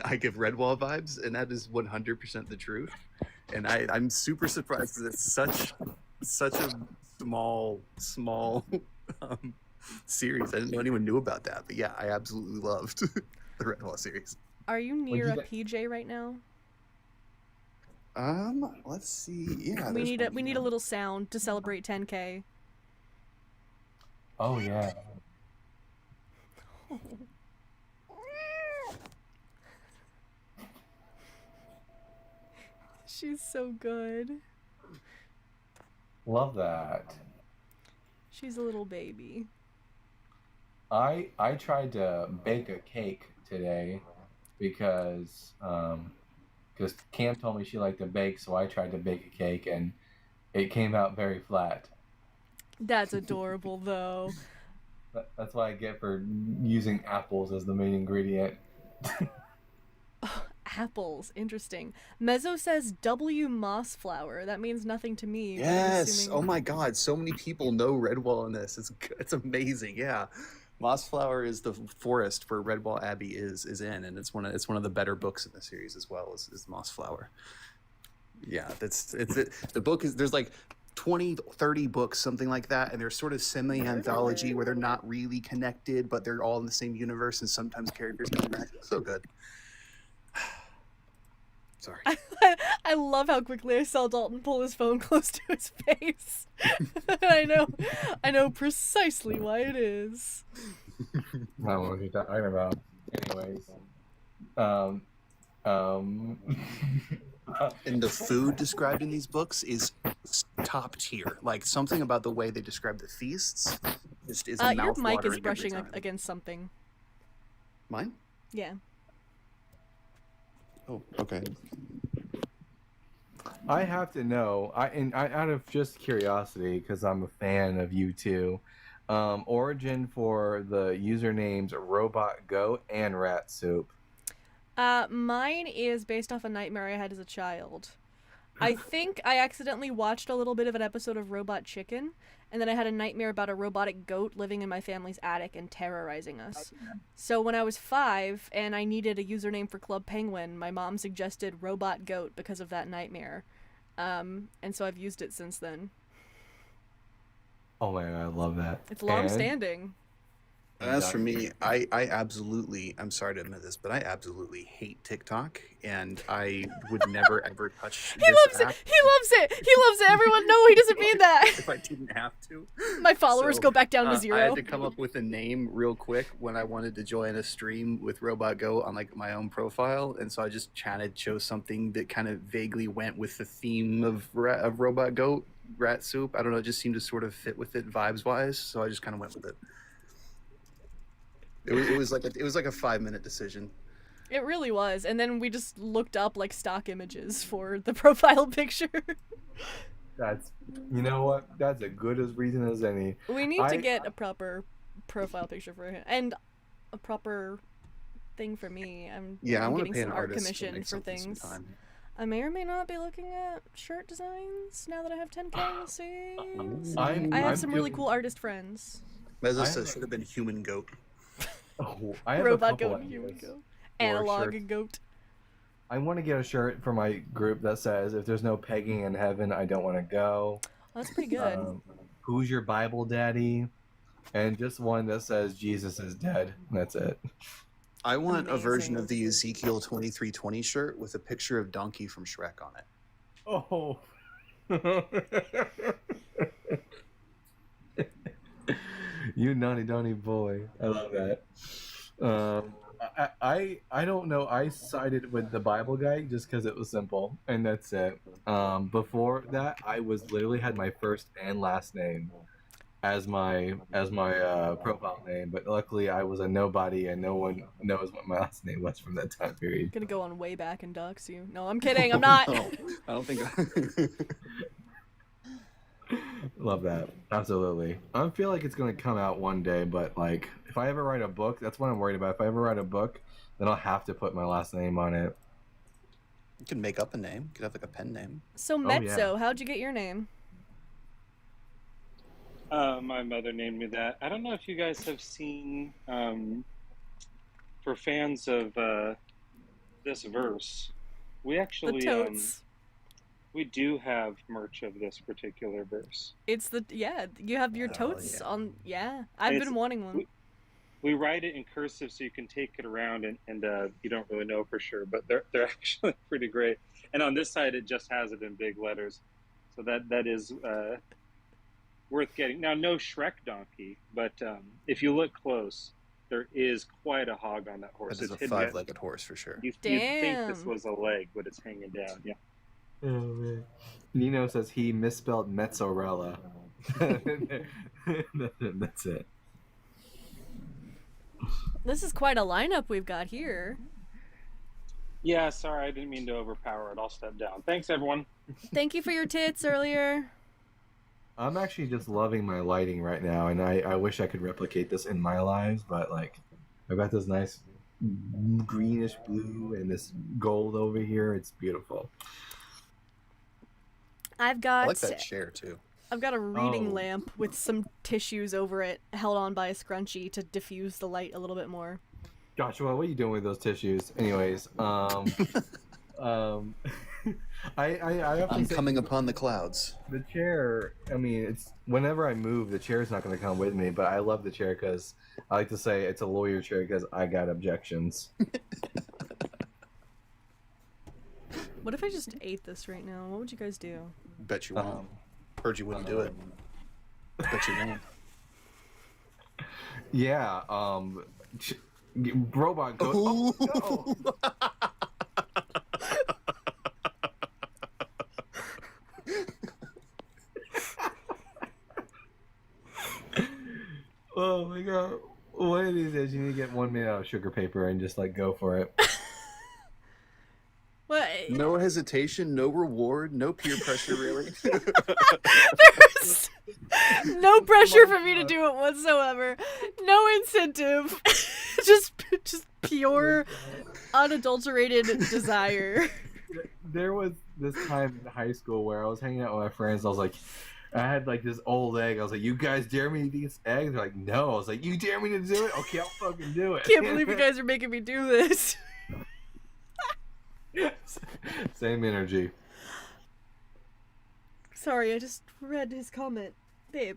I give Redwall vibes, and that is 100% the truth. And I'm super surprised that it's such a small series. I didn't know anyone knew about that, but yeah, I absolutely loved the Redwall series. Are you near a PJ right now? Let's see. Yeah, we need a little sound to celebrate 10K. Oh yeah. She's so good. Love that. She's a little baby. I tried to bake a cake today because Cam told me she liked to bake, so I tried to bake a cake and it came out very flat. That's adorable, though. That's what I get for using apples as the main ingredient. Apples, interesting. Mezzo says W moss flower. That means nothing to me. Yes. Oh my God. So many people know Redwall in this. It's amazing. Yeah. Mossflower is the forest where Redwall Abbey is in, and it's one of the better books in the series as well is Mossflower. Yeah, the book is, there's like 20, 30 books, something like that, and they're sort of semi-anthology where they're not really connected, but they're all in the same universe, and sometimes characters come back. So good. Sorry. I love how quickly I saw Dalton pull his phone close to his face. I know precisely why it is. I don't know what you're talking about. Anyways, and the food described in these books is top tier. Like, something about the way they describe the feasts just is your mic is brushing against something. Mine? Yeah. Oh, okay. I have to know, I out of just curiosity, because I'm a fan of you two, origin for the usernames robotgoat and rat soup. Mine is based off a nightmare I had as a child. I think I accidentally watched a little bit of an episode of Robot Chicken, and then I had a nightmare about a robotic goat living in my family's attic and terrorizing us. So when I was 5 and I needed a username for Club Penguin, my mom suggested Robot Goat because of that nightmare. And so I've used it since then. Oh my God, I love that. It's long-standing. As for me, I absolutely, I'm sorry to admit this, but I absolutely hate TikTok, and I would never ever touch He loves it! He loves it! He loves it! Everyone, no, he doesn't mean that! If I didn't have to. My followers go back down to 0. I had to come up with a name real quick when I wanted to join a stream with Robot Go on like my own profile, and so I just chose something that kind of vaguely went with the theme of Robot Goat, rat soup. I don't know, it just seemed to sort of fit with it vibes-wise, so I just kind of went with it. It was like a 5-minute decision. It really was, and then we just looked up like stock images for the profile picture. That's, you know what? That's as good as reason as any. We need to get a proper profile picture for him and a proper thing for me. I'm getting some art commission for things. I may or may not be looking at shirt designs now that I have 10K. See, I have some really cool artist friends. Mezzo says should have been human goat. Oh, I have Robot goat and human goat. Analog goat. I want to get a shirt for my group that says, "If there's no pegging in heaven, I don't want to go." Well, that's pretty good. "Who's your Bible daddy?" and just one that says Jesus is dead. That's it. I want a version of the Ezekiel 23:20 shirt with a picture of Donkey from Shrek on it. Oh. You naughty boy. I love that. I don't know. I sided with the Bible guy just because it was simple, and that's it. Before that, I was literally had my first and last name as my profile name, but luckily I was a nobody, and no one knows what my last name was from that time period. Gonna go on way back and dox you. No, I'm kidding. I'm not. No, I don't think. Love that. Absolutely. I feel like it's going to come out one day, but like if I ever write a book, that's what I'm worried about. If I ever write a book, then I'll have to put my last name on it. You can make up a name. You could have like a pen name. So Mezzo, how'd you get your name? My mother named me that. I don't know if you guys have seen, for fans of this verse, we actually we do have merch of this particular verse. It's you have your totes on. I've been wanting one. We write it in cursive so you can take it around and you don't really know for sure, but they're actually pretty great. And on this side it just has it in big letters, so that is worth getting. Now, no Shrek donkey, but if you look close, there is quite a hog on that horse. It's a 5-legged horse for sure. You'd think this was a leg, but it's hanging down. Yeah. Oh man. Nino says he misspelled mozzarella. That's it. This is quite a lineup we've got here. Yeah, sorry, I didn't mean to overpower it. I'll step down. Thanks, everyone. Thank you for your tits earlier. I'm actually just loving my lighting right now, and I wish I could replicate this in my lives, but like I've got this nice greenish blue and this gold over here. It's beautiful. I like that chair too. I've got a reading lamp with some tissues over it held on by a scrunchie to diffuse the light a little bit more. Joshua, what are you doing with those tissues? Anyways, I'm coming upon the clouds. The chair, I mean, it's whenever I move, the chair's not going to come with me, but I love the chair because I like to say it's a lawyer chair because I got objections. What if I just ate this right now? What would you guys do? Bet you won't. Heard you wouldn't do it. Bet you won't. Yeah, robot goat. Oh, no. Oh my god. One of these days you need to get one made out of sugar paper and just like go for it. What? No hesitation, no reward, no peer pressure really. There's no pressure for me to do it whatsoever. No incentive. just pure unadulterated desire. There was this time in high school where I was hanging out with my friends. I was like, I had like this old egg. I was like, you guys dare me to eat this egg? They're like, no. I was like, you dare me to do it? Okay, I'll fucking do it. Can't believe you guys are making me do this. Same energy. Sorry, I just read his comment. Babe.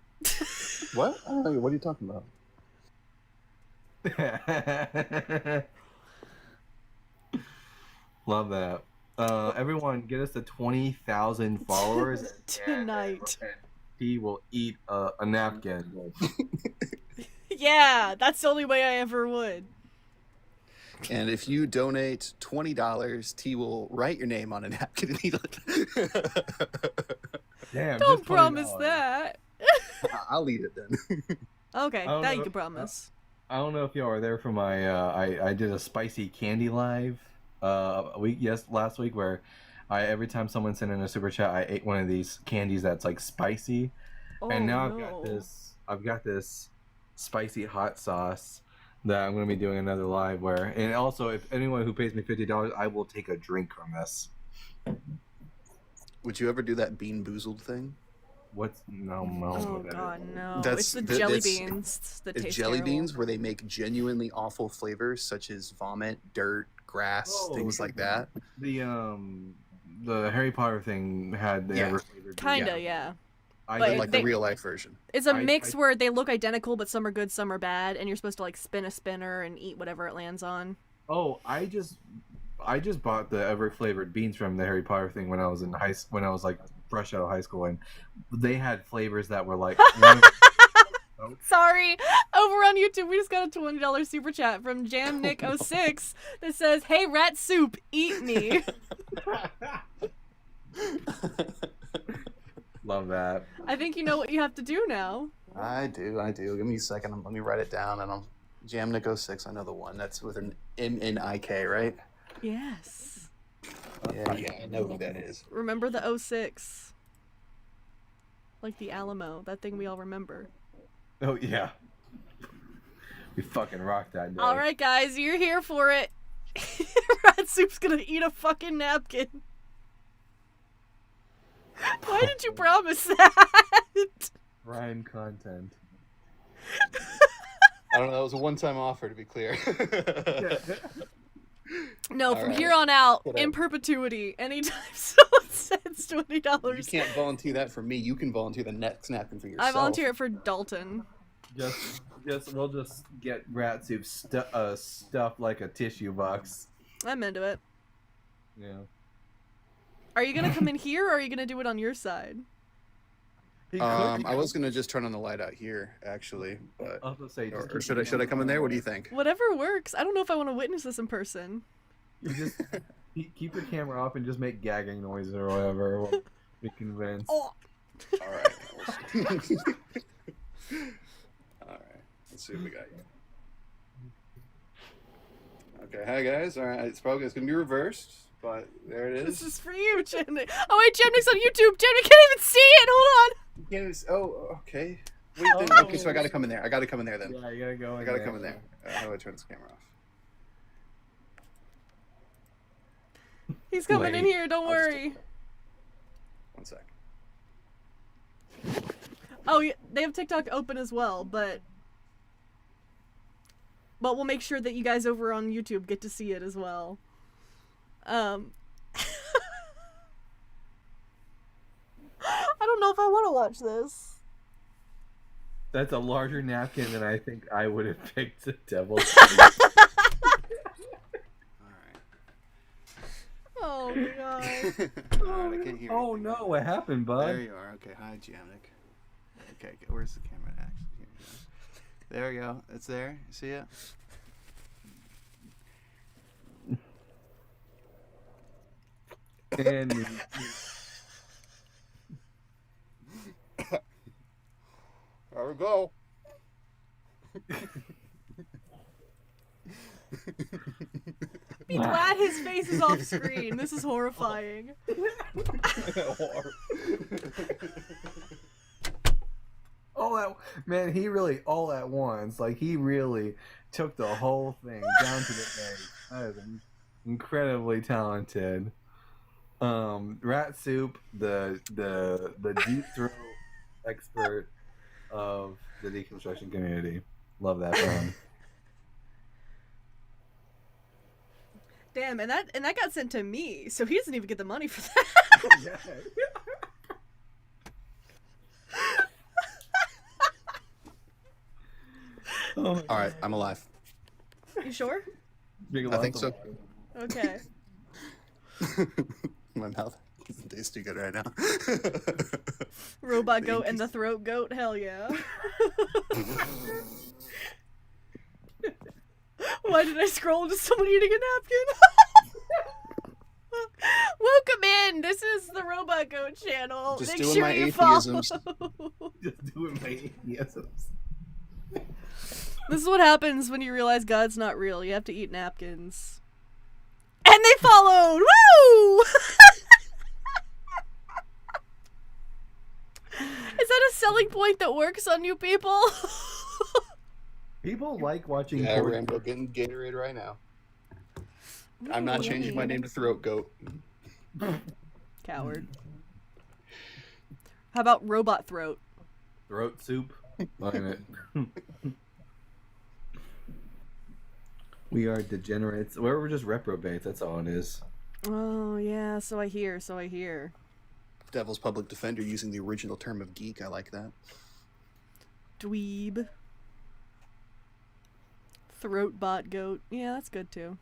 What? I don't know. What are you talking about? Love that. Everyone, get us to 20,000 followers tonight. And he will eat a napkin. Yeah, that's the only way I ever would. And if you donate $20, T will write your name on a napkin and eat it. Damn! Don't promise that. I'll eat it then. Okay, that you can promise. I don't know if y'all were there for my. I did a spicy candy live. Last week where every time someone sent in a super chat, I ate one of these candies that's like spicy, and now I've got this spicy hot sauce that I'm going to be doing another live where, and also if anyone who pays me $50, I will take a drink from this. Would you ever do that Bean Boozled thing? What's no? Oh god, no! That's it's the jelly beans that taste jelly terrible. beans where they make genuinely awful flavors such as vomit, dirt, grass, things like that. The Harry Potter thing had the ever flavored. Kinda, yeah. like the real life version. It's a mix where they look identical, but some are good, some are bad, and you're supposed to like spin a spinner and eat whatever it lands on. Oh, I just bought the ever flavored beans from the Harry Potter thing when I was when I was like fresh out of high school, and they had flavors that were like. Sorry, over on YouTube we just got a $20 super chat from JamNick06 that says, "Hey rat soup, eat me." Love that. I think you know what you have to do now. I do. Give me a second. Let me write it down, and I'll JamNick06. I know the one. That's with an M-N-I-K, right? Yes. Yeah, I know who that is. Remember the 06. Like the Alamo, that thing we all remember. Oh, yeah. We fucking rocked that day. Alright, guys, you're here for it. Rat Soup's gonna eat a fucking napkin. Why did you promise that? Prime content. I don't know. It was a one-time offer, to be clear. No, from here on out, in perpetuity, anytime someone sends $20. You can't volunteer that for me. You can volunteer the next napkin for yourself. I volunteer it for Dalton. We'll just get rat soup stuffed like a tissue box. I'm into it. Yeah. Are you gonna come in here, or are you gonna do it on your side? I was gonna just turn on the light out here, actually, but or should I come in there? What do you think? Whatever works. I don't know if I want to witness this in person. You just keep your camera off and just make gagging noises or whatever. We'll be convinced. Oh. All right. All right. Let's see what we got here. Okay, hi guys. All right, it's gonna be reversed, but there it is. This is for you, Jamnick. Oh wait, Jamnick's on YouTube. Jamnick can't even see it. Hold on. Oh, okay. Wait, okay, so I gotta come in there. Yeah, you gotta go. I gotta come in there. How do I turn this camera off? He's coming in here. Don't worry. One sec. Oh, yeah, they have TikTok open as well, but we'll make sure that you guys over on YouTube get to see it as well. I don't know if I want to watch this. That's a larger napkin than I think I would have picked the devil's. Oh my god. Alright, I can't hear Oh no, what happened, bud? There you are. Okay, hi, Jamnick. Okay, where's the camera actually? Here we go. There we go. It's there. You see it? And there we go. Be glad his face is off screen. This is horrifying. He really all at once. Like he really took the whole thing down to the base. That is incredibly talented. Rat Soup, the deep throat expert of the deconstruction community. Love that for him. Damn, and that got sent to me, so he doesn't even get the money for that. All right, I'm alive. You sure? I think so. Okay. My mouth doesn't taste too good right now. Robot goat and the throat goat, hell yeah. Why did I scroll into someone eating a napkin? Welcome in. This is the Robot Goat channel. Just Make doing sure my you atheisms. Just doing my atheisms. This is what happens when you realize God's not real. You have to eat napkins. And they followed! Woo! Is that a selling point that works on you people? People like watching. Yeah, Rambo getting Gatorade right now. I'm not changing my name to Throat Goat. Coward. How about Robot Throat? Throat Soup. Loving it. We are degenerates. We're just reprobates. That's all it is. Oh yeah, so I hear. Devil's Public Defender using the original term of geek. I like that. Dweeb. Throat bot goat. Yeah, that's good too.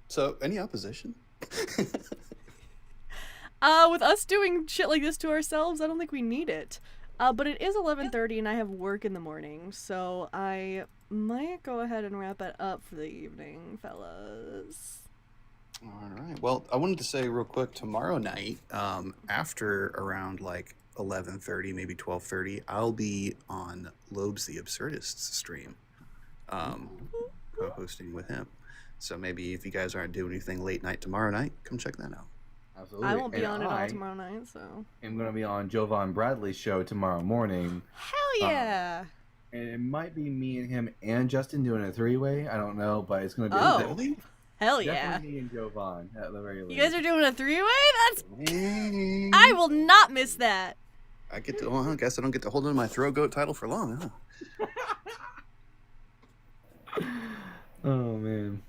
So, any opposition? With us doing shit like this to ourselves, I don't think we need it. But it is 11:30 and I have work in the morning, so I might go ahead and wrap it up for the evening, fellas. All right. Well, I wanted to say real quick, tomorrow night, after around like 11:30, maybe 12:30, I'll be on Loeb's the Absurdist's stream, co-hosting with him. So maybe if you guys aren't doing anything late night tomorrow night, come check that out. Absolutely. I won't be on it all tomorrow night, so. I'm going to be on Jovan Bradley's show tomorrow morning. Hell yeah! And it might be me and him and Justin doing a three-way. I don't know, but it's going to be... Oh, hell yeah. Definitely me and Jovan at the very least. You guys are doing a three-way? That's... I will not miss that. I get to... Well, I guess I don't get to hold on to my Throw Goat title for long, huh? Oh, man.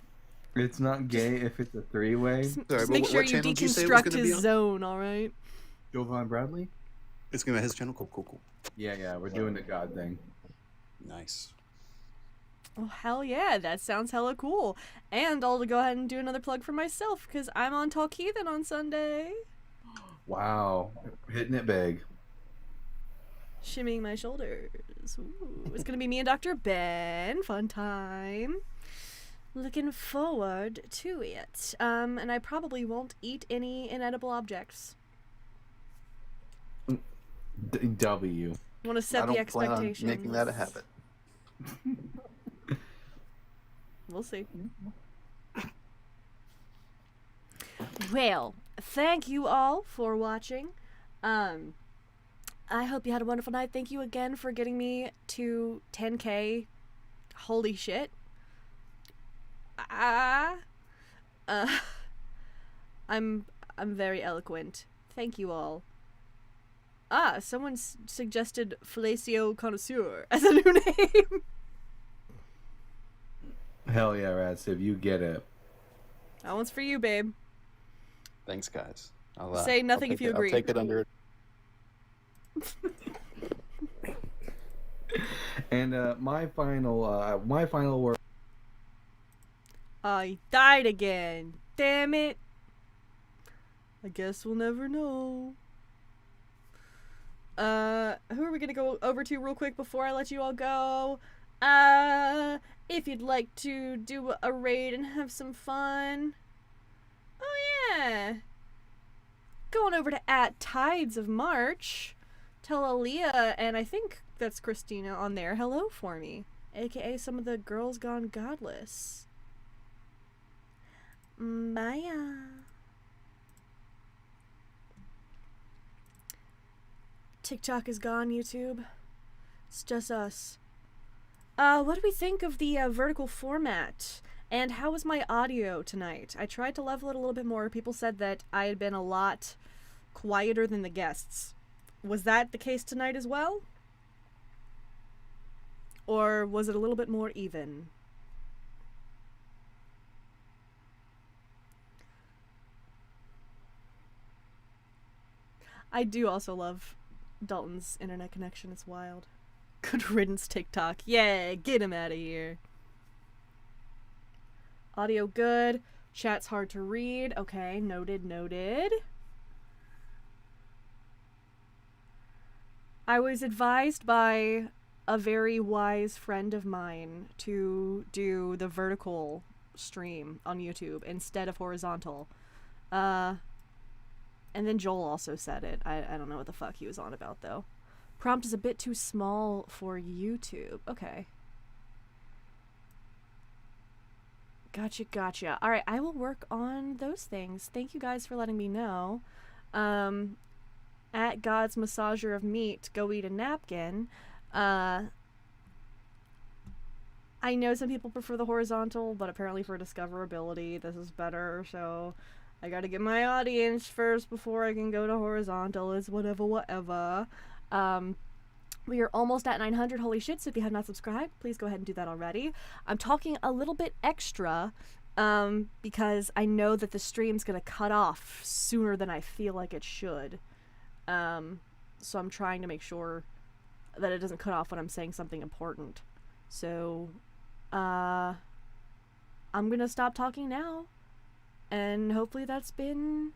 It's not gay if it's a three-way. Just make sure you deconstruct his zone, alright? Jovan Bradley? It's going to be his channel. Cool. Yeah, we're doing the God thing. Nice. Oh, hell yeah, that sounds hella cool. And I'll go ahead and do another plug for myself, because I'm on Talk Heathen on Sunday. Wow. Hitting it big. Shimmying my shoulders. Ooh. It's going to be me and Dr. Ben. Fun time. Looking forward to it. And I probably won't eat any inedible objects. W. Want to set the expectations. Plan on making that a habit. We'll see. Well, thank you all for watching. I hope you had a wonderful night. Thank you again for getting me to 10K. Holy shit. I'm very eloquent. Thank you all. Someone suggested Fellatio Connoisseur as a new name. Hell yeah, Radsteve, you get it. That one's for you, babe. Thanks, guys. Say nothing if you agree. I'll take it under. And my final word. I died again. Damn it. I guess we'll never know. Who are we gonna go over to real quick before I let you all go? If you'd like to do a raid and have some fun. Oh yeah. Going over to @Tides of March. Tell Aaliyah, and I think that's Christina on there, hello for me. AKA some of the girls gone godless. Bye. TikTok is gone, YouTube. It's just us. What do we think of the vertical format? And how was my audio tonight? I tried to level it a little bit more. People said that I had been a lot quieter than the guests. Was that the case tonight as well? Or was it a little bit more even? I do also love Dalton's internet connection. It's wild. Good riddance, TikTok. Yeah, get him out of here. Audio good. Chat's hard to read. Okay, noted. I was advised by a very wise friend of mine to do the vertical stream on YouTube instead of horizontal. And then Joel also said it. I don't know what the fuck he was on about, though. Prompt is a bit too small for YouTube. Okay. Gotcha. Alright, I will work on those things. Thank you guys for letting me know. At God's Massager of Meat, go eat a napkin. I know some people prefer the horizontal, but apparently for discoverability, this is better, so I gotta get my audience first before I can go to horizontal. It's whatever. We are almost at 900. Holy shit, so if you have not subscribed, please go ahead and do that already. I'm talking a little bit extra because I know that the stream's gonna cut off sooner than I feel like it should. So I'm trying to make sure that it doesn't cut off when I'm saying something important. So, I'm gonna stop talking now, and hopefully that's been